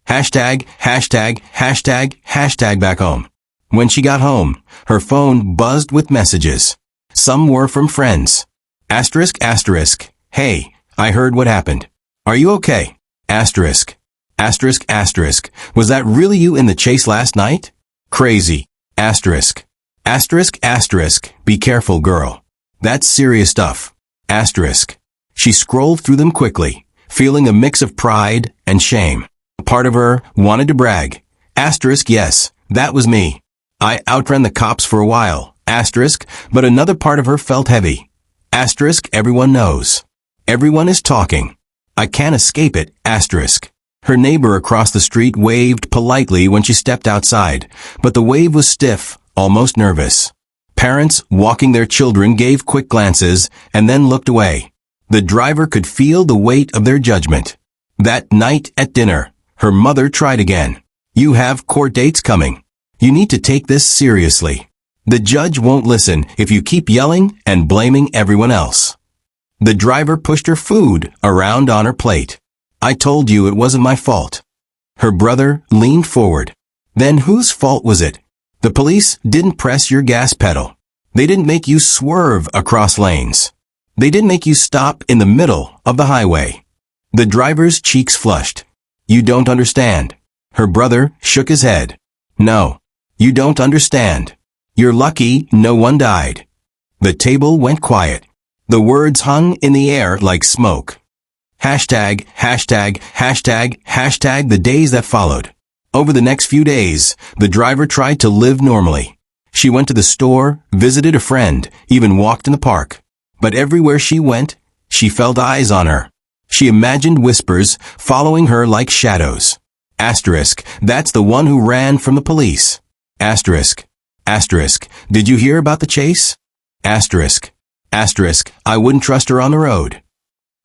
Hashtag, hashtag, hashtag, hashtag back home. When she got home, her phone buzzed with messages. Some were from friends. Asterisk, asterisk. "Hey, I heard what happened. Are you okay?" Asterisk. Asterisk, asterisk. "Was that really you in the chase last night?" "Crazy." Asterisk. Asterisk, asterisk. "Be careful, girl. That's serious stuff." Asterisk. She scrolled through them quickly, feeling a mix of pride and shame. Part of her wanted to brag. Asterisk, yes, that was me. I outran the cops for a while. Asterisk, but another part of her felt heavy. Asterisk, everyone knows. Everyone is talking. I can't escape it. Asterisk. Her neighbor across the street waved politely when she stepped outside, but the wave was stiff, almost nervous. Parents walking their children gave quick glances and then looked away. The driver could feel the weight of their judgment. That night at dinner, her mother tried again. "You have court dates coming. You need to take this seriously. The judge won't listen if you keep yelling and blaming everyone else." The driver pushed her food around on her plate. "I told you it wasn't my fault." Her brother leaned forward. "Then whose fault was it? The police didn't press your gas pedal. They didn't make you swerve across lanes. They didn't make you stop in the middle of the highway." The driver's cheeks flushed. "You don't understand." Her brother shook his head. "No, you don't understand. You're lucky no one died." The table went quiet. The words hung in the air like smoke. Hashtag, hashtag, hashtag, hashtag the days that followed. Over the next few days, the driver tried to live normally. She went to the store, visited a friend, even walked in the park. But everywhere she went, she felt eyes on her. She imagined whispers following her like shadows. Asterisk, that's the one who ran from the police. Asterisk. Asterisk, did you hear about the chase? Asterisk. Asterisk, I wouldn't trust her on the road.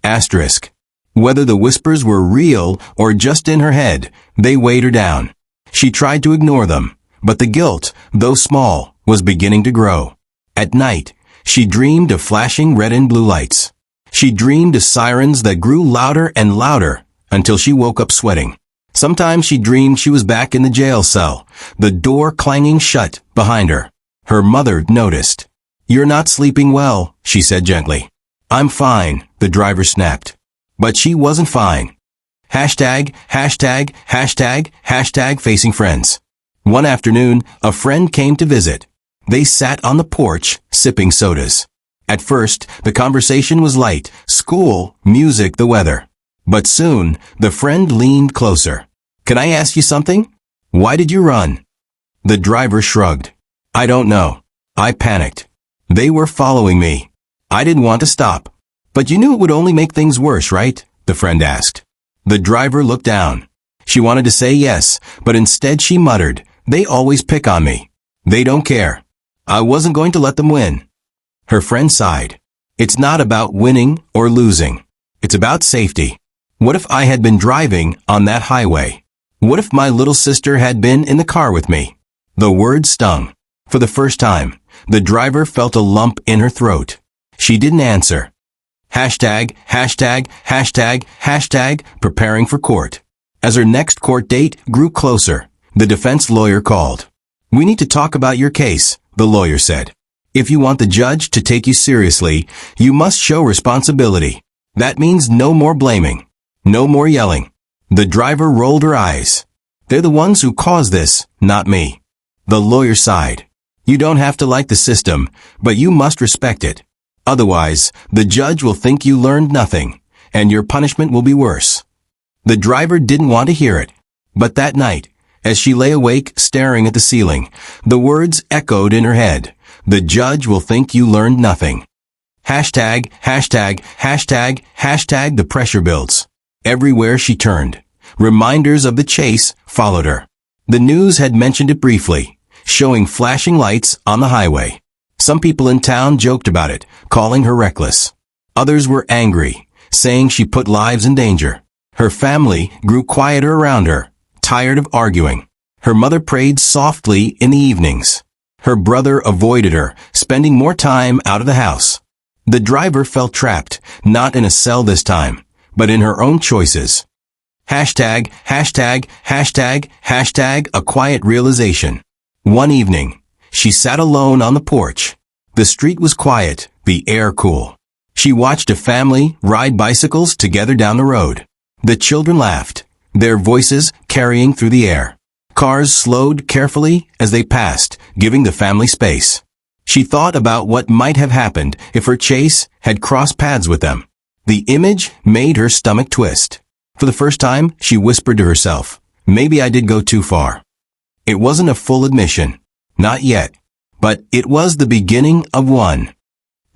Asterisk. Whether the whispers were real or just in her head, they weighed her down. She tried to ignore them, but the guilt, though small, was beginning to grow. At night, she dreamed of flashing red and blue lights. She dreamed of sirens that grew louder and louder until she woke up sweating. Sometimes she dreamed she was back in the jail cell, the door clanging shut behind her. Her mother noticed. "You're not sleeping well," she said gently. "I'm fine," the driver snapped. But she wasn't fine. Hashtag, hashtag, hashtag, hashtag facing friends. One afternoon, a friend came to visit. They sat on the porch, sipping sodas. At first, the conversation was light, school, music, the weather. But soon, the friend leaned closer. "Can I ask you something? Why did you run?" The driver shrugged. "I don't know. I panicked. They were following me. I didn't want to stop." "But you knew it would only make things worse, right?" the friend asked. The driver looked down. She wanted to say yes, but instead she muttered, "They always pick on me. They don't care. I wasn't going to let them win." Her friend sighed. "It's not about winning or losing. It's about safety. What if I had been driving on that highway? What if my little sister had been in the car with me?" The words stung. For the first time, the driver felt a lump in her throat. She didn't answer. Hashtag, hashtag, hashtag, hashtag, preparing for court. As her next court date grew closer, the defense lawyer called. "We need to talk about your case," the lawyer said. "If you want the judge to take you seriously, you must show responsibility. That means no more blaming. No more yelling." The driver rolled her eyes. "They're the ones who caused this, not me." The lawyer sighed. "You don't have to like the system, but you must respect it. Otherwise, the judge will think you learned nothing, and your punishment will be worse." The driver didn't want to hear it. But that night, as she lay awake staring at the ceiling, the words echoed in her head. "The judge will think you learned nothing." Hashtag, hashtag, hashtag, hashtag, the pressure builds. Everywhere she turned, reminders of the chase followed her. The news had mentioned it briefly, showing flashing lights on the highway. Some people in town joked about it, calling her reckless. Others were angry, saying she put lives in danger. Her family grew quieter around her, tired of arguing. Her mother prayed softly in the evenings. Her brother avoided her, spending more time out of the house. The driver felt trapped, not in a cell this time, but in her own choices. Hashtag, hashtag, hashtag, hashtag, a quiet realization. One evening, she sat alone on the porch. The street was quiet, the air cool. She watched a family ride bicycles together down the road. The children laughed, their voices carrying through the air. Cars slowed carefully as they passed, giving the family space. She thought about what might have happened if her chase had crossed paths with them. The image made her stomach twist. For the first time, she whispered to herself, "Maybe I did go too far." It wasn't a full admission. Not yet. But it was the beginning of one.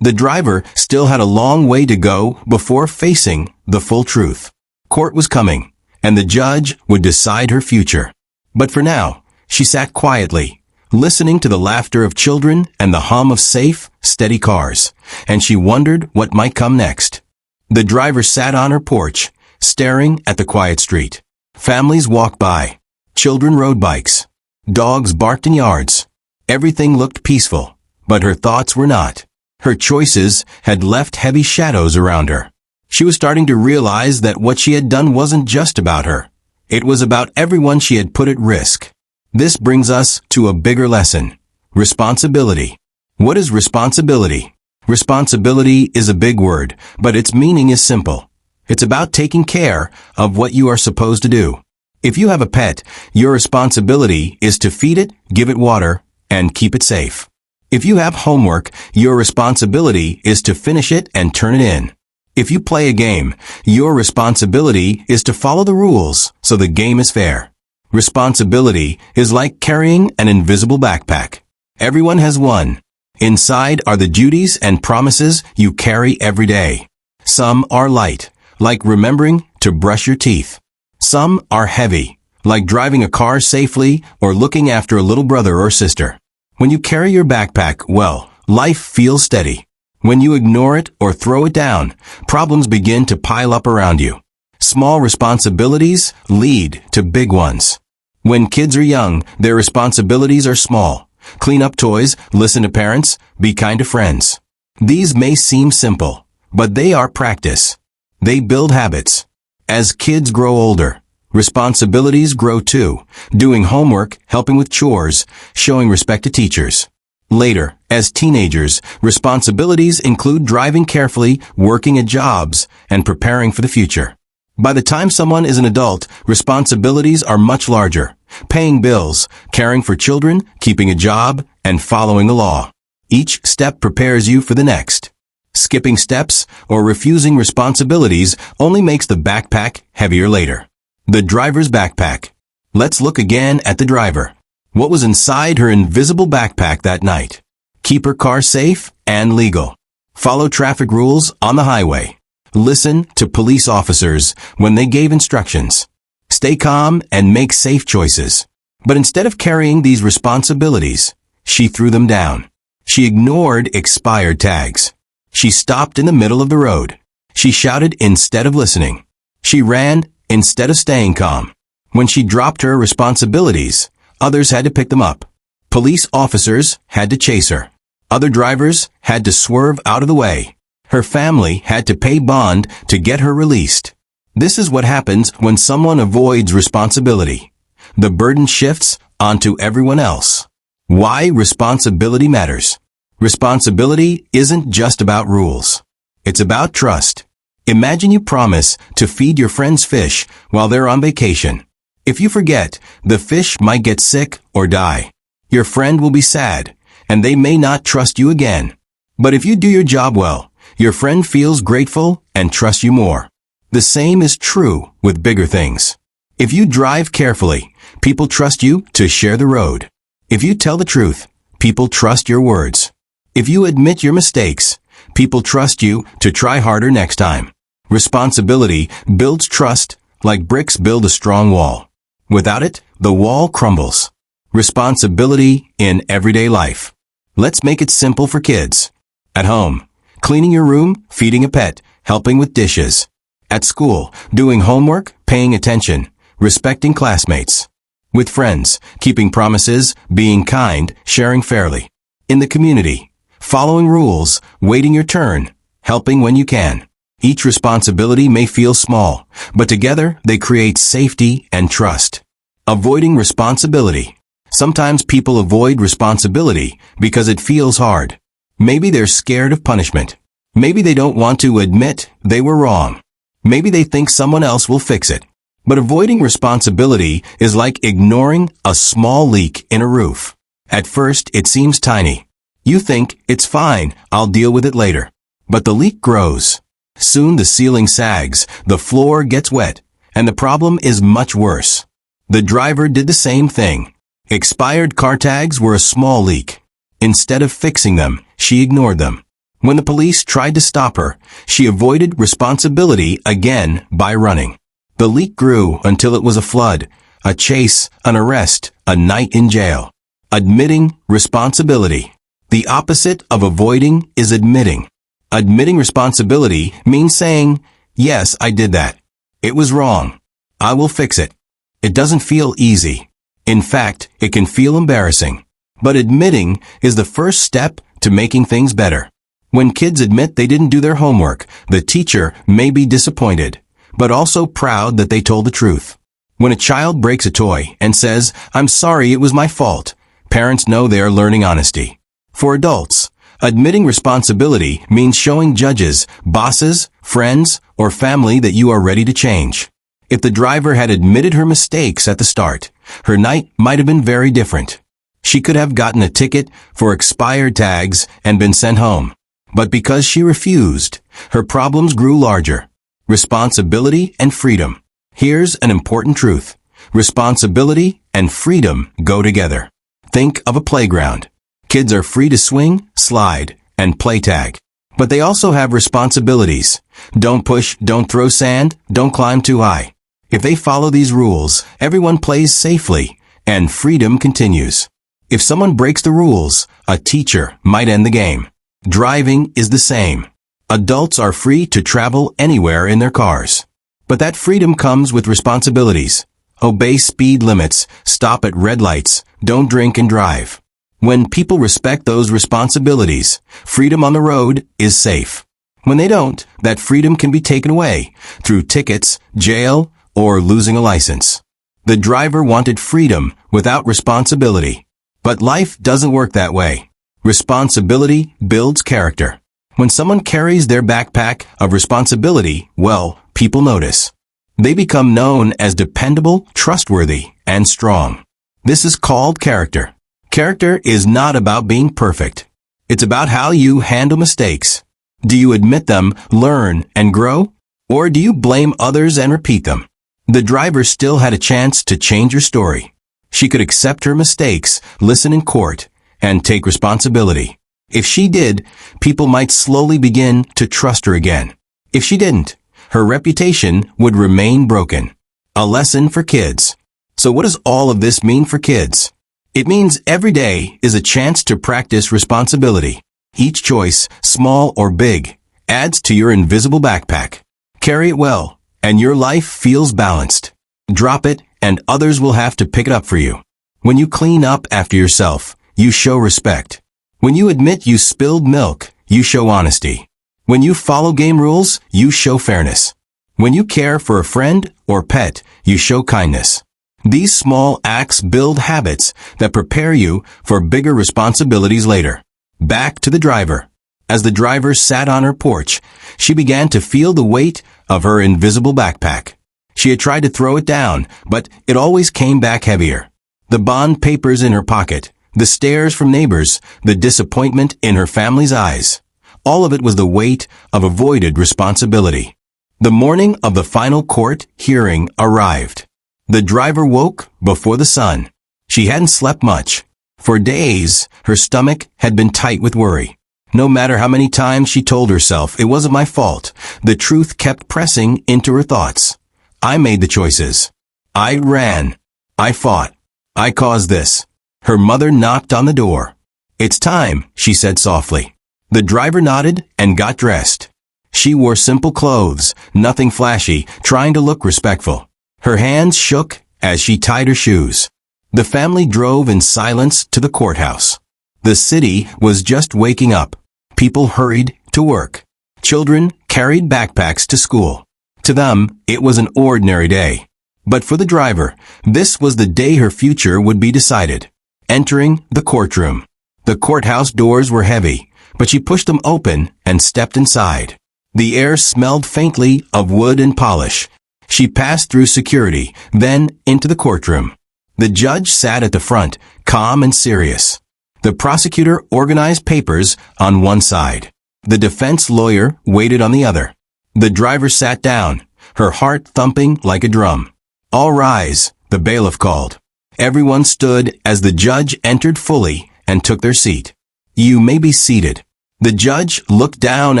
The driver still had a long way to go before facing the full truth. Court was coming, and the judge would decide her future. But for now, she sat quietly, listening to the laughter of children and the hum of safe, steady cars, and she wondered what might come next. The driver sat on her porch, staring at the quiet street. Families walked by. Children rode bikes. Dogs barked in yards. Everything looked peaceful, but her thoughts were not. Her choices had left heavy shadows around her. She was starting to realize that what she had done wasn't just about her. It was about everyone she had put at risk. This brings us to a bigger lesson. Responsibility. What is responsibility? Responsibility is a big word, but its meaning is simple. It's about taking care of what you are supposed to do. If you have a pet, your responsibility is to feed it, give it water, and keep it safe. If you have homework, your responsibility is to finish it and turn it in. If you play a game, your responsibility is to follow the rules so the game is fair. Responsibility is like carrying an invisible backpack. Everyone has one. Inside are the duties and promises you carry every day. Some are light, like remembering to brush your teeth. Some are heavy, like driving a car safely or looking after a little brother or sister. When you carry your backpack well, life feels steady. When you ignore it or throw it down, problems begin to pile up around you. Small responsibilities lead to big ones. When kids are young, their responsibilities are small. Clean up toys, listen to parents, be kind to friends. These may seem simple, but they are practice. They build habits. As kids grow older, responsibilities grow too. Doing homework, helping with chores, showing respect to teachers. Later, as teenagers, responsibilities include driving carefully, working at jobs, and preparing for the future. By the time someone is an adult, responsibilities are much larger. Paying bills, caring for children, keeping a job, and following the law. Each step prepares you for the next. Skipping steps or refusing responsibilities only makes the backpack heavier later. The driver's backpack. Let's look again at the driver. What was inside her invisible backpack that night? Keep her car safe and legal. Follow traffic rules on the highway. Listen to police officers when they gave instructions. Stay calm and make safe choices. But instead of carrying these responsibilities, she threw them down. She ignored expired tags. She stopped in the middle of the road. She shouted instead of listening. She ran instead of staying calm. When she dropped her responsibilities, others had to pick them up. Police officers had to chase her. Other drivers had to swerve out of the way. Her family had to pay bond to get her released. This is what happens when someone avoids responsibility. The burden shifts onto everyone else. Why responsibility matters. Responsibility isn't just about rules. It's about trust. Imagine you promise to feed your friend's fish while they're on vacation. If you forget, the fish might get sick or die. Your friend will be sad, and they may not trust you again. But if you do your job well, your friend feels grateful and trusts you more. The same is true with bigger things. If you drive carefully, people trust you to share the road. If you tell the truth, people trust your words. If you admit your mistakes, people trust you to try harder next time. Responsibility builds trust like bricks build a strong wall. Without it, the wall crumbles. Responsibility in everyday life. Let's make it simple for kids. At home, cleaning your room, feeding a pet, helping with dishes. At school, doing homework, paying attention, respecting classmates. With friends, keeping promises, being kind, sharing fairly. In the community, following rules, waiting your turn, helping when you can. Each responsibility may feel small, but together they create safety and trust. Avoiding responsibility. Sometimes people avoid responsibility because it feels hard. Maybe they're scared of punishment. Maybe they don't want to admit they were wrong. Maybe they think someone else will fix it. But avoiding responsibility is like ignoring a small leak in a roof. At first, it seems tiny. You think, it's fine, I'll deal with it later. But the leak grows. Soon the ceiling sags, the floor gets wet, and the problem is much worse. The driver did the same thing. Expired car tags were a small leak. Instead of fixing them, she ignored them. When the police tried to stop her, she avoided responsibility again by running. The leak grew until it was a flood, a chase, an arrest, a night in jail. Admitting responsibility. The opposite of avoiding is admitting. Admitting responsibility means saying, yes, I did that. It was wrong. I will fix it. It doesn't feel easy. In fact, it can feel embarrassing. But admitting is the first step to making things better. When kids admit they didn't do their homework, the teacher may be disappointed, but also proud that they told the truth. When a child breaks a toy and says, I'm sorry, it was my fault, parents know they are learning honesty. For adults, admitting responsibility means showing judges, bosses, friends, or family that you are ready to change. If the driver had admitted her mistakes at the start, her night might have been very different. She could have gotten a ticket for expired tags and been sent home. But because she refused, her problems grew larger. Responsibility and freedom. Here's an important truth. Responsibility and freedom go together. Think of a playground. Kids are free to swing, slide, and play tag. But they also have responsibilities. Don't push, don't throw sand, don't climb too high. If they follow these rules, everyone plays safely, and freedom continues. If someone breaks the rules, a teacher might end the game. Driving is the same. Adults are free to travel anywhere in their cars. But that freedom comes with responsibilities. Obey speed limits, stop at red lights, don't drink and drive. When people respect those responsibilities, freedom on the road is safe. When they don't, that freedom can be taken away through tickets, jail, or losing a license. The driver wanted freedom without responsibility. But life doesn't work that way. Responsibility builds character. When someone carries their backpack of responsibility, well, people notice. They become known as dependable, trustworthy, and strong. This is called character. Character is not about being perfect. It's about how you handle mistakes. Do you admit them, learn, and grow? Or do you blame others and repeat them? The driver still had a chance to change her story. She could accept her mistakes, listen in court, and take responsibility. If she did, people might slowly begin to trust her again. If she didn't, her reputation would remain broken. A lesson for kids. So what does all of this mean for kids? It means every day is a chance to practice responsibility. Each choice, small or big, adds to your invisible backpack. Carry it well, and your life feels balanced. Drop it, and others will have to pick it up for you. When you clean up after yourself, you show respect. When you admit you spilled milk, you show honesty. When you follow game rules, you show fairness. When you care for a friend or pet, you show kindness. These small acts build habits that prepare you for bigger responsibilities later. Back to the driver. As the driver sat on her porch, she began to feel the weight of her invisible backpack. She had tried to throw it down, but it always came back heavier. The bond papers in her pocket, the stares from neighbors, the disappointment in her family's eyes. All of it was the weight of avoided responsibility. The morning of the final court hearing arrived. The driver woke before the sun. She hadn't slept much. For days, her stomach had been tight with worry. No matter how many times she told herself it wasn't my fault, the truth kept pressing into her thoughts. I made the choices. I ran. I fought. I caused this. Her mother knocked on the door. It's time, she said softly. The driver nodded and got dressed. She wore simple clothes, nothing flashy, trying to look respectful. Her hands shook as she tied her shoes. The family drove in silence to the courthouse. The city was just waking up. People hurried to work. Children carried backpacks to school. To them, it was an ordinary day. But for the driver, this was the day her future would be decided. Entering the courtroom. The courthouse doors were heavy, but she pushed them open and stepped inside. The air smelled faintly of wood and polish. She passed through security, then into the courtroom. The judge sat at the front, calm and serious. The prosecutor organized papers on one side. The defense lawyer waited on the other. The driver sat down, her heart thumping like a drum. All rise, the bailiff called. Everyone stood as the judge entered fully and took their seat. You may be seated. The judge looked down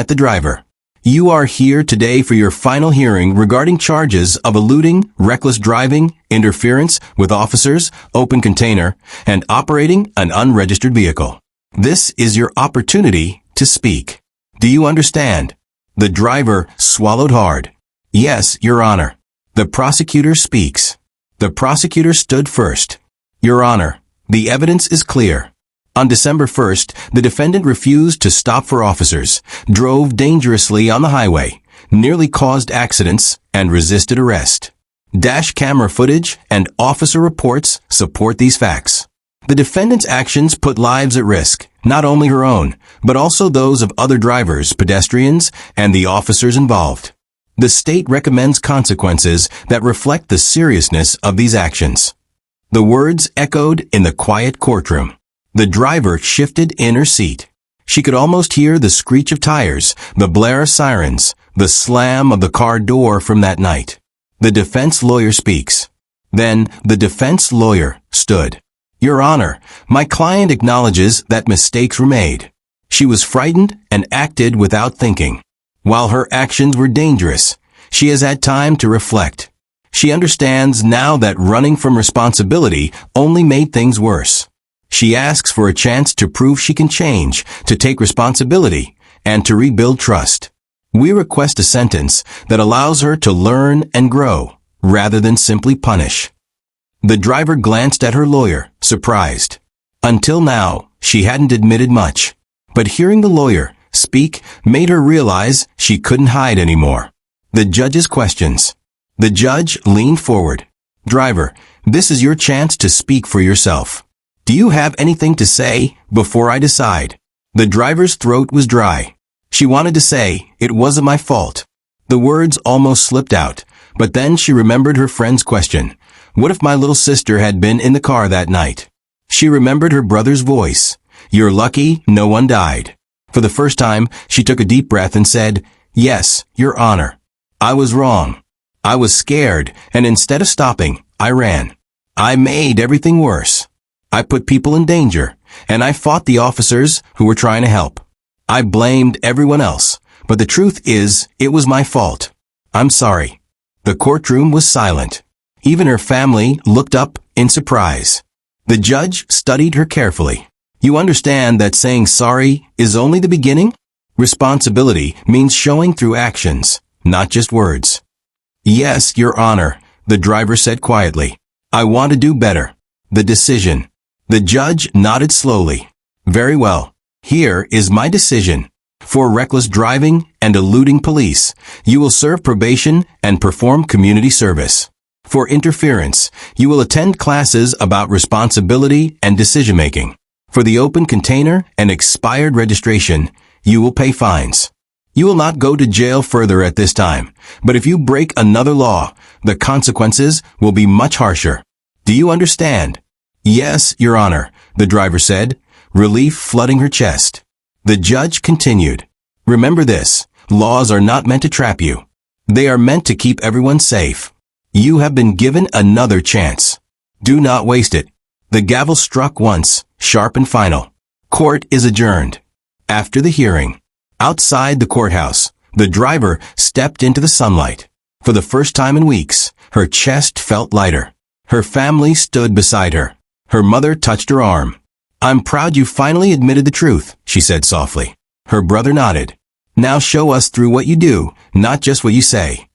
at the driver. You are here today for your final hearing regarding charges of eluding, reckless driving, interference with officers, open container, and operating an unregistered vehicle. This is your opportunity to speak. Do you understand? The driver swallowed hard. Yes, Your Honor. The prosecutor speaks. The prosecutor stood first. Your Honor, the evidence is clear. On December 1st, the defendant refused to stop for officers, drove dangerously on the highway, nearly caused accidents, and resisted arrest. Dash camera footage and officer reports support these facts. The defendant's actions put lives at risk, not only her own, but also those of other drivers, pedestrians, and the officers involved. The state recommends consequences that reflect the seriousness of these actions. The words echoed in the quiet courtroom. The driver shifted in her seat. She could almost hear the screech of tires, the blare of sirens, the slam of the car door from that night. The defense lawyer speaks. Then the defense lawyer stood. Your Honor, my client acknowledges that mistakes were made. She was frightened and acted without thinking. While her actions were dangerous, she has had time to reflect. She understands now that running from responsibility only made things worse. She asks for a chance to prove she can change, to take responsibility, and to rebuild trust. We request a sentence that allows her to learn and grow, rather than simply punish. The driver glanced at her lawyer, surprised. Until now, she hadn't admitted much. But hearing the lawyer speak made her realize she couldn't hide anymore. The judge's questions. The judge leaned forward. Driver, this is your chance to speak for yourself. Do you have anything to say before I decide? The driver's throat was dry. She wanted to say, it wasn't my fault. The words almost slipped out, but then she remembered her friend's question. What if my little sister had been in the car that night? She remembered her brother's voice. You're lucky no one died. For the first time, she took a deep breath and said, Yes, Your Honor. I was wrong. I was scared, and instead of stopping, I ran. I made everything worse. I put people in danger, and I fought the officers who were trying to help. I blamed everyone else, but the truth is, it was my fault. I'm sorry." The courtroom was silent. Even her family looked up in surprise. The judge studied her carefully. "You understand that saying sorry is only the beginning? Responsibility means showing through actions, not just words." "Yes, Your Honor," the driver said quietly. "I want to do better." The decision. The judge nodded slowly. "Very well. Here is my decision. For reckless driving and eluding police, you will serve probation and perform community service. For interference, you will attend classes about responsibility and decision-making. For the open container and expired registration, you will pay fines. You will not go to jail further at this time, but if you break another law, the consequences will be much harsher. Do you understand?" "Yes, Your Honor," the driver said, relief flooding her chest. The judge continued. "Remember this, laws are not meant to trap you. They are meant to keep everyone safe. You have been given another chance. Do not waste it." The gavel struck once, sharp and final. Court is adjourned. After the hearing, outside the courthouse, the driver stepped into the sunlight. For the first time in weeks, her chest felt lighter. Her family stood beside her. Her mother touched her arm. "I'm proud you finally admitted the truth," she said softly. Her brother nodded. "Now show us through what you do, not just what you say."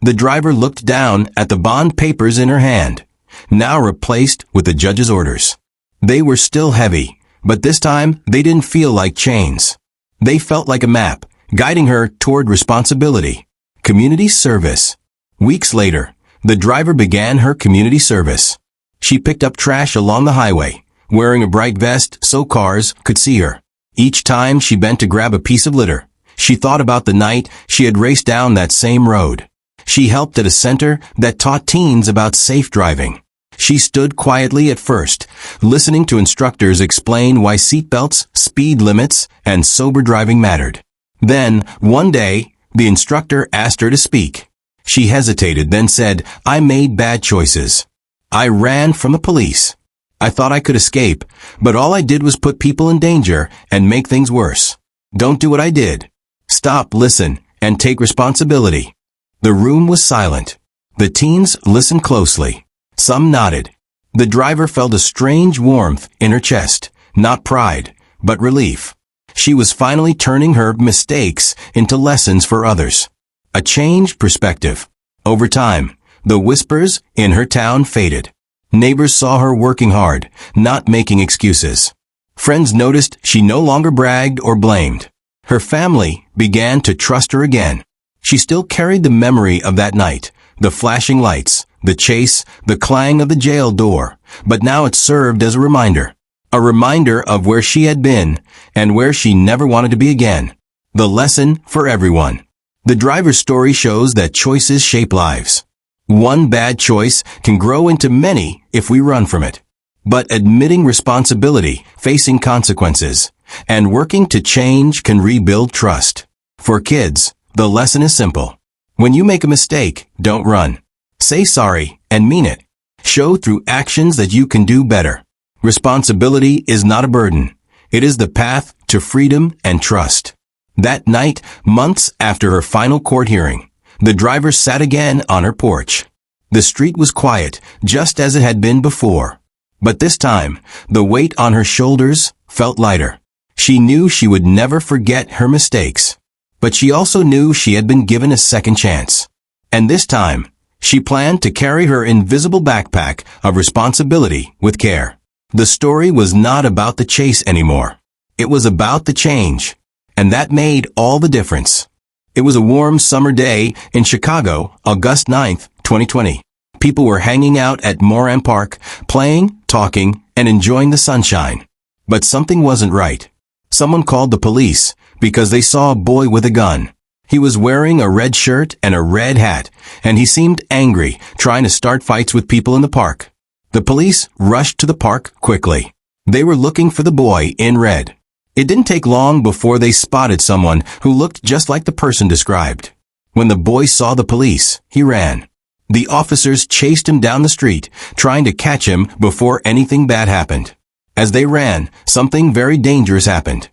The driver looked down at the bond papers in her hand, now replaced with the judge's orders. They were still heavy, but this time they didn't feel like chains. They felt like a map, guiding her toward responsibility. Community service. Weeks later, the driver began her community service. She picked up trash along the highway, wearing a bright vest so cars could see her. Each time she bent to grab a piece of litter, she thought about the night she had raced down that same road. She helped at a center that taught teens about safe driving. She stood quietly at first, listening to instructors explain why seatbelts, speed limits, and sober driving mattered. Then, one day, the instructor asked her to speak. She hesitated, then said, "I made bad choices. I ran from the police. I thought I could escape, but all I did was put people in danger and make things worse. Don't do what I did. Stop, listen, and take responsibility." The room was silent. The teens listened closely. Some nodded. The driver felt a strange warmth in her chest, not pride, but relief. She was finally turning her mistakes into lessons for others. A changed perspective. Over time, the whispers in her town faded. Neighbors saw her working hard, not making excuses. Friends noticed she no longer bragged or blamed. Her family began to trust her again. She still carried the memory of that night, the flashing lights, the chase, the clang of the jail door, but now it served as a reminder. A reminder of where she had been and where she never wanted to be again. The lesson for everyone. The driver's story shows that choices shape lives. One bad choice can grow into many if we run from it. But admitting responsibility, facing consequences, and working to change can rebuild trust. For kids, the lesson is simple. When you make a mistake, don't run. Say sorry and mean it. Show through actions that you can do better. Responsibility is not a burden. It is the path to freedom and trust. That night, months after her final court hearing, the driver sat again on her porch. The street was quiet, just as it had been before. But this time, the weight on her shoulders felt lighter. She knew she would never forget her mistakes. But she also knew she had been given a second chance. And this time, she planned to carry her invisible backpack of responsibility with care. The story was not about the chase anymore. It was about the change. And that made all the difference. It was a warm summer day in Chicago, August 9th, 2020. People were hanging out at Moran Park, playing, talking, and enjoying the sunshine. But something wasn't right. Someone called the police because they saw a boy with a gun. He was wearing a red shirt and a red hat, and he seemed angry, trying to start fights with people in the park. The police rushed to the park quickly. They were looking for the boy in red. It didn't take long before they spotted someone who looked just like the person described. When the boy saw the police, he ran. The officers chased him down the street, trying to catch him before anything bad happened. As they ran, something very dangerous happened.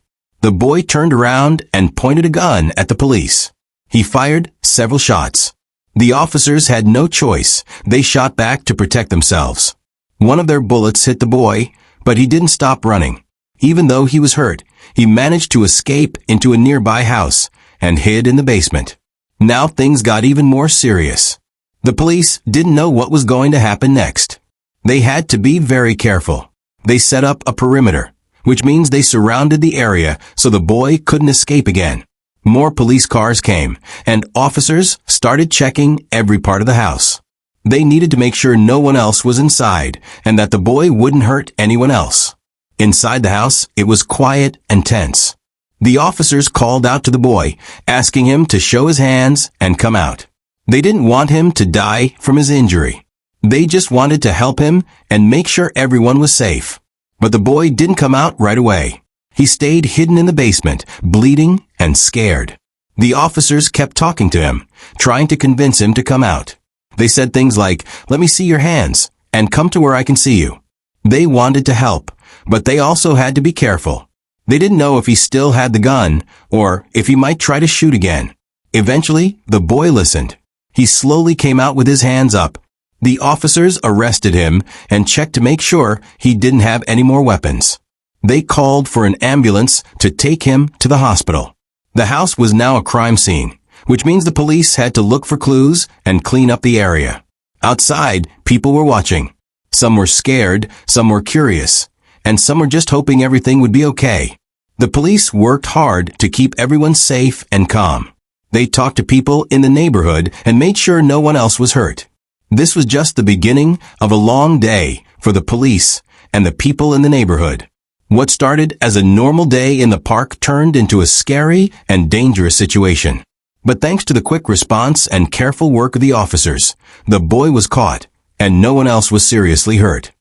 The boy turned around and pointed a gun at the police. He fired several shots. The officers had no choice. They shot back to protect themselves. One of their bullets hit the boy, but he didn't stop running. Even though he was hurt, he managed to escape into a nearby house and hid in the basement. Now things got even more serious. The police didn't know what was going to happen next. They had to be very careful. They set up a perimeter, which means they surrounded the area so the boy couldn't escape again. More police cars came, and officers started checking every part of the house. They needed to make sure no one else was inside and that the boy wouldn't hurt anyone else. Inside the house, it was quiet and tense. The officers called out to the boy, asking him to show his hands and come out. They didn't want him to die from his injury. They just wanted to help him and make sure everyone was safe. But the boy didn't come out right away. He stayed hidden in the basement, bleeding and scared. The officers kept talking to him, trying to convince him to come out. They said things like, "Let me see your hands, and come to where I can see you." They wanted to help, but they also had to be careful. They didn't know if he still had the gun, or if he might try to shoot again. Eventually, the boy listened. He slowly came out with his hands up. The officers arrested him and checked to make sure he didn't have any more weapons. They called for an ambulance to take him to the hospital. The house was now a crime scene, which means the police had to look for clues and clean up the area. Outside, people were watching. Some were scared, some were curious, and some were just hoping everything would be okay. The police worked hard to keep everyone safe and calm. They talked to people in the neighborhood and made sure no one else was hurt. This was just the beginning of a long day for the police and the people in the neighborhood. What started as a normal day in the park turned into a scary and dangerous situation. But thanks to the quick response and careful work of the officers, the boy was caught, and no one else was seriously hurt.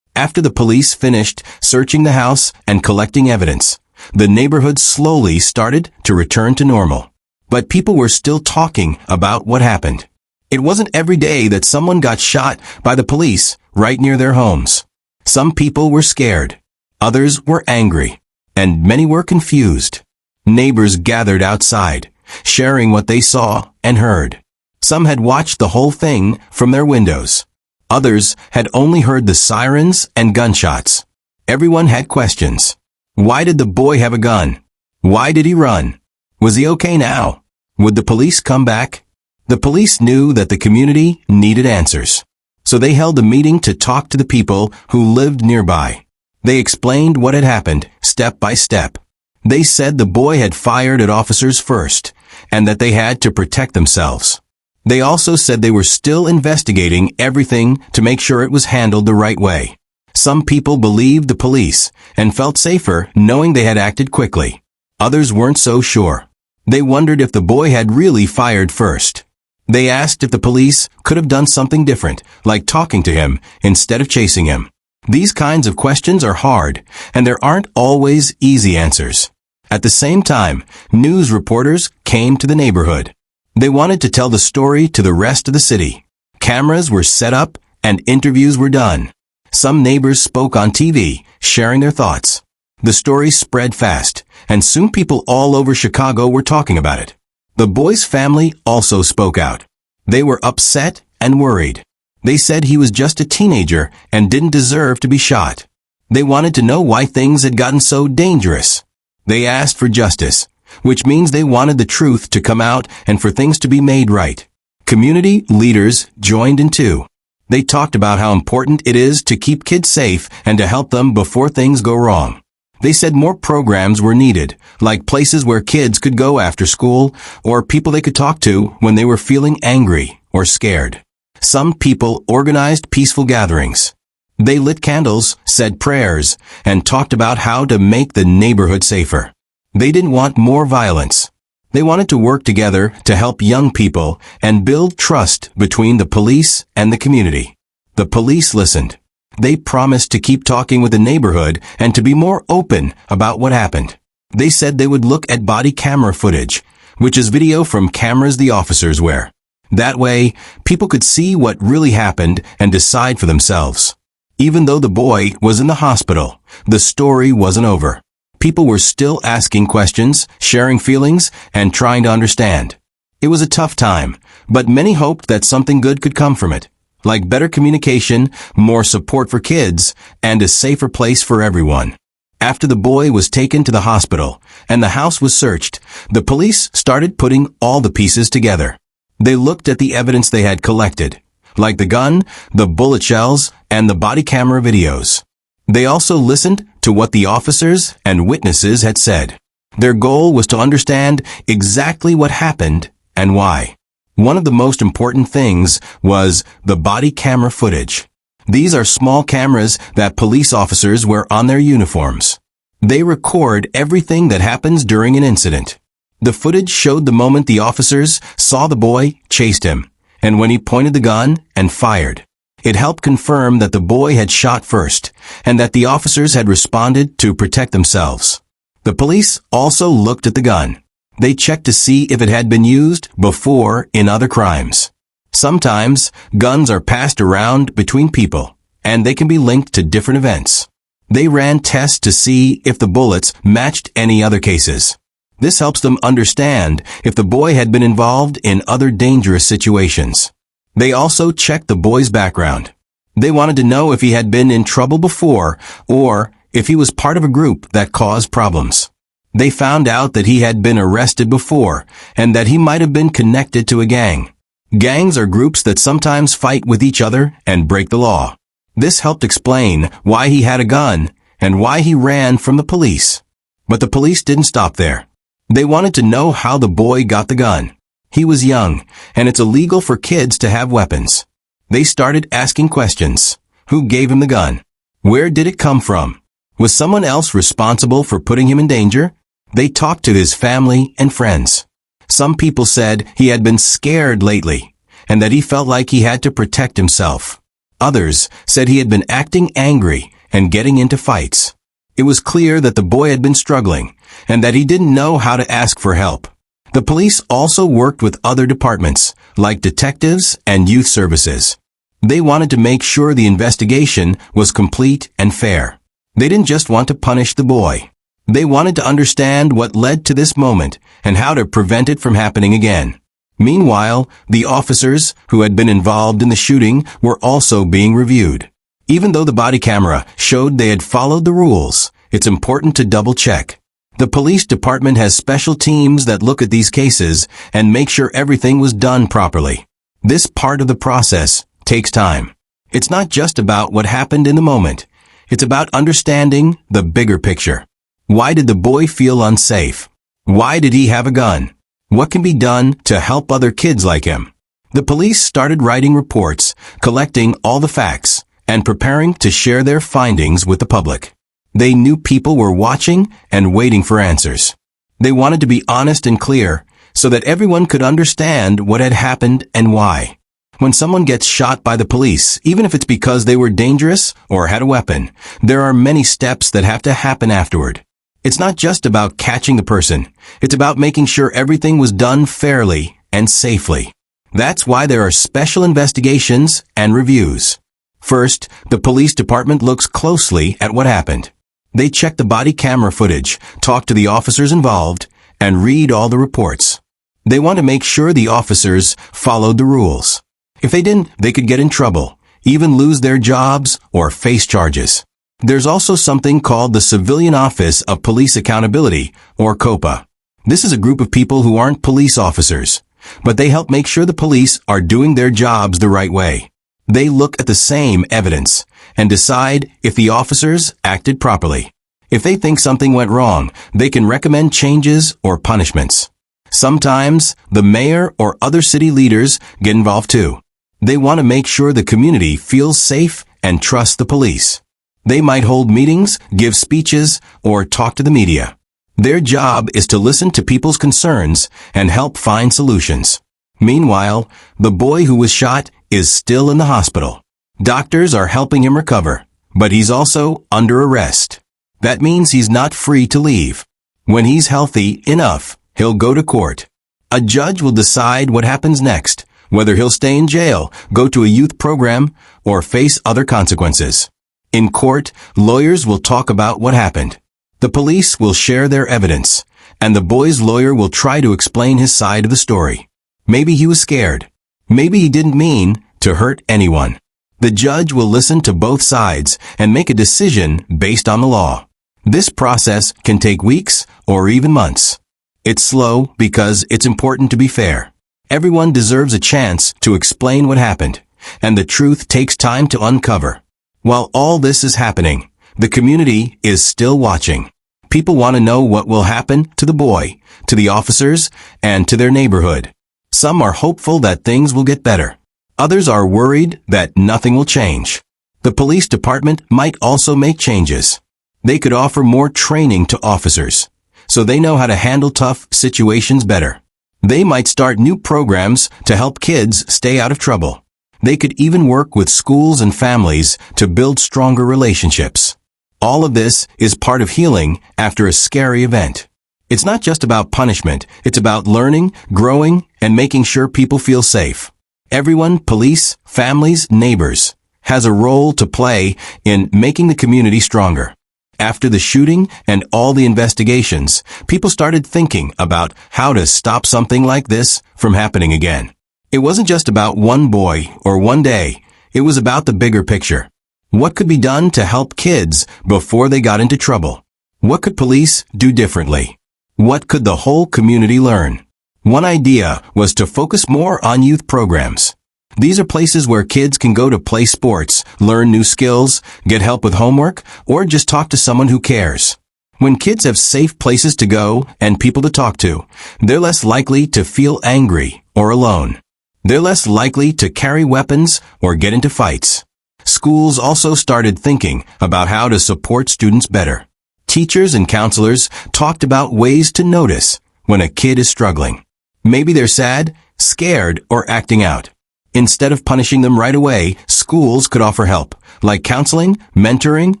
After the police finished searching the house and collecting evidence, the neighborhood slowly started to return to normal. But people were still talking about what happened. It wasn't every day that someone got shot by the police right near their homes. Some people were scared. Others were angry, and many were confused. Neighbors gathered outside, sharing what they saw and heard. Some had watched the whole thing from their windows. Others had only heard the sirens and gunshots. Everyone had questions. Why did the boy have a gun? Why did he run? Was he okay now? Would the police come back? The police knew that the community needed answers. So they held a meeting to talk to the people who lived nearby. They explained what had happened, step by step. They said the boy had fired at officers first, and that they had to protect themselves. They also said they were still investigating everything to make sure it was handled the right way. Some people believed the police and felt safer knowing they had acted quickly. Others weren't so sure. They wondered if the boy had really fired first. They asked if the police could have done something different, like talking to him instead of chasing him. These kinds of questions are hard, and there aren't always easy answers. At the same time, news reporters came to the neighborhood. They wanted to tell the story to the rest of the city. Cameras were set up and interviews were done. Some neighbors spoke on TV, sharing their thoughts. The story spread fast, and soon people all over Chicago were talking about it. The boy's family also spoke out. They were upset and worried. They said he was just a teenager and didn't deserve to be shot. They wanted to know why things had gotten so dangerous. They asked for justice, which means they wanted the truth to come out and for things to be made right. Community leaders joined in too. They talked about how important it is to keep kids safe and to help them before things go wrong. They said more programs were needed, like places where kids could go after school or people they could talk to when they were feeling angry or scared. Some people organized peaceful gatherings. They lit candles, said prayers, and talked about how to make the neighborhood safer. They didn't want more violence. They wanted to work together to help young people and build trust between the police and the community. The police listened. They promised to keep talking with the neighborhood and to be more open about what happened. They said they would look at body camera footage, which is video from cameras the officers wear. That way, people could see what really happened and decide for themselves. Even though the boy was in the hospital, the story wasn't over. People were still asking questions, sharing feelings, and trying to understand. It was a tough time, but many hoped that something good could come from it, like better communication, more support for kids, and a safer place for everyone. After the boy was taken to the hospital and the house was searched, the police started putting all the pieces together. They looked at the evidence they had collected, like the gun, the bullet shells, and the body camera videos. They also listened to what the officers and witnesses had said. Their goal was to understand exactly what happened and why. One of the most important things was the body camera footage. These are small cameras that police officers wear on their uniforms. They record everything that happens during an incident. The footage showed the moment the officers saw the boy, chased him, and when he pointed the gun and fired. It helped confirm that the boy had shot first, and that the officers had responded to protect themselves. The police also looked at the gun. They checked to see if it had been used before in other crimes. Sometimes, guns are passed around between people, and they can be linked to different events. They ran tests to see if the bullets matched any other cases. This helps them understand if the boy had been involved in other dangerous situations. They also checked the boy's background. They wanted to know if he had been in trouble before, or if he was part of a group that caused problems. They found out that he had been arrested before, and that he might have been connected to a gang. Gangs are groups that sometimes fight with each other and break the law. This helped explain why he had a gun and why he ran from the police. But the police didn't stop there. They wanted to know how the boy got the gun. He was young, and it's illegal for kids to have weapons. They started asking questions. Who gave him the gun? Where did it come from? Was someone else responsible for putting him in danger? They talked to his family and friends. Some people said he had been scared lately, and that he felt like he had to protect himself. Others said he had been acting angry and getting into fights. It was clear that the boy had been struggling, and that he didn't know how to ask for help. The police also worked with other departments, like detectives and youth services. They wanted to make sure the investigation was complete and fair. They didn't just want to punish the boy. They wanted to understand what led to this moment and how to prevent it from happening again. Meanwhile, the officers who had been involved in the shooting were also being reviewed. Even though the body camera showed they had followed the rules, it's important to double-check. The police department has special teams that look at these cases and make sure everything was done properly. This part of the process takes time. It's not just about what happened in the moment. It's about understanding the bigger picture. Why did the boy feel unsafe? Why did he have a gun? What can be done to help other kids like him? The police started writing reports, collecting all the facts, and preparing to share their findings with the public. They knew people were watching and waiting for answers. They wanted to be honest and clear so that everyone could understand what had happened and why. When someone gets shot by the police, even if it's because they were dangerous or had a weapon, there are many steps that have to happen afterward. It's not just about catching the person. It's about making sure everything was done fairly and safely. That's why there are special investigations and reviews. First, the police department looks closely at what happened. They check the body camera footage, talk to the officers involved, and read all the reports. They want to make sure the officers followed the rules. If they didn't, they could get in trouble, even lose their jobs or face charges. There's also something called the Civilian Office of Police Accountability, or COPA. This is a group of people who aren't police officers, but they help make sure the police are doing their jobs the right way. They look at the same evidence and decide if the officers acted properly. If they think something went wrong, they can recommend changes or punishments. Sometimes, the mayor or other city leaders get involved too. They want to make sure the community feels safe and trusts the police. They might hold meetings, give speeches, or talk to the media. Their job is to listen to people's concerns and help find solutions. Meanwhile, the boy who was shot is still in the hospital. Doctors are helping him recover, but he's also under arrest. That means he's not free to leave. When he's healthy enough, he'll go to court. A judge will decide what happens next, whether he'll stay in jail, go to a youth program, or face other consequences. In court, lawyers will talk about what happened. The police will share their evidence, and the boy's lawyer will try to explain his side of the story. Maybe he was scared. Maybe he didn't mean to hurt anyone. The judge will listen to both sides and make a decision based on the law. This process can take weeks or even months. It's slow because it's important to be fair. Everyone deserves a chance to explain what happened, and the truth takes time to uncover. While all this is happening, the community is still watching. People want to know what will happen to the boy, to the officers, and to their neighborhood. Some are hopeful that things will get better. Others are worried that nothing will change. The police department might also make changes. They could offer more training to officers, so they know how to handle tough situations better. They might start new programs to help kids stay out of trouble. They could even work with schools and families to build stronger relationships. All of this is part of healing after a scary event. It's not just about punishment. It's about learning, growing, and making sure people feel safe. Everyone, police, families, neighbors, has a role to play in making the community stronger. After the shooting and all the investigations, people started thinking about how to stop something like this from happening again. It wasn't just about one boy or one day. It was about the bigger picture. What could be done to help kids before they got into trouble? What could police do differently? What could the whole community learn? One idea was to focus more on youth programs. These are places where kids can go to play sports, learn new skills, get help with homework, or just talk to someone who cares. When kids have safe places to go and people to talk to, they're less likely to feel angry or alone. They're less likely to carry weapons or get into fights. Schools also started thinking about how to support students better. Teachers and counselors talked about ways to notice when a kid is struggling. Maybe they're sad, scared, or acting out. Instead of punishing them right away, schools could offer help, like counseling, mentoring,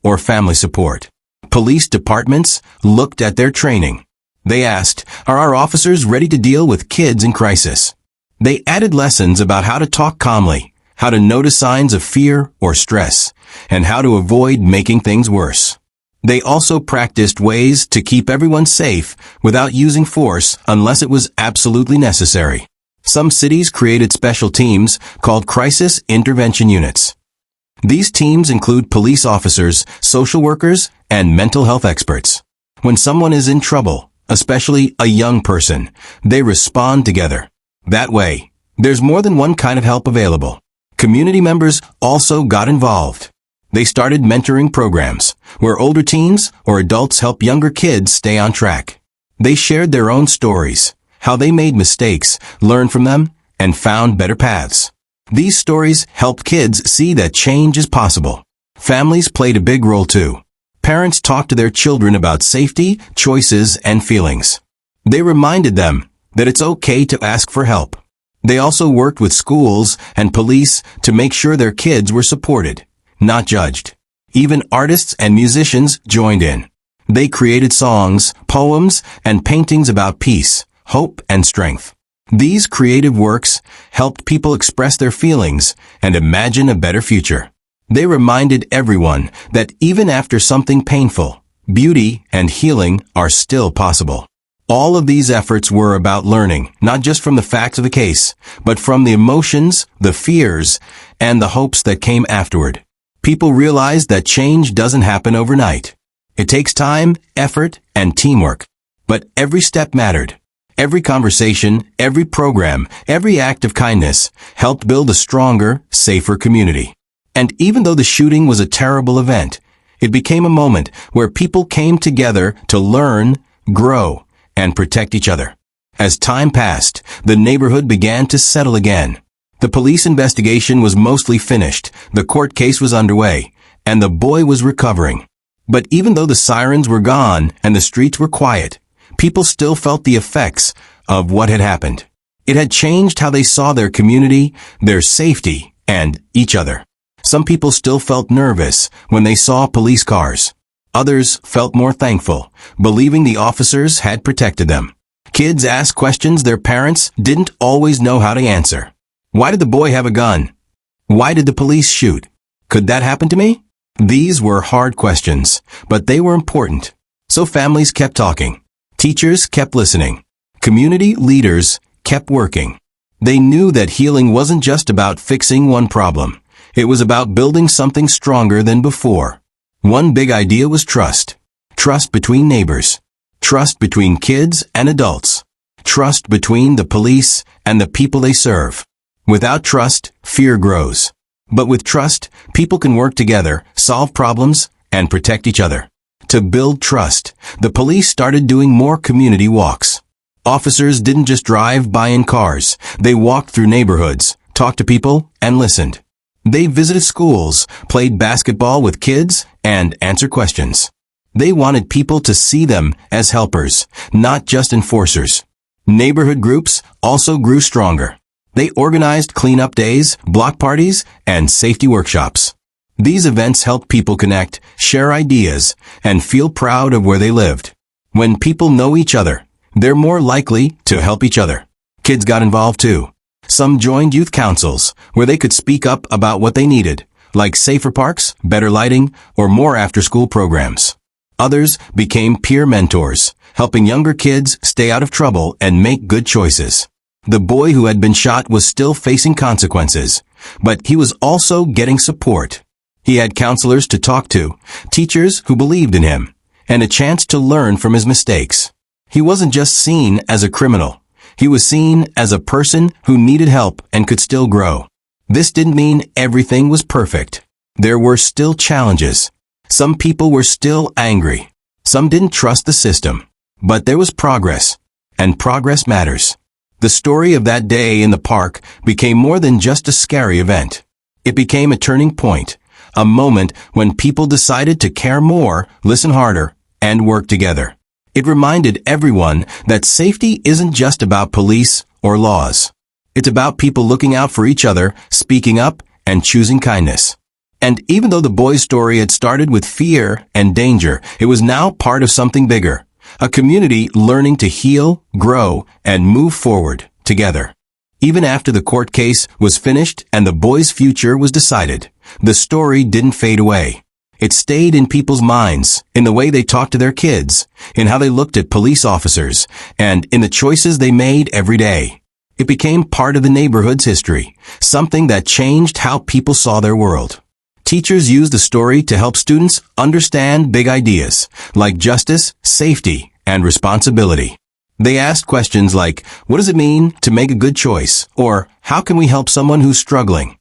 or family support. Police departments looked at their training. They asked, are our officers ready to deal with kids in crisis? They added lessons about how to talk calmly, how to notice signs of fear or stress, and how to avoid making things worse. They also practiced ways to keep everyone safe without using force unless it was absolutely necessary. Some cities created special teams called crisis intervention units. These teams include police officers, social workers, and mental health experts. When someone is in trouble, especially a young person, they respond together. That way, there's more than one kind of help available. Community members also got involved. They started mentoring programs where older teens or adults help younger kids stay on track. They shared their own stories, how they made mistakes, learned from them, and found better paths. These stories helped kids see that change is possible. Families played a big role too. Parents talked to their children about safety, choices, and feelings. They reminded them that it's okay to ask for help. They also worked with schools and police to make sure their kids were supported, not judged. Even artists and musicians joined in. They created songs, poems, and paintings about peace, hope, and strength. These creative works helped people express their feelings and imagine a better future. They reminded everyone that even after something painful, beauty and healing are still possible. All of these efforts were about learning, not just from the facts of the case, but from the emotions, the fears, and the hopes that came afterward. People realized that change doesn't happen overnight. It takes time, effort, and teamwork. But every step mattered. Every conversation, every program, every act of kindness helped build a stronger, safer community. And even though the shooting was a terrible event, it became a moment where people came together to learn, grow, and protect each other. As time passed, the neighborhood began to settle again. The police investigation was mostly finished, the court case was underway, and the boy was recovering. But even though the sirens were gone and the streets were quiet, people still felt the effects of what had happened. It had changed how they saw their community, their safety, and each other. Some people still felt nervous when they saw police cars. Others felt more thankful, believing the officers had protected them. Kids asked questions their parents didn't always know how to answer. Why did the boy have a gun? Why did the police shoot? Could that happen to me? These were hard questions, but they were important. So families kept talking. Teachers kept listening. Community leaders kept working. They knew that healing wasn't just about fixing one problem. It was about building something stronger than before. One big idea was trust. Trust between neighbors. Trust between kids and adults. Trust between the police and the people they serve. Without trust, fear grows. But with trust, people can work together, solve problems, and protect each other. To build trust, the police started doing more community walks. Officers didn't just drive by in cars. They walked through neighborhoods, talked to people, and listened. They visited schools, played basketball with kids, and answered questions. They wanted people to see them as helpers, not just enforcers. Neighborhood groups also grew stronger. They organized cleanup days, block parties, and safety workshops. These events helped people connect, share ideas, and feel proud of where they lived. When people know each other, they're more likely to help each other. Kids got involved too. Some joined youth councils, where they could speak up about what they needed, like safer parks, better lighting, or more after-school programs. Others became peer mentors, helping younger kids stay out of trouble and make good choices. The boy who had been shot was still facing consequences, but he was also getting support. He had counselors to talk to, teachers who believed in him, and a chance to learn from his mistakes. He wasn't just seen as a criminal. He was seen as a person who needed help and could still grow. This didn't mean everything was perfect. There were still challenges. Some people were still angry. Some didn't trust the system. But there was progress, and progress matters. The story of that day in the park became more than just a scary event. It became a turning point, a moment when people decided to care more, listen harder, and work together. It reminded everyone that safety isn't just about police or laws. It's about people looking out for each other, speaking up, and choosing kindness. And even though the boy's story had started with fear and danger, it was now part of something bigger. A community learning to heal, grow, and move forward together. Even after the court case was finished and the boy's future was decided, the story didn't fade away. It stayed in people's minds, in the way they talked to their kids, in how they looked at police officers, and in the choices they made every day. It became part of the neighborhood's history, something that changed how people saw their world. Teachers used the story to help students understand big ideas, like justice, safety, and responsibility. They asked questions like, what does it mean to make a good choice? Or, how can we help someone who's struggling?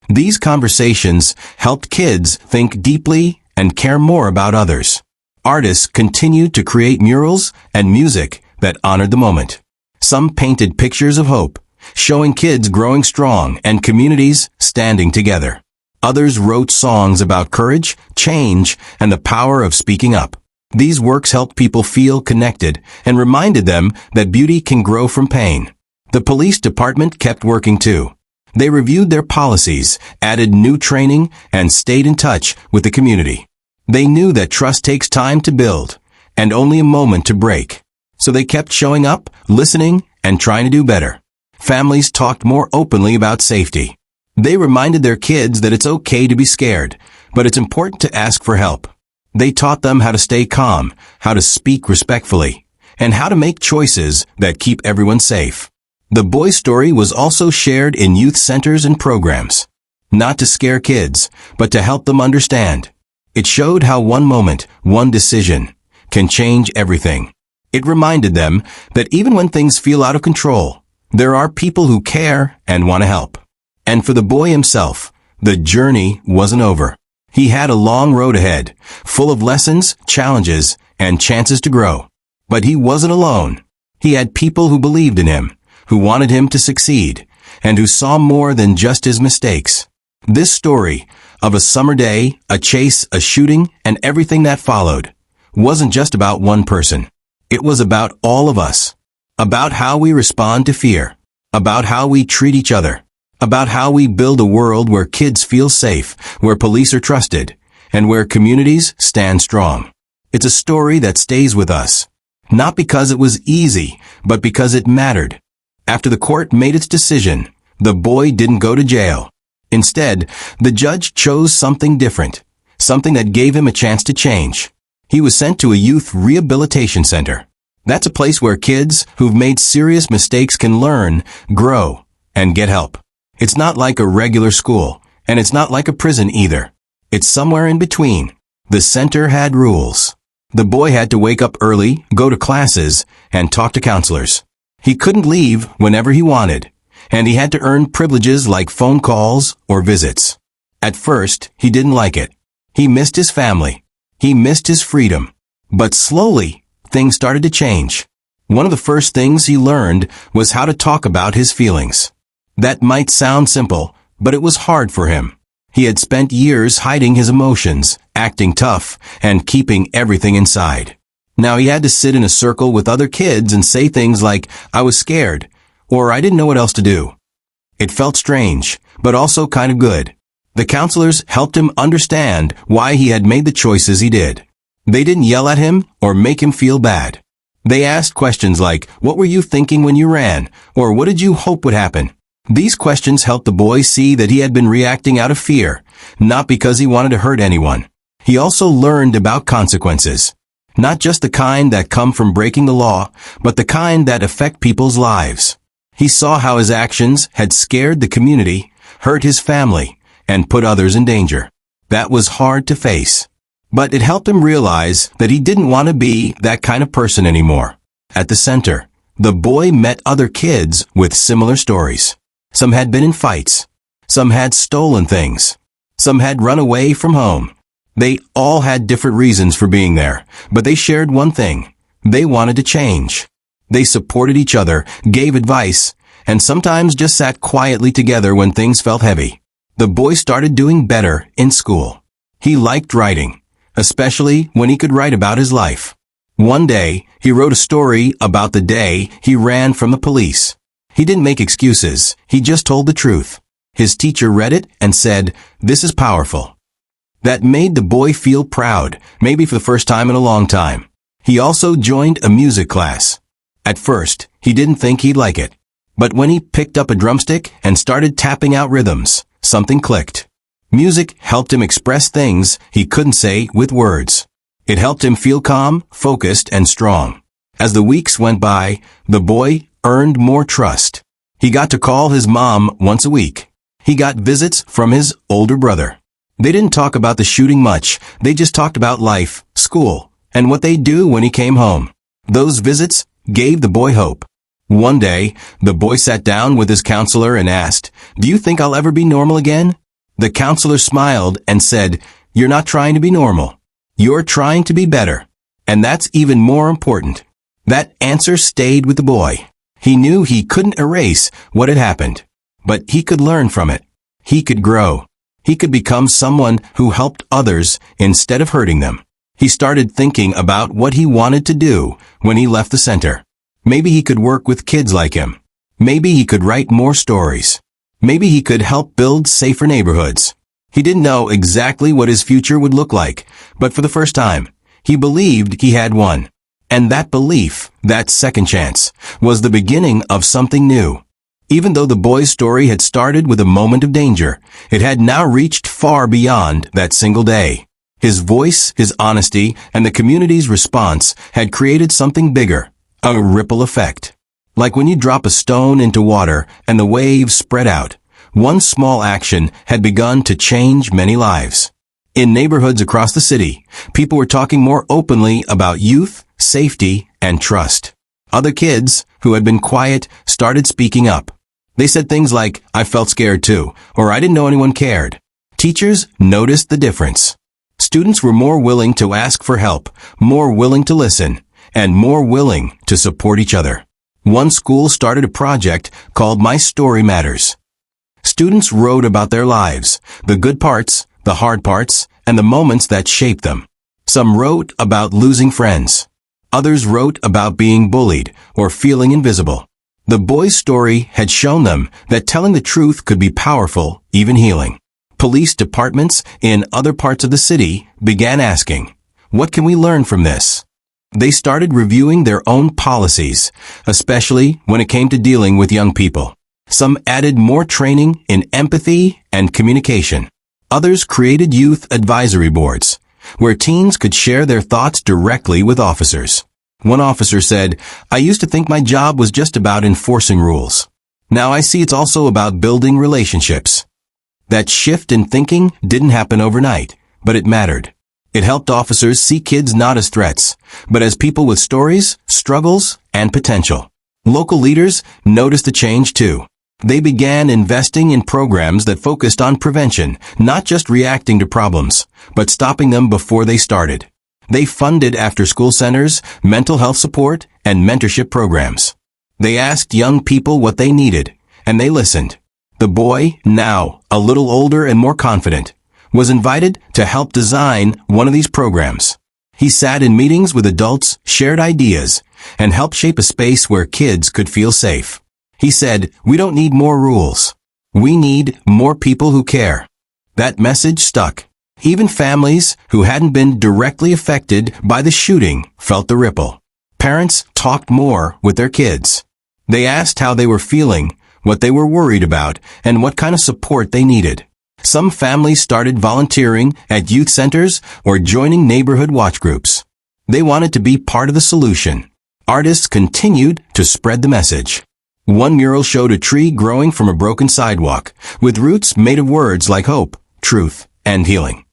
These conversations helped kids think deeply and care more about others. Artists continued to create murals and music that honored the moment. Some painted pictures of hope, showing kids growing strong and communities standing together. Others wrote songs about courage, change, and the power of speaking up. These works helped people feel connected and reminded them that beauty can grow from pain. The police department kept working too. They reviewed their policies, added new training, and stayed in touch with the community. They knew that trust takes time to build, and only a moment to break. So they kept showing up, listening, and trying to do better. Families talked more openly about safety. They reminded their kids that it's okay to be scared, but it's important to ask for help. They taught them how to stay calm, how to speak respectfully, and how to make choices that keep everyone safe. The boy's story was also shared in youth centers and programs, not to scare kids, but to help them understand. It showed how one moment, one decision, can change everything. It reminded them that even when things feel out of control, there are people who care and want to help. And for the boy himself, the journey wasn't over. He had a long road ahead, full of lessons, challenges, and chances to grow. But he wasn't alone. He had people who believed in him, who wanted him to succeed, and who saw more than just his mistakes. This story of a summer day, a chase, a shooting, and everything that followed wasn't just about one person. It was about all of us. About how we respond to fear. About how we treat each other. About how we build a world where kids feel safe, where police are trusted, and where communities stand strong. It's a story that stays with us, not because it was easy, but because it mattered. After the court made its decision, the boy didn't go to jail. Instead, the judge chose something different, something that gave him a chance to change. He was sent to a youth rehabilitation center. That's a place where kids who've made serious mistakes can learn, grow, and get help. It's not like a regular school, and it's not like a prison either. It's somewhere in between. The center had rules. The boy had to wake up early, go to classes, and talk to counselors. He couldn't leave whenever he wanted, and he had to earn privileges like phone calls or visits. At first, he didn't like it. He missed his family. He missed his freedom. But slowly, things started to change. One of the first things he learned was how to talk about his feelings. That might sound simple, but it was hard for him. He had spent years hiding his emotions, acting tough, and keeping everything inside. Now he had to sit in a circle with other kids and say things like, "I was scared," or "I didn't know what else to do." It felt strange, but also kind of good. The counselors helped him understand why he had made the choices he did. They didn't yell at him or make him feel bad. They asked questions like, "What were you thinking when you ran?" or "What did you hope would happen?" These questions helped the boy see that he had been reacting out of fear, not because he wanted to hurt anyone. He also learned about consequences. Not just the kind that come from breaking the law, but the kind that affect people's lives. He saw how his actions had scared the community, hurt his family, and put others in danger. That was hard to face. But it helped him realize that he didn't want to be that kind of person anymore. At the center, the boy met other kids with similar stories. Some had been in fights. Some had stolen things. Some had run away from home. They all had different reasons for being there, but they shared one thing. They wanted to change. They supported each other, gave advice, and sometimes just sat quietly together when things felt heavy. The boy started doing better in school. He liked writing, especially when he could write about his life. One day, he wrote a story about the day he ran from the police. He didn't make excuses, he just told the truth. His teacher read it and said, "This is powerful." That made the boy feel proud, maybe for the first time in a long time. He also joined a music class. At first, he didn't think he'd like it. But when he picked up a drumstick and started tapping out rhythms, something clicked. Music helped him express things he couldn't say with words. It helped him feel calm, focused, and strong. As the weeks went by, the boy earned more trust. He got to call his mom once a week. He got visits from his older brother. They didn't talk about the shooting much. They just talked about life, school, and what they'd do when he came home. Those visits gave the boy hope. One day, the boy sat down with his counselor and asked, "Do you think I'll ever be normal again?" The counselor smiled and said, "You're not trying to be normal. You're trying to be better. And that's even more important." That answer stayed with the boy. He knew he couldn't erase what had happened, but he could learn from it. He could grow. He could become someone who helped others instead of hurting them. He started thinking about what he wanted to do when he left the center. Maybe he could work with kids like him. Maybe he could write more stories. Maybe he could help build safer neighborhoods. He didn't know exactly what his future would look like, but for the first time, he believed he had one. And that belief, that second chance, was the beginning of something new. Even though the boy's story had started with a moment of danger, it had now reached far beyond that single day. His voice, his honesty, and the community's response had created something bigger, a ripple effect. Like when you drop a stone into water and the waves spread out, one small action had begun to change many lives. In neighborhoods across the city, people were talking more openly about youth, safety, and trust. Other kids, who had been quiet, started speaking up. They said things like, "I felt scared too," or "I didn't know anyone cared." Teachers noticed the difference. Students were more willing to ask for help, more willing to listen, and more willing to support each other. One school started a project called My Story Matters. Students wrote about their lives, the good parts, the hard parts, and the moments that shaped them. Some wrote about losing friends. Others wrote about being bullied or feeling invisible. The boy's story had shown them that telling the truth could be powerful, even healing. Police departments in other parts of the city began asking, "What can we learn from this?" They started reviewing their own policies, especially when it came to dealing with young people. Some added more training in empathy and communication. Others created youth advisory boards. where teens could share their thoughts directly with officers. One officer said, "I used to think my job was just about enforcing rules. Now I see it's also about building relationships." That shift in thinking didn't happen overnight, but it mattered. It helped officers see kids not as threats, but as people with stories, struggles, and potential. Local leaders noticed the change too. They began investing in programs that focused on prevention, not just reacting to problems, but stopping them before they started. They funded after-school centers, mental health support, and mentorship programs. They asked young people what they needed, and they listened. The boy, now a little older and more confident, was invited to help design one of these programs. He sat in meetings with adults, shared ideas, and helped shape a space where kids could feel safe. He said, "We don't need more rules. We need more people who care." That message stuck. Even families who hadn't been directly affected by the shooting felt the ripple. Parents talked more with their kids. They asked how they were feeling, what they were worried about, and what kind of support they needed. Some families started volunteering at youth centers or joining neighborhood watch groups. They wanted to be part of the solution. Artists continued to spread the message. One mural showed a tree growing from a broken sidewalk, with roots made of words like hope, truth, and healing.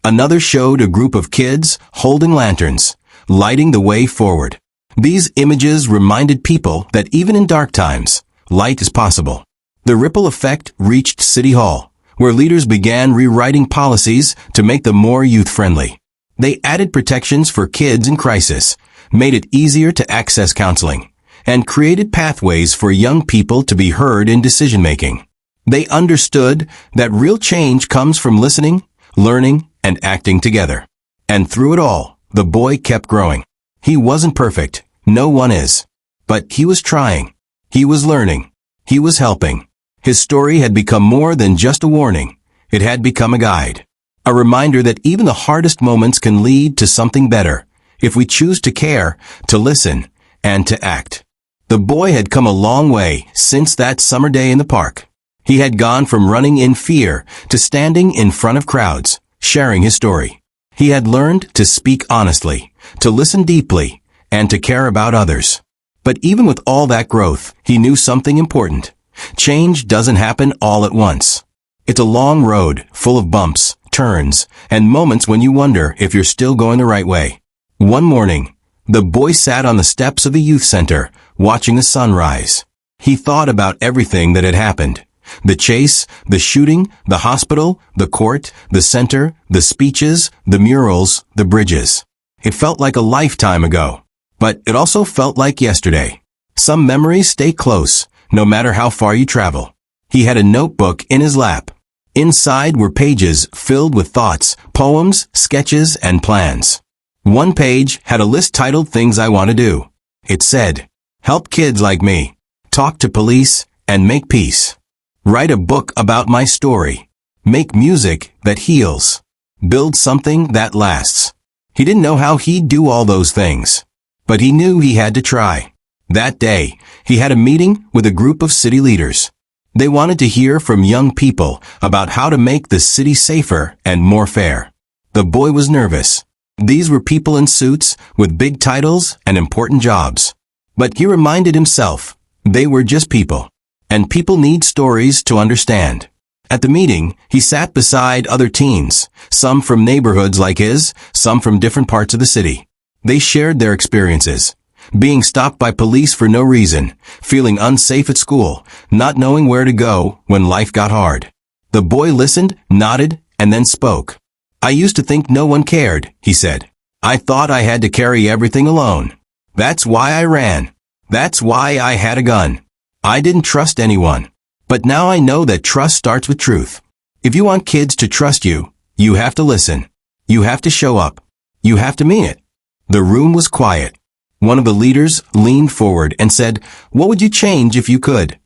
Another showed a group of kids holding lanterns, lighting the way forward. These images reminded people that even in dark times, light is possible. The ripple effect reached City Hall, where leaders began rewriting policies to make them more youth-friendly. They added protections for kids in crisis, made it easier to access counseling, and created pathways for young people to be heard in decision-making. They understood that real change comes from listening, learning, and acting together. And through it all, the boy kept growing. He wasn't perfect. No one is. But he was trying. He was learning. He was helping. His story had become more than just a warning. It had become a guide. A reminder that even the hardest moments can lead to something better if we choose to care, to listen, and to act. The boy had come a long way since that summer day in the park. He had gone from running in fear to standing in front of crowds, sharing his story. He had learned to speak honestly, to listen deeply, and to care about others. But even with all that growth, he knew something important. Change doesn't happen all at once. It's a long road, full of bumps, turns, and moments when you wonder if you're still going the right way. One morning, the boy sat on the steps of the youth center, watching the sun rise. He thought about everything that had happened. The chase, the shooting, the hospital, the court, the center, the speeches, the murals, the bridges. It felt like a lifetime ago, but it also felt like yesterday. Some memories stay close, no matter how far you travel. He had a notebook in his lap. Inside were pages filled with thoughts, poems, sketches, and plans. One page had a list titled Things I Want to Do. It said, "Help kids like me, talk to police, and make peace. Write a book about my story. Make music that heals. Build something that lasts." He didn't know how he'd do all those things, but he knew he had to try. That day, he had a meeting with a group of city leaders. They wanted to hear from young people about how to make the city safer and more fair. The boy was nervous. These were people in suits with big titles and important jobs. But he reminded himself, they were just people. And people need stories to understand. At the meeting, he sat beside other teens, some from neighborhoods like his, some from different parts of the city. They shared their experiences. Being stopped by police for no reason, feeling unsafe at school, not knowing where to go when life got hard. The boy listened, nodded, and then spoke. "I used to think no one cared," he said. "I thought I had to carry everything alone. That's why I ran. That's why I had a gun. I didn't trust anyone. But now I know that trust starts with truth. If you want kids to trust you, you have to listen. You have to show up. You have to mean it." The room was quiet. One of the leaders leaned forward and said, "What would you change if you could?"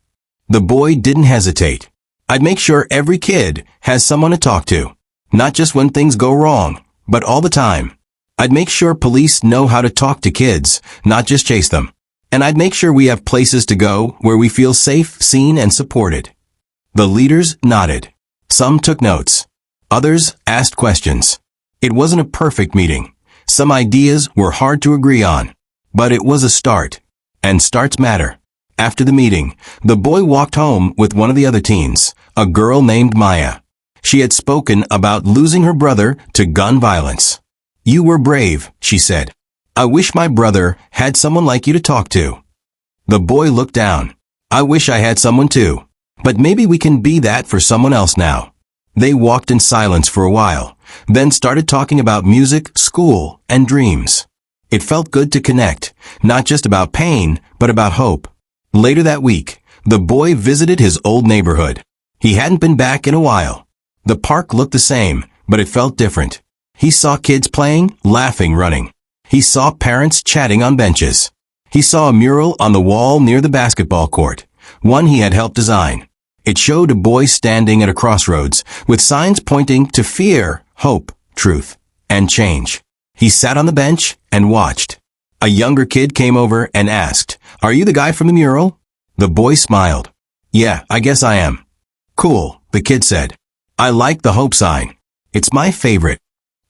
The boy didn't hesitate. "I'd make sure every kid has someone to talk to. Not just when things go wrong, but all the time. I'd make sure police know how to talk to kids, not just chase them. And I'd make sure we have places to go where we feel safe, seen, and supported." The leaders nodded. Some took notes. Others asked questions. It wasn't a perfect meeting. Some ideas were hard to agree on. But it was a start. And starts matter. After the meeting, the boy walked home with one of the other teens, a girl named Maya. She had spoken about losing her brother to gun violence. "You were brave," she said. "I wish my brother had someone like you to talk to." The boy looked down. "I wish I had someone too. But maybe we can be that for someone else now." They walked in silence for a while, then started talking about music, school, and dreams. It felt good to connect, not just about pain, but about hope. Later that week, the boy visited his old neighborhood. He hadn't been back in a while. The park looked the same, but it felt different. He saw kids playing, laughing, running. He saw parents chatting on benches. He saw a mural on the wall near the basketball court, one he had helped design. It showed a boy standing at a crossroads, with signs pointing to fear, hope, truth, and change. He sat on the bench and watched. A younger kid came over and asked, "Are you the guy from the mural?" The boy smiled. "Yeah, I guess I am." "Cool," the kid said. "I like the hope sign. It's my favorite."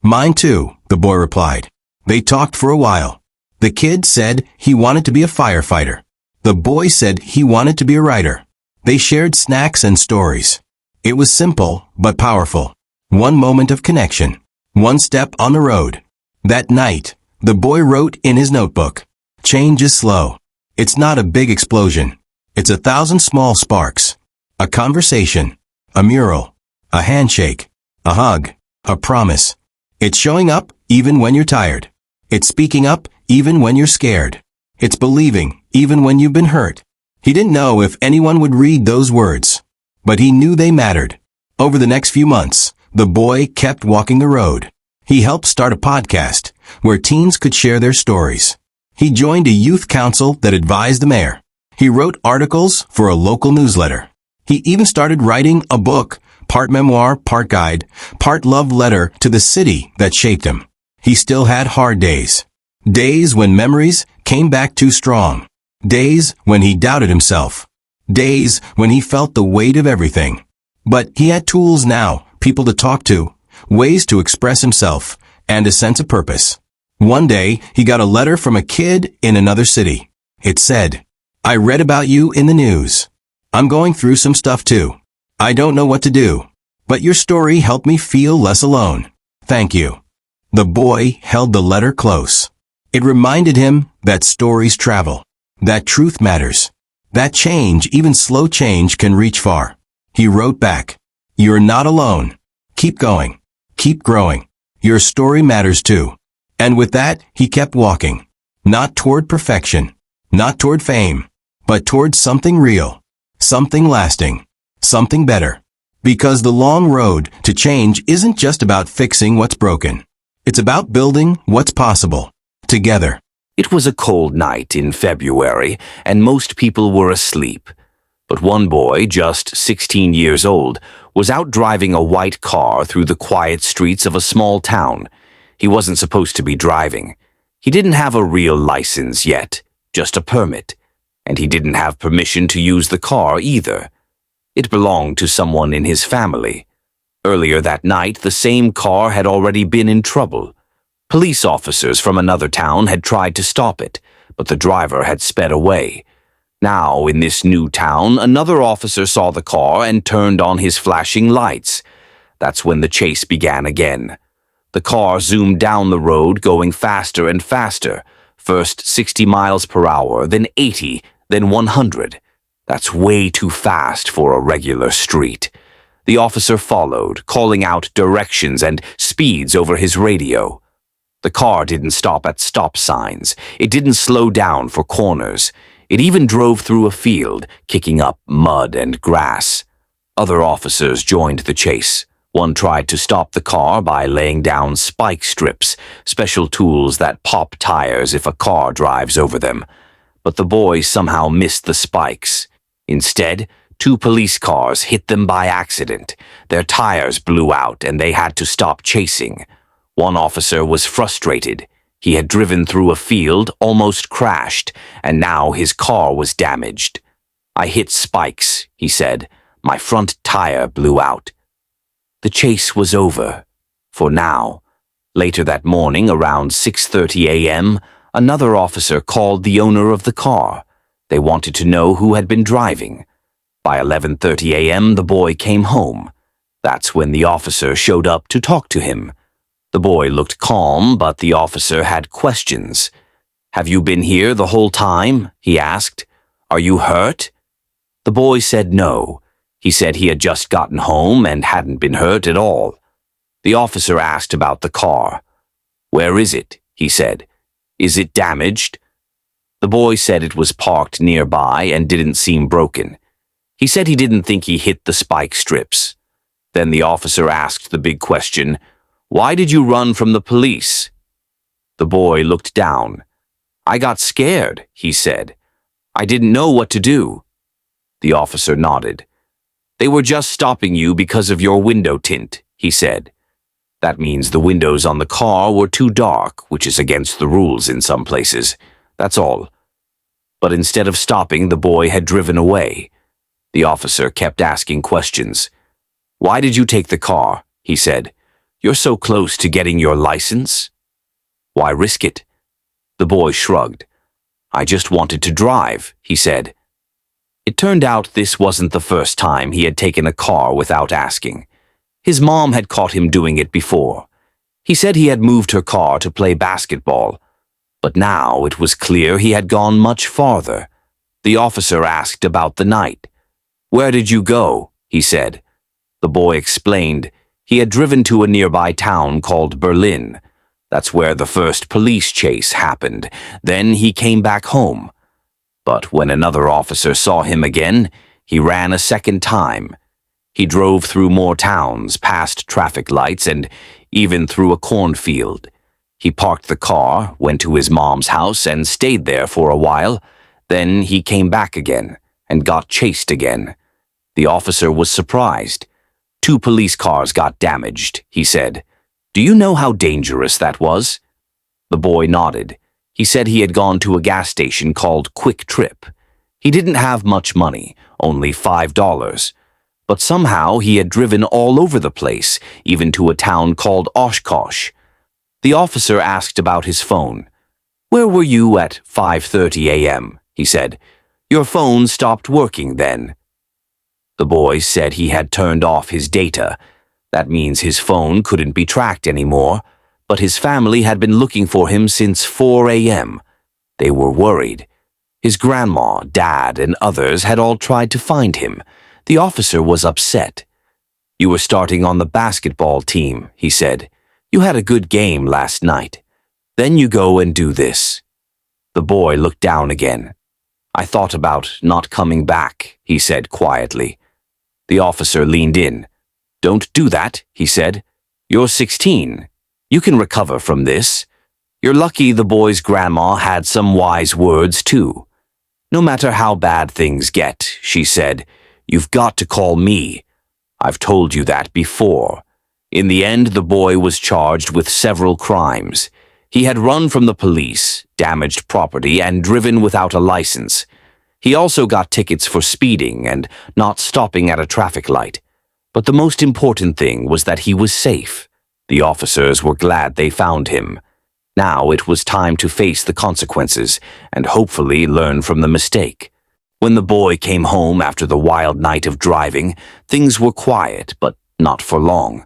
"Mine too," the boy replied. They talked for a while. The kid said he wanted to be a firefighter. The boy said he wanted to be a writer. They shared snacks and stories. It was simple, but powerful. One moment of connection. One step on the road. That night, the boy wrote in his notebook, "Change is slow. It's not a big explosion. It's 1,000 small sparks. A conversation, a mural, a handshake, a hug, a promise. It's showing up even when you're tired. It's speaking up even when you're scared. It's believing even when you've been hurt." He didn't know if anyone would read those words, but he knew they mattered. Over the next few months, the boy kept walking the road. He helped start a podcast where teens could share their stories. He joined a youth council that advised the mayor. He wrote articles for a local newsletter. He even started writing a book, part memoir, part guide, part love letter to the city that shaped him. He still had hard days. Days when memories came back too strong. Days when he doubted himself. Days when he felt the weight of everything. But he had tools now, people to talk to, ways to express himself, and a sense of purpose. One day, he got a letter from a kid in another city. It said, "I read about you in the news. I'm going through some stuff too. I don't know what to do. But your story helped me feel less alone. Thank you." The boy held the letter close. It reminded him that stories travel, that truth matters, that change, even slow change, can reach far. He wrote back, "You're not alone. Keep going. Keep growing. Your story matters too." And with that, he kept walking. Not toward perfection, not toward fame, but toward something real, something lasting, something better. Because the long road to change isn't just about fixing what's broken. It's about building what's possible, together. It was a cold night in February, and most people were asleep. But one boy, just 16 years old, was out driving a white car through the quiet streets of a small town. He wasn't supposed to be driving. He didn't have a real license yet, just a permit. And he didn't have permission to use the car either. It belonged to someone in his family. Earlier that night, the same car had already been in trouble. Police officers from another town had tried to stop it, but the driver had sped away. Now, in this new town, another officer saw the car and turned on his flashing lights. That's when the chase began again. The car zoomed down the road, going faster and faster. First 60 miles per hour, then 80, then 100. That's way too fast for a regular street. The officer followed, calling out directions and speeds over his radio. The car didn't stop at stop signs. It didn't slow down for corners. It even drove through a field, kicking up mud and grass. Other officers joined the chase. One tried to stop the car by laying down spike strips, special tools that pop tires if a car drives over them. But the boy somehow missed the spikes. Instead, 2 police cars hit them by accident. Their tires blew out and they had to stop chasing. One officer was frustrated. He had driven through a field, almost crashed, and now his car was damaged. "I hit spikes," he said. "My front tire blew out." The chase was over, for now, Later that morning, around 6:30 a.m., another officer called the owner of the car. They wanted to know who had been driving. By 11:30 a.m., the boy came home. That's when the officer showed up to talk to him. The boy looked calm, but the officer had questions. "Have you been here the whole time?" he asked. "Are you hurt?" The boy said no. He said he had just gotten home and hadn't been hurt at all. The officer asked about the car. "Where is it?" he said. "Is it damaged?" The boy said it was parked nearby and didn't seem broken. He said he didn't think he hit the spike strips. Then the officer asked the big question, "Why did you run from the police?" The boy looked down. "I got scared," he said. "I didn't know what to do." The officer nodded. "They were just stopping you because of your window tint," he said. That means the windows on the car were too dark, which is against the rules in some places. That's all. But instead of stopping, the boy had driven away. The officer kept asking questions. "Why did you take the car?" he said. "You're so close to getting your license." "Why risk it?" The boy shrugged. "I just wanted to drive," he said. It turned out this wasn't the first time he had taken a car without asking. His mom had caught him doing it before. He said he had moved her car to play basketball, but now it was clear he had gone much farther. The officer asked about the night. "Where did you go?" he said. The boy explained he had driven to a nearby town called Berlin. That's where the first police chase happened. Then he came back home. But when another officer saw him again, he ran a second time. He drove through more towns, past traffic lights, and even through a cornfield. He parked the car, went to his mom's house, and stayed there for a while. Then he came back again and got chased again. The officer was surprised. 2 police cars got damaged, he said. "Do you know how dangerous that was?" The boy nodded. He said he had gone to a gas station called Quick Trip. He didn't have much money, only $5. But somehow he had driven all over the place, even to a town called Oshkosh. The officer asked about his phone. "Where were you at 5:30 a.m.?" he said. "Your phone stopped working then." The boy said he had turned off his data. That means his phone couldn't be tracked anymore, but his family had been looking for him since 4 a.m. They were worried. His grandma, dad, and others had all tried to find him. The officer was upset. "You were starting on the basketball team," he said. "You had a good game last night. Then you go and do this." The boy looked down again. "I thought about not coming back," he said quietly. The officer leaned in. "Don't do that," he said. "You're 16. You can recover from this." You're lucky the boy's grandma had some wise words too. "No matter how bad things get," she said, "you've got to call me. I've told you that before." In the end, the boy was charged with several crimes. He had run from the police, damaged property, and driven without a license. He also got tickets for speeding and not stopping at a traffic light. But the most important thing was that he was safe. The officers were glad they found him. Now it was time to face the consequences and hopefully learn from the mistake. When the boy came home after the wild night of driving, things were quiet, but not for long.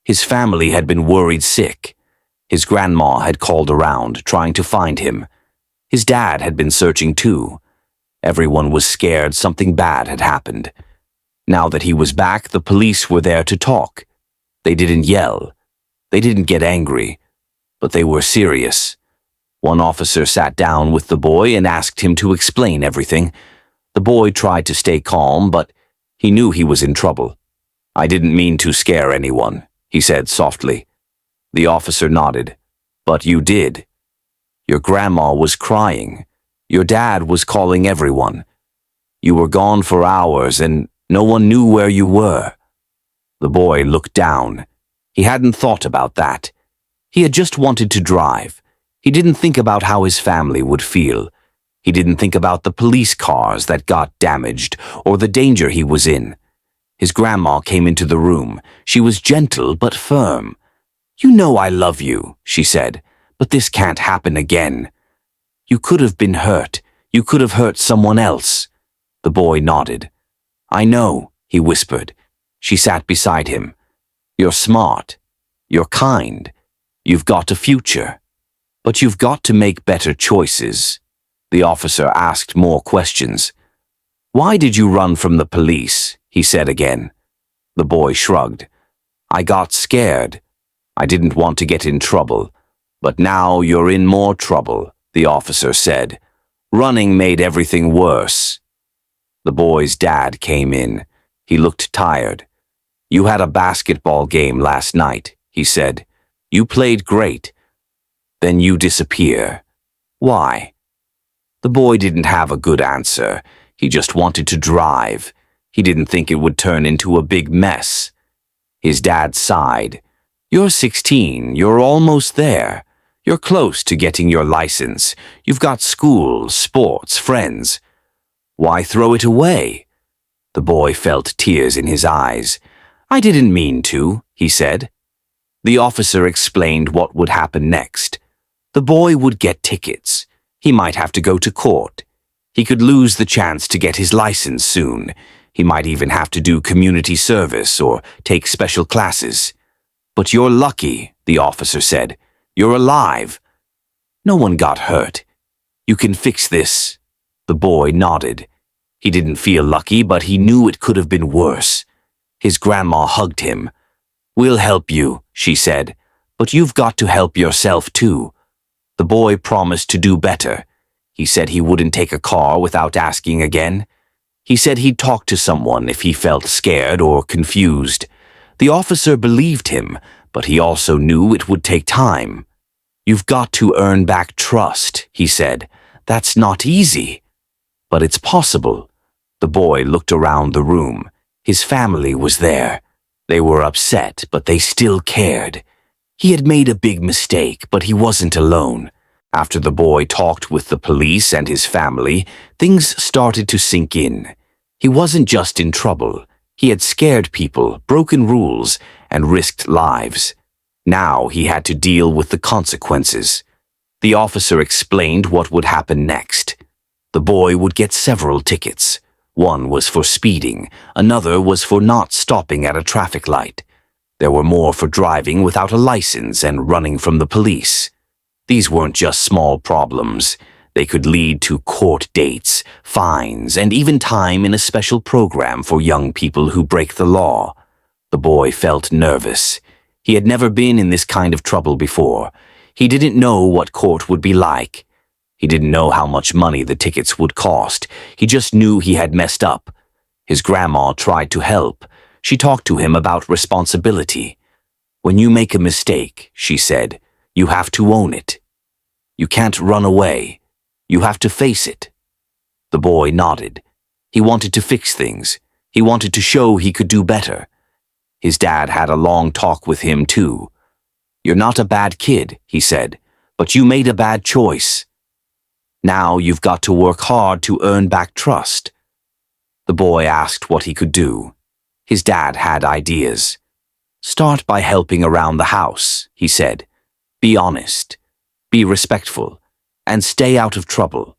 His family had been worried sick. His grandma had called around, trying to find him. His dad had been searching too. Everyone was scared something bad had happened. Now that he was back, the police were there to talk. They didn't yell. They didn't get angry. But they were serious. One officer sat down with the boy and asked him to explain everything. The boy tried to stay calm, but he knew he was in trouble. "I didn't mean to scare anyone," he said softly. The officer nodded. "But you did. Your grandma was crying. Your dad was calling everyone. You were gone for hours and no one knew where you were." The boy looked down. He hadn't thought about that. He had just wanted to drive. He didn't think about how his family would feel. He didn't think about the police cars that got damaged or the danger he was in. His grandma came into the room. She was gentle but firm. "You know I love you," she said, "but this can't happen again. You could have been hurt. You could have hurt someone else." The boy nodded. "I know," he whispered. She sat beside him. "You're smart. You're kind. You've got a future. But you've got to make better choices." The officer asked more questions. "Why did you run from the police?" he said again. The boy shrugged. "I got scared. I didn't want to get in trouble. But now you're in more trouble," the officer said. "Running made everything worse." The boy's dad came in. He looked tired. "You had a basketball game last night," he said. "You played great. Then you disappear. Why?" The boy didn't have a good answer. He just wanted to drive. He didn't think it would turn into a big mess. His dad sighed. "You're 16. You're almost there. You're close to getting your license. You've got school, sports, friends. Why throw it away?" The boy felt tears in his eyes. "I didn't mean to," he said. The officer explained what would happen next. The boy would get tickets. He might have to go to court. He could lose the chance to get his license soon. He might even have to do community service or take special classes. "But you're lucky," the officer said. "You're alive. No one got hurt. You can fix this." The boy nodded. He didn't feel lucky, but he knew it could have been worse. His grandma hugged him. "We'll help you," she said, "but you've got to help yourself too." The boy promised to do better. He said he wouldn't take a car without asking again. He said he'd talk to someone if he felt scared or confused. The officer believed him, but he also knew it would take time. "You've got to earn back trust," he said. "That's not easy." "But it's possible." The boy looked around the room. His family was there. They were upset, but they still cared. He had made a big mistake, but he wasn't alone. After the boy talked with the police and his family, things started to sink in. He wasn't just in trouble. He had scared people, broken rules, and risked lives. Now he had to deal with the consequences. The officer explained what would happen next. The boy would get several tickets. One was for speeding, another was for not stopping at a traffic light. There were more for driving without a license and running from the police. These weren't just small problems. They could lead to court dates, fines, and even time in a special program for young people who break the law. The boy felt nervous. He had never been in this kind of trouble before. He didn't know what court would be like. He didn't know how much money the tickets would cost. He just knew he had messed up. His grandma tried to help. She talked to him about responsibility. "When you make a mistake," she said, "you have to own it. You can't run away. You have to face it." The boy nodded. He wanted to fix things. He wanted to show he could do better. His dad had a long talk with him, too. "You're not a bad kid," he said, "but you made a bad choice. Now you've got to work hard to earn back trust." The boy asked what he could do. His dad had ideas. "Start by helping around the house," he said. "Be honest. Be respectful. And stay out of trouble."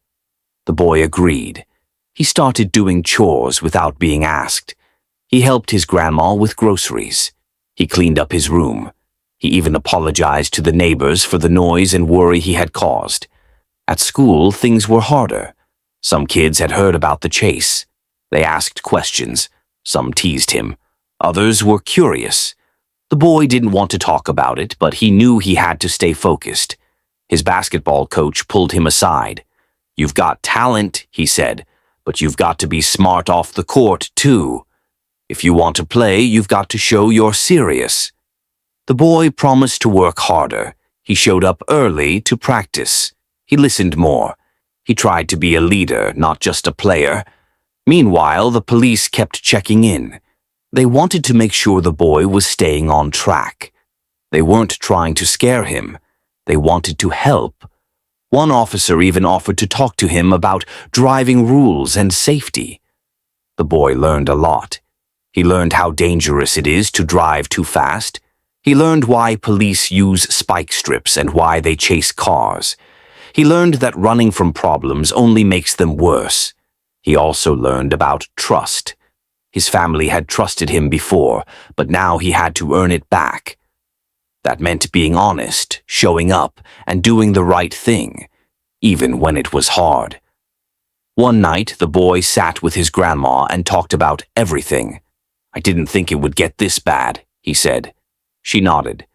The boy agreed. He started doing chores without being asked. He helped his grandma with groceries. He cleaned up his room. He even apologized to the neighbors for the noise and worry he had caused. At school, things were harder. Some kids had heard about the chase. They asked questions. Some teased him. Others were curious. The boy didn't want to talk about it, but he knew he had to stay focused. His basketball coach pulled him aside. "You've got talent," he said, "but you've got to be smart off the court, too. If you want to play, you've got to show you're serious." The boy promised to work harder. He showed up early to practice. He listened more. He tried to be a leader, not just a player. Meanwhile, the police kept checking in. They wanted to make sure the boy was staying on track. They weren't trying to scare him. They wanted to help. One officer even offered to talk to him about driving rules and safety. The boy learned a lot. He learned how dangerous it is to drive too fast. He learned why police use spike strips and why they chase cars. He learned that running from problems only makes them worse. He also learned about trust. His family had trusted him before, but now he had to earn it back. That meant being honest, showing up, and doing the right thing, even when it was hard. One night, the boy sat with his grandma and talked about everything. "I didn't think it would get this bad," he said. She nodded.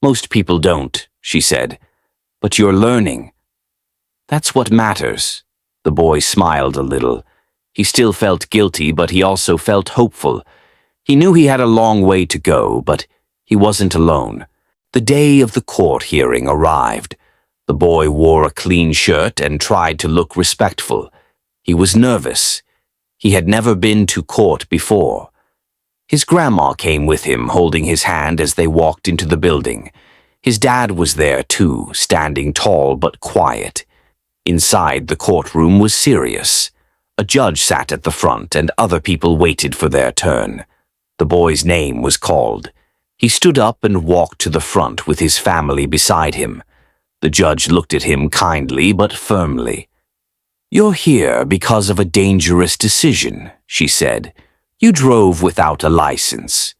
"Most people don't," she said. "But you're learning." "That's what matters." The boy smiled a little. He still felt guilty, but he also felt hopeful. He knew he had a long way to go, but he wasn't alone. The day of the court hearing arrived. The boy wore a clean shirt and tried to look respectful. He was nervous. He had never been to court before. His grandma came with him, holding his hand as they walked into the building. His dad was there too, standing tall but quiet. Inside, the courtroom was serious. A judge sat at the front and other people waited for their turn. The boy's name was called. He stood up and walked to the front with his family beside him. The judge looked at him kindly but firmly. "You're here because of a dangerous decision," she said. "You drove without a license.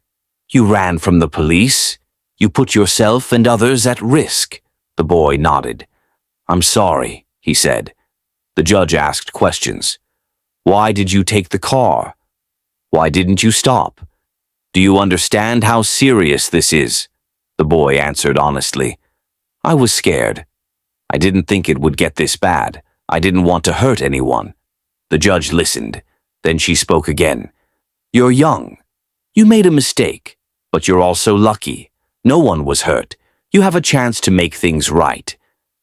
You ran from the police. You put yourself and others at risk." The boy nodded. "I'm sorry," he said. The judge asked questions. "Why did you take the car? Why didn't you stop? Do you understand how serious this is?" The boy answered honestly. "I was scared. I didn't think it would get this bad. I didn't want to hurt anyone." The judge listened. Then she spoke again. "You're young. You made a mistake, but you're also lucky. No one was hurt. You have a chance to make things right."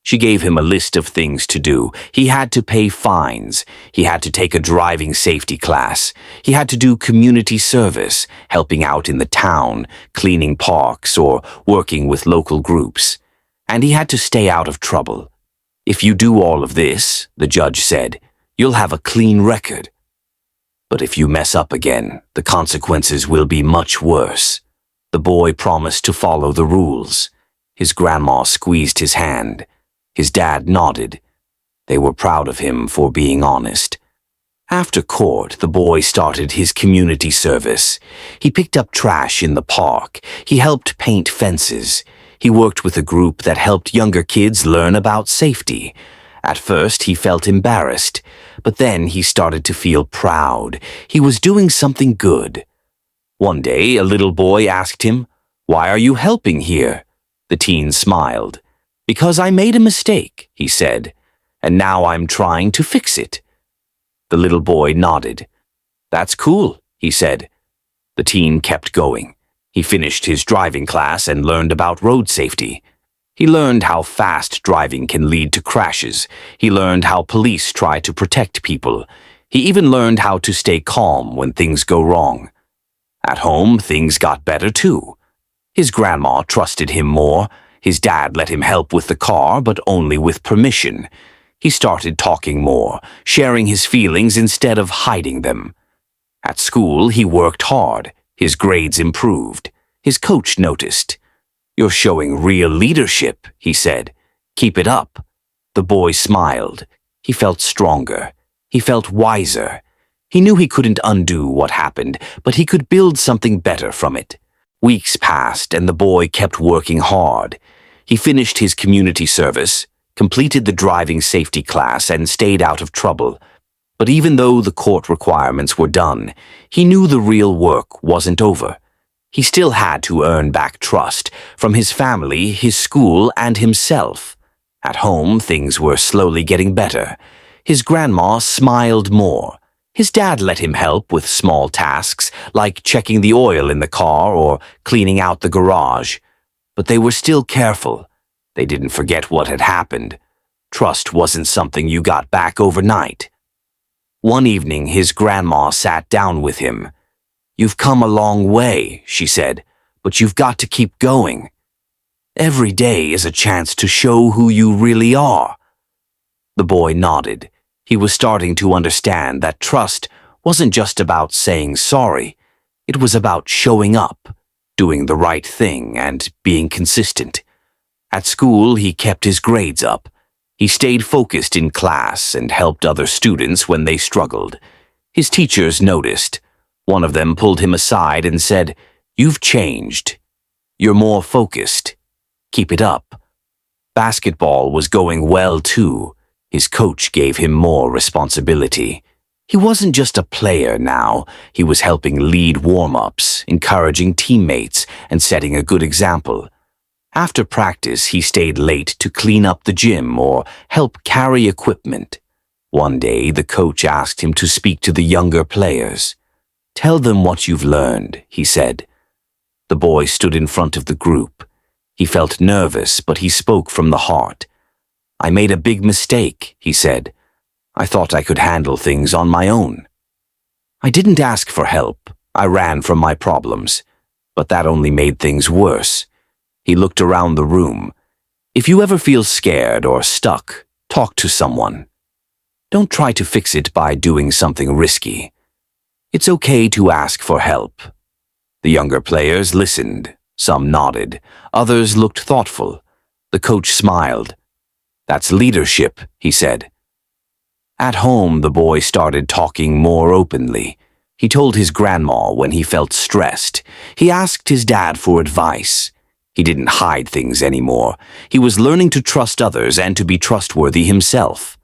She gave him a list of things to do. He had to pay fines. He had to take a driving safety class. He had to do community service, helping out in the town, cleaning parks, or working with local groups. And he had to stay out of trouble. "If you do all of this," the judge said, "you'll have a clean record. But if you mess up again, the consequences will be much worse." The boy promised to follow the rules. His grandma squeezed his hand. His dad nodded. They were proud of him for being honest. After court, the boy started his community service. He picked up trash in the park. He helped paint fences. He worked with a group that helped younger kids learn about safety. At first, he felt embarrassed, but then he started to feel proud. He was doing something good. One day, a little boy asked him, "Why are you helping here?" The teen smiled. "Because I made a mistake," he said, "and now I'm trying to fix it." The little boy nodded. "That's cool," he said. The teen kept going. He finished his driving class and learned about road safety. He learned how fast driving can lead to crashes. He learned how police try to protect people. He even learned how to stay calm when things go wrong. At home, things got better too. His grandma trusted him more. His dad let him help with the car, but only with permission. He started talking more, sharing his feelings instead of hiding them. At school, he worked hard. His grades improved. His coach noticed. "You're showing real leadership," he said. "Keep it up." The boy smiled. He felt stronger. He felt wiser. He knew he couldn't undo what happened, but he could build something better from it. Weeks passed, and the boy kept working hard. He finished his community service, completed the driving safety class, and stayed out of trouble. But even though the court requirements were done, he knew the real work wasn't over. He still had to earn back trust from his family, his school, and himself. At home, things were slowly getting better. His grandma smiled more. His dad let him help with small tasks, like checking the oil in the car or cleaning out the garage. But they were still careful. They didn't forget what had happened. Trust wasn't something you got back overnight. One evening, his grandma sat down with him. "You've come a long way," she said, "but you've got to keep going. Every day is a chance to show who you really are." The boy nodded. He was starting to understand that trust wasn't just about saying sorry. It was about showing up. doing the right thing and being consistent. At school, he kept his grades up. He stayed focused in class and helped other students when they struggled. His teachers noticed. One of them pulled him aside and said, "You've changed. You're more focused. Keep it up." Basketball was going well too. His coach gave him more responsibility. He wasn't just a player now. He was helping lead warm-ups, encouraging teammates, and setting a good example. After practice, he stayed late to clean up the gym or help carry equipment. One day, the coach asked him to speak to the younger players. "Tell them what you've learned," he said. The boy stood in front of the group. He felt nervous, but he spoke from the heart. "I made a big mistake," he said. "I thought I could handle things on my own. I didn't ask for help. I ran from my problems. But that only made things worse." He looked around the room. If you ever feel scared or stuck, talk to someone. Don't try to fix it by doing something risky. It's okay to ask for help. The younger players listened. Some nodded. Others looked thoughtful. The coach smiled. "That's leadership," he said. At home, the boy started talking more openly. He told his grandma when he felt stressed. He asked his dad for advice. He didn't hide things anymore. He was learning to trust others and to be trustworthy himself.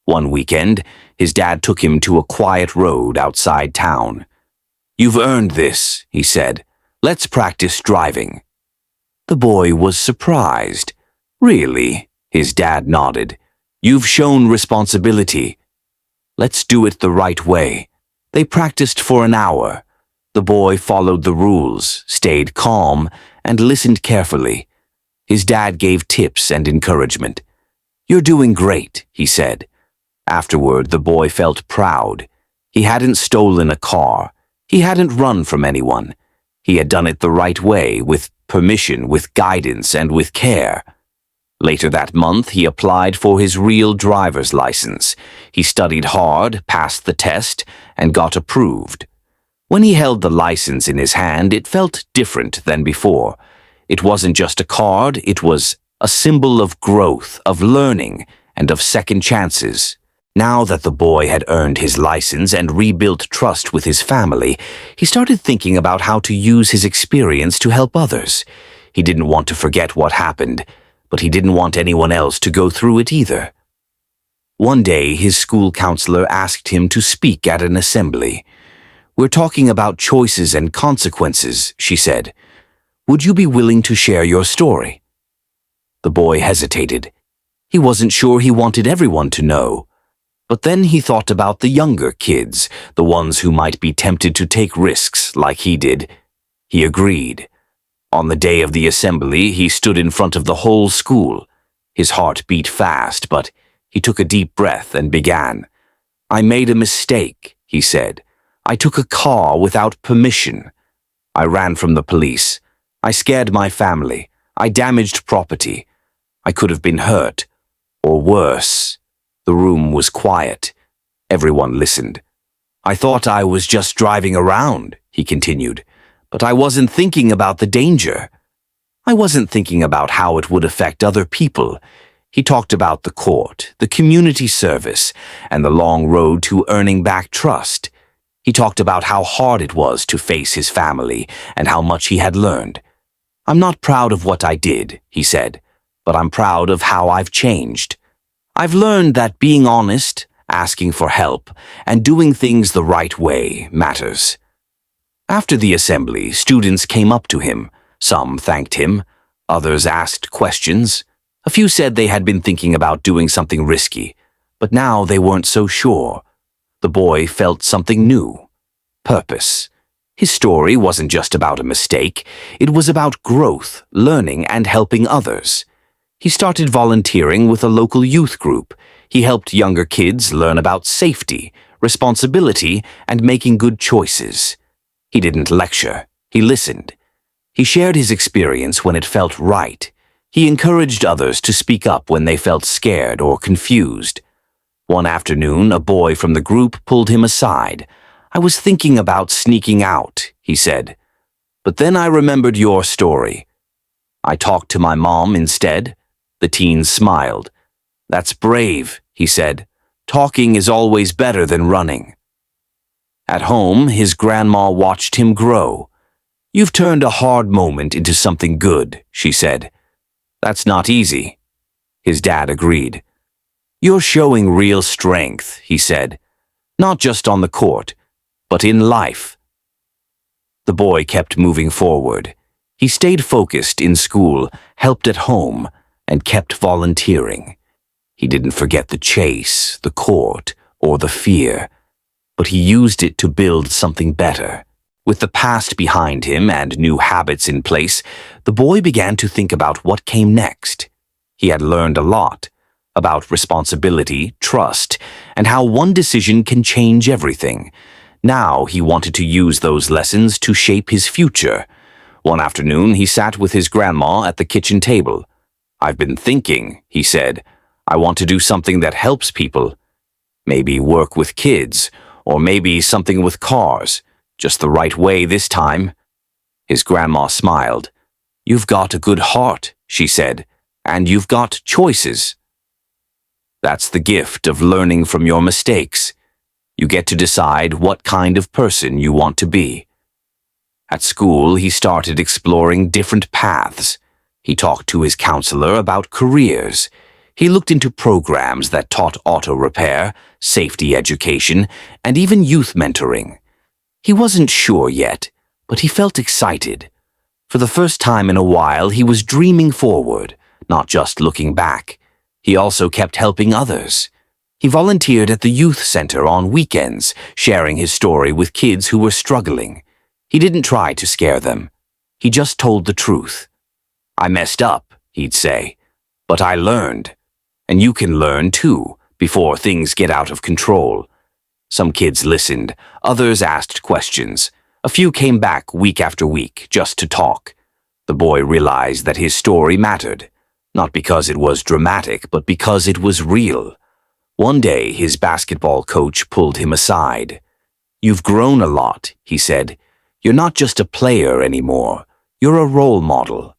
One weekend, his dad took him to a quiet road outside town. "You've earned this," he said. "Let's practice driving." The boy was surprised. "Really?" His dad nodded. "You've shown responsibility. Let's do it the right way." They practiced for an hour. The boy followed the rules, stayed calm, and listened carefully. His dad gave tips and encouragement. "You're doing great," he said. Afterward, the boy felt proud. He hadn't stolen a car. He hadn't run from anyone. He had done it the right way, with permission, with guidance, and with care. Later that month, he applied for his real driver's license. He studied hard, passed the test, and got approved. When he held the license in his hand, it felt different than before. It wasn't just a card, it was a symbol of growth, of learning, and of second chances. Now that the boy had earned his license and rebuilt trust with his family, he started thinking about how to use his experience to help others. He didn't want to forget what happened, but he didn't want anyone else to go through it either. One day, his school counselor asked him to speak at an assembly. "We're talking about choices and consequences," she said. "Would you be willing to share your story?" The boy hesitated. He wasn't sure he wanted everyone to know. But then he thought about the younger kids, the ones who might be tempted to take risks like he did. He agreed. On the day of the assembly, he stood in front of the whole school. His heart beat fast, but he took a deep breath and began. "I made a mistake," he said. "I took a car without permission. I ran from the police. I scared my family. I damaged property. I could have been hurt. Or worse." The room was quiet. Everyone listened. "I thought I was just driving around," he continued, "but I wasn't thinking about the danger. I wasn't thinking about how it would affect other people." He talked about the court, the community service, and the long road to earning back trust. He talked about how hard it was to face his family and how much he had learned. "I'm not proud of what I did," he said, "but I'm proud of how I've changed. I've learned that being honest, asking for help, and doing things the right way matters." After the assembly, students came up to him. Some thanked him. Others asked questions. A few said they had been thinking about doing something risky, but now they weren't so sure. The boy felt something new. Purpose. His story wasn't just about a mistake. It was about growth, learning, and helping others. He started volunteering with a local youth group. He helped younger kids learn about safety, responsibility, and making good choices. He didn't lecture. He listened. He shared his experience when it felt right. He encouraged others to speak up when they felt scared or confused. One afternoon, a boy from the group pulled him aside. "I was thinking about sneaking out," he said. But then I remembered your story. I talked to my mom instead. The teen smiled. That's brave, he said. Talking is always better than running. At home, his grandma watched him grow. You've turned a hard moment into something good, she said. That's not easy. His dad agreed. You're showing real strength, he said. Not just on the court, but in life. The boy kept moving forward. He stayed focused in school, helped at home, and kept volunteering. He didn't forget the chase, the court, or the fear, but he used it to build something better. With the past behind him and new habits in place, the boy began to think about what came next. He had learned a lot about responsibility, trust, and how one decision can change everything. Now he wanted to use those lessons to shape his future. One afternoon, he sat with his grandma at the kitchen table. I've been thinking, he said. I want to do something that helps people. Maybe work with kids, or maybe something with cars. Just the right way this time. His grandma smiled. You've got a good heart, she said, and you've got choices. That's the gift of learning from your mistakes. You get to decide what kind of person you want to be. At school, he started exploring different paths. He talked to his counselor about careers. He looked into programs that taught auto repair, safety education, and even youth mentoring. He wasn't sure yet, but he felt excited. For the first time in a while, he was dreaming forward, not just looking back. He also kept helping others. He volunteered at the youth center on weekends, sharing his story with kids who were struggling. He didn't try to scare them. He just told the truth. I messed up, he'd say, but I learned. And you can learn too, before things get out of control. Some kids listened, others asked questions. A few came back week after week just to talk. The boy realized that his story mattered, not because it was dramatic, but because it was real. One day, his basketball coach pulled him aside. You've grown a lot, he said. You're not just a player anymore. You're a role model.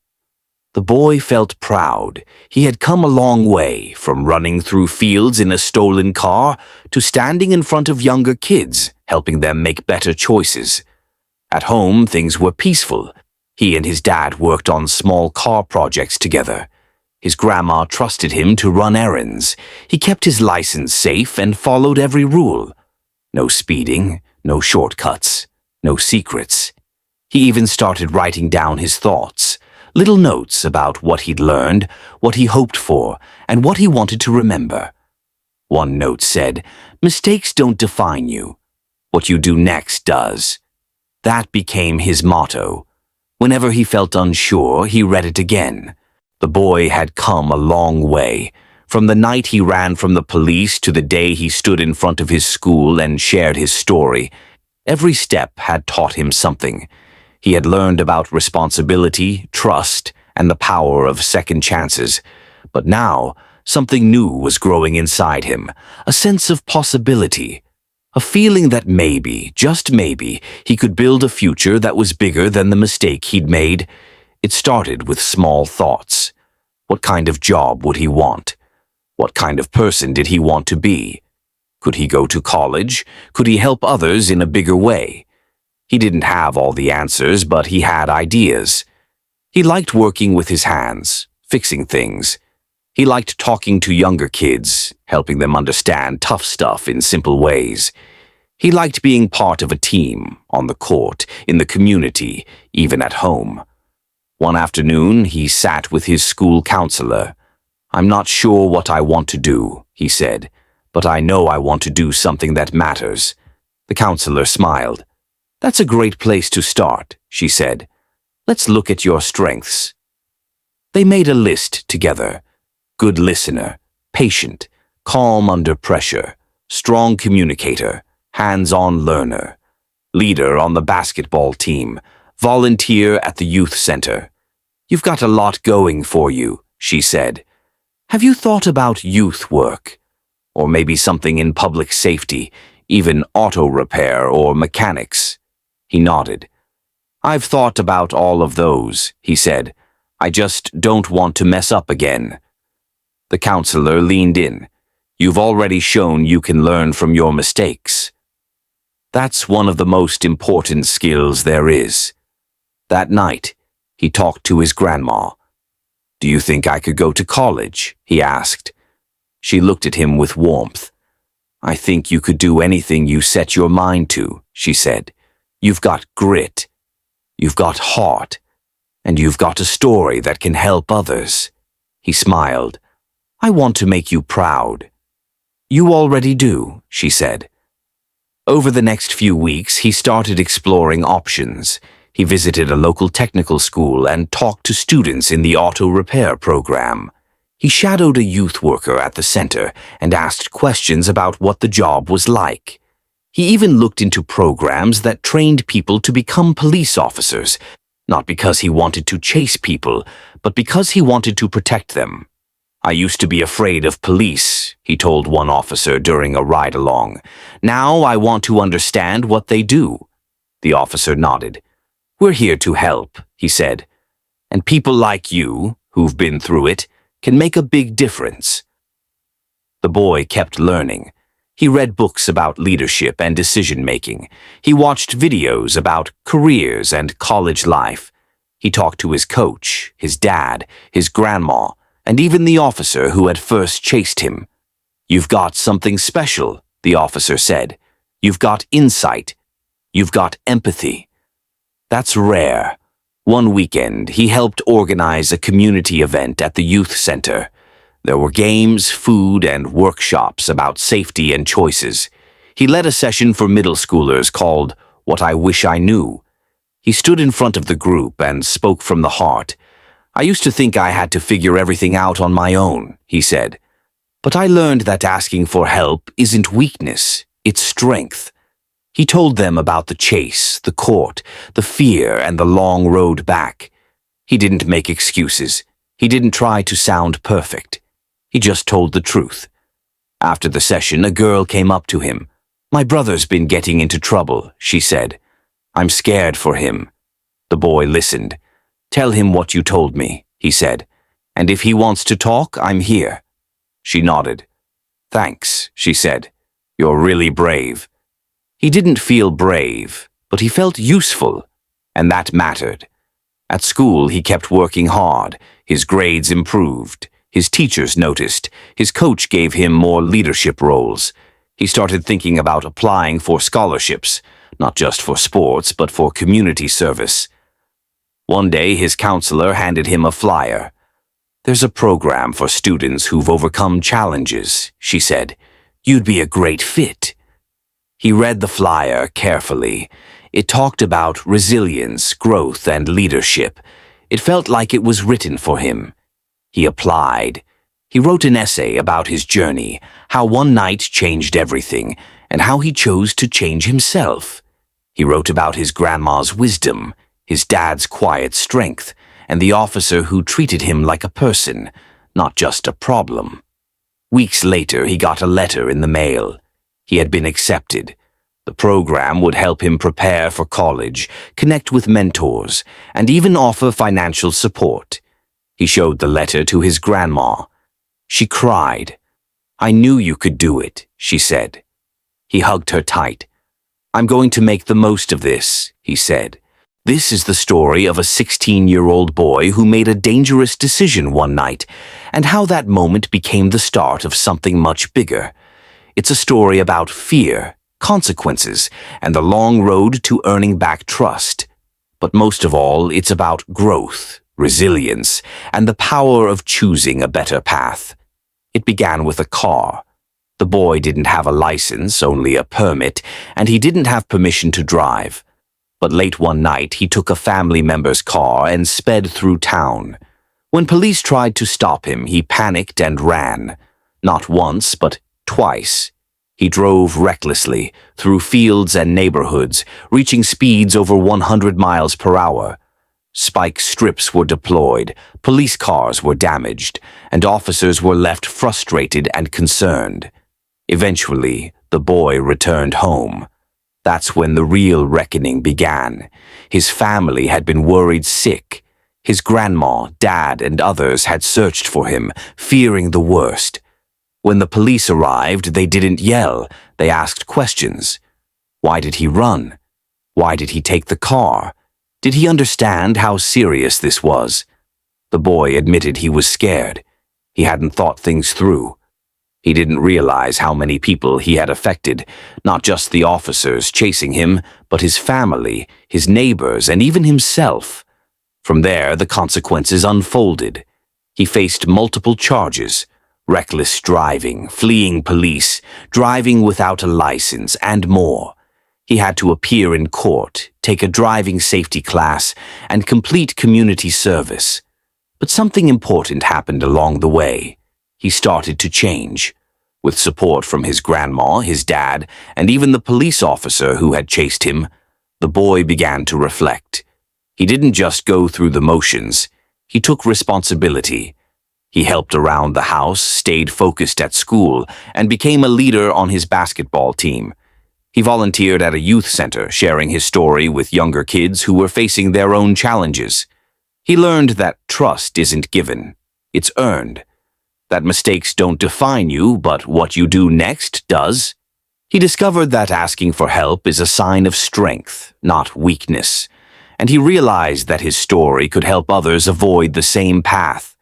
The boy felt proud. He had come a long way, from running through fields in a stolen car to standing in front of younger kids, helping them make better choices. At home, things were peaceful. He and his dad worked on small car projects together. His grandma trusted him to run errands. He kept his license safe and followed every rule. No speeding, no shortcuts, no secrets. He even started writing down his thoughts. Little notes about what he'd learned, what he hoped for, and what he wanted to remember. One note said, "Mistakes don't define you. What you do next does." That became his motto. Whenever he felt unsure, he read it again. The boy had come a long way. From the night he ran from the police to the day he stood in front of his school and shared his story, every step had taught him something. He had learned about responsibility, trust, and the power of second chances. But now, something new was growing inside him, a sense of possibility, a feeling that maybe, just maybe, he could build a future that was bigger than the mistake he'd made. It started with small thoughts. What kind of job would he want? What kind of person did he want to be? Could he go to college? Could he help others in a bigger way? He didn't have all the answers, but he had ideas. He liked working with his hands, fixing things. He liked talking to younger kids, helping them understand tough stuff in simple ways. He liked being part of a team, on the court, in the community, even at home. One afternoon, he sat with his school counselor. "I'm not sure what I want to do," he said, "but I know I want to do something that matters." The counselor smiled. "That's a great place to start," she said. "Let's look at your strengths." They made a list together. Good listener, patient, calm under pressure, strong communicator, hands-on learner, leader on the basketball team, volunteer at the youth center. "You've got a lot going for you," she said. "Have you thought about youth work? Or maybe something in public safety, even auto repair or mechanics?" He nodded. "I've thought about all of those," he said. "I just don't want to mess up again." The counselor leaned in. "You've already shown you can learn from your mistakes. That's one of the most important skills there is." That night, he talked to his grandma. "Do you think I could go to college?" he asked. She looked at him with warmth. "I think you could do anything you set your mind to," she said. "You've got grit. You've got heart. And you've got a story that can help others." He smiled. "I want to make you proud." "You already do," she said. Over the next few weeks, he started exploring options. He visited a local technical school and talked to students in the auto repair program. He shadowed a youth worker at the center and asked questions about what the job was like. He even looked into programs that trained people to become police officers, not because he wanted to chase people, but because he wanted to protect them. "I used to be afraid of police," he told one officer during a ride-along. "Now I want to understand what they do." The officer nodded. "We're here to help," he said. "And people like you, who've been through it, can make a big difference." The boy kept learning. He read books about leadership and decision-making. He watched videos about careers and college life. He talked to his coach, his dad, his grandma, and even the officer who had first chased him. "You've got something special," the officer said. "You've got insight. You've got empathy." That's rare. One weekend, he helped organize a community event at the youth center. There were games, food, and workshops about safety and choices. He led a session for middle schoolers called "What I Wish I Knew." He stood in front of the group and spoke from the heart. "I used to think I had to figure everything out on my own," he said. "But I learned that asking for help isn't weakness, it's strength." He told them about the chase, the court, the fear, and the long road back. He didn't make excuses. He didn't try to sound perfect. He just told the truth. After the session, a girl came up to him. "My brother's been getting into trouble," she said. "I'm scared for him." The boy listened. "Tell him what you told me," he said. "And if he wants to talk, I'm here." She nodded. "Thanks," she said. "You're really brave." He didn't feel brave, but he felt useful, and that mattered. At school, he kept working hard. His grades improved. His teachers noticed. His coach gave him more leadership roles. He started thinking about applying for scholarships, not just for sports, but for community service. One day, his counselor handed him a flyer. "There's a program for students who've overcome challenges," she said. "You'd be a great fit." He read the flyer carefully. It talked about resilience, growth, and leadership. It felt like it was written for him. He applied. He wrote an essay about his journey, how one night changed everything, and how he chose to change himself. He wrote about his grandma's wisdom, his dad's quiet strength, and the officer who treated him like a person, not just a problem. Weeks later, he got a letter in the mail. He had been accepted. The program would help him prepare for college, connect with mentors, and even offer financial support. He showed the letter to his grandma. She cried. "I knew you could do it," she said. He hugged her tight. "I'm going to make the most of this," he said. This is the story of a 16-year-old boy who made a dangerous decision one night, and how that moment became the start of something much bigger. It's a story about fear, consequences, and the long road to earning back trust. But most of all, it's about growth, resilience, and the power of choosing a better path. It began with a car. The boy didn't have a license, only a permit, and he didn't have permission to drive. But late one night, he took a family member's car and sped through town. When police tried to stop him, he panicked and ran. Not once, but twice. He drove recklessly through fields and neighborhoods, reaching speeds over 100 miles per hour. Spike strips were deployed, police cars were damaged, and officers were left frustrated and concerned. Eventually, the boy returned home. That's when the real reckoning began. His family had been worried sick. His grandma, dad, and others had searched for him, fearing the worst. When the police arrived, they didn't yell. They asked questions. Why did he run? Why did he take the car? Did he understand how serious this was? The boy admitted he was scared. He hadn't thought things through. He didn't realize how many people he had affected, not just the officers chasing him, but his family, his neighbors, and even himself. From there, the consequences unfolded. He faced multiple charges: reckless driving, fleeing police, driving without a license, and more. He had to appear in court, take a driving safety class, and complete community service. But something important happened along the way. He started to change. With support from his grandma, his dad, and even the police officer who had chased him, the boy began to reflect. He didn't just go through the motions. He took responsibility. He helped around the house, stayed focused at school, and became a leader on his basketball team. He volunteered at a youth center, sharing his story with younger kids who were facing their own challenges. He learned that trust isn't given, it's earned. That mistakes don't define you, but what you do next does. He discovered that asking for help is a sign of strength, not weakness. And he realized that his story could help others avoid the same path.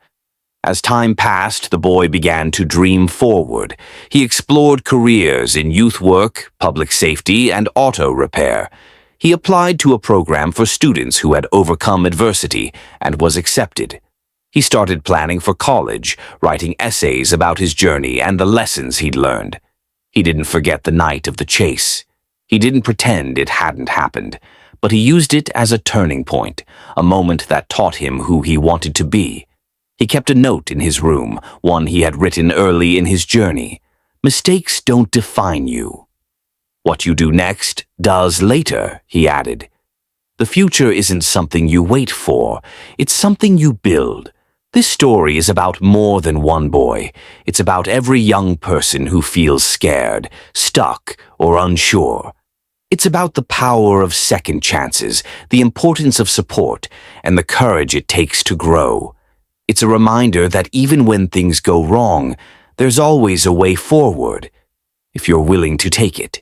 As time passed, the boy began to dream forward. He explored careers in youth work, public safety, and auto repair. He applied to a program for students who had overcome adversity and was accepted. He started planning for college, writing essays about his journey and the lessons he'd learned. He didn't forget the night of the chase. He didn't pretend it hadn't happened, but he used it as a turning point, a moment that taught him who he wanted to be. He kept a note in his room, one he had written early in his journey. Mistakes don't define you. What you do next does later, he added. The future isn't something you wait for, it's something you build. This story is about more than one boy. It's about every young person who feels scared, stuck, or unsure. It's about the power of second chances, the importance of support, and the courage it takes to grow. It's a reminder that even when things go wrong, there's always a way forward, if you're willing to take it.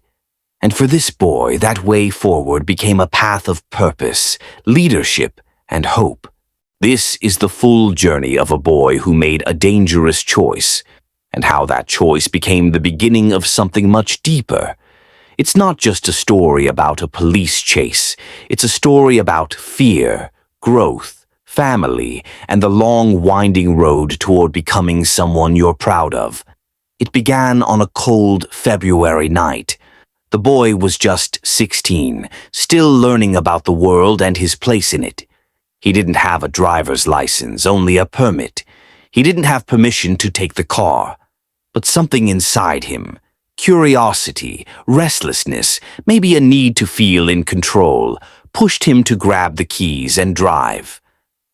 And for this boy, that way forward became a path of purpose, leadership, and hope. This is the full journey of a boy who made a dangerous choice, and how that choice became the beginning of something much deeper. It's not just a story about a police chase. It's a story about fear, growth, family, and the long, winding road toward becoming someone you're proud of. It began on a cold February night. The boy was just 16, still learning about the world and his place in it. He didn't have a driver's license, only a permit. He didn't have permission to take the car. But something inside him, curiosity, restlessness, maybe a need to feel in control, pushed him to grab the keys and drive.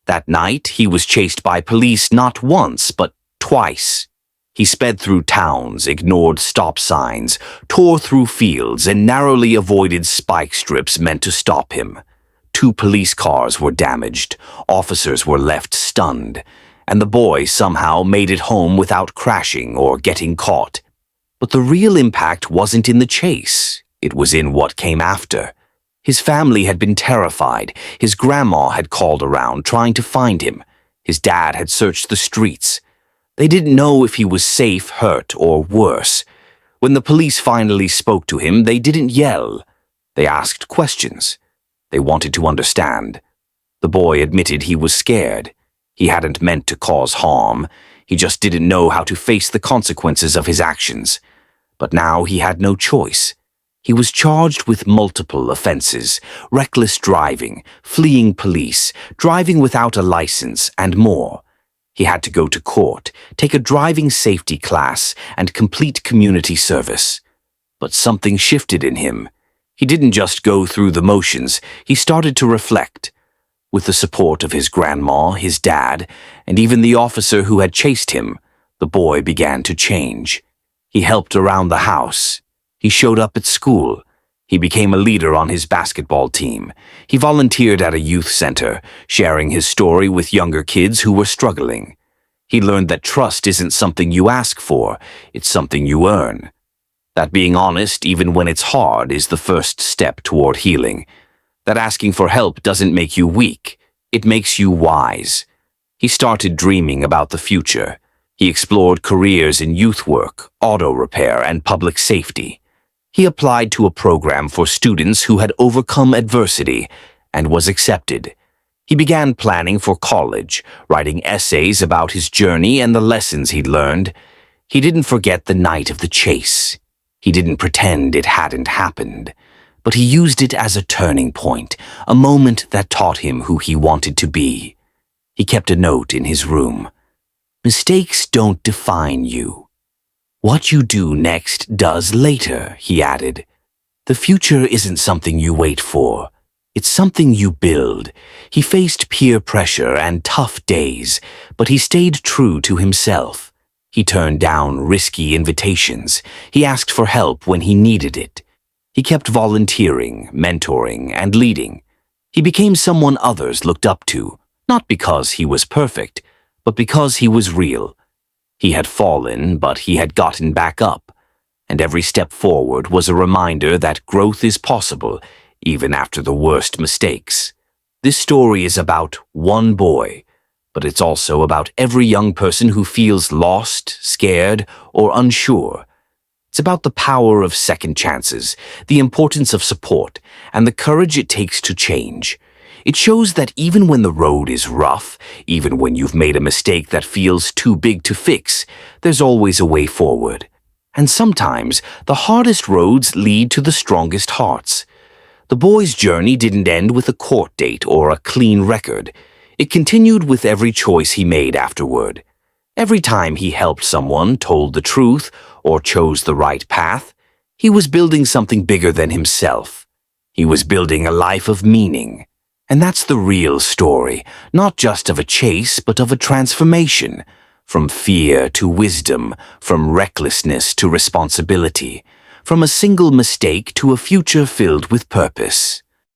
That night, he was chased by police not once, but twice. He sped through towns, ignored stop signs, tore through fields, and narrowly avoided spike strips meant to stop him. 2 police cars were damaged, officers were left stunned, and the boy somehow made it home without crashing or getting caught. But the real impact wasn't in the chase, it was in what came after. His family had been terrified. His grandma had called around trying to find him. His dad had searched the streets. They didn't know if he was safe, hurt, or worse. When the police finally spoke to him, they didn't yell. They asked questions. They wanted to understand. The boy admitted he was scared. He hadn't meant to cause harm. He just didn't know how to face the consequences of his actions. But now he had no choice. He was charged with multiple offenses: reckless driving, fleeing police, driving without a license, and more. He had to go to court, take a driving safety class, and complete community service. But something shifted in him. He didn't just go through the motions, he started to reflect. With the support of his grandma, his dad, and even the officer who had chased him, the boy began to change. He helped around the house. He showed up at school. He became a leader on his basketball team. He volunteered at a youth center, sharing his story with younger kids who were struggling. He learned that trust isn't something you ask for, it's something you earn. That being honest, even when it's hard, is the first step toward healing. That asking for help doesn't make you weak, it makes you wise. He started dreaming about the future. He explored careers in youth work, auto repair, and public safety. He applied to a program for students who had overcome adversity and was accepted. He began planning for college, writing essays about his journey and the lessons he'd learned. He didn't forget the night of the chase. He didn't pretend it hadn't happened, but he used it as a turning point, a moment that taught him who he wanted to be. He kept a note in his room. Mistakes don't define you. What you do next does later, he added. The future isn't something you wait for. It's something you build. He faced peer pressure and tough days, but he stayed true to himself. He turned down risky invitations. He asked for help when he needed it. He kept volunteering, mentoring, and leading. He became someone others looked up to, not because he was perfect, but because he was real. He had fallen, but he had gotten back up, and every step forward was a reminder that growth is possible, even after the worst mistakes. This story is about one boy, but it's also about every young person who feels lost, scared, or unsure. It's about the power of second chances, the importance of support, and the courage it takes to change. It shows that even when the road is rough, even when you've made a mistake that feels too big to fix, there's always a way forward. And sometimes, the hardest roads lead to the strongest hearts. The boy's journey didn't end with a court date or a clean record. It continued with every choice he made afterward. Every time he helped someone, told the truth, or chose the right path, he was building something bigger than himself. He was building a life of meaning. And that's the real story, not just of a chase, but of a transformation. From fear to wisdom, from recklessness to responsibility, from a single mistake to a future filled with purpose.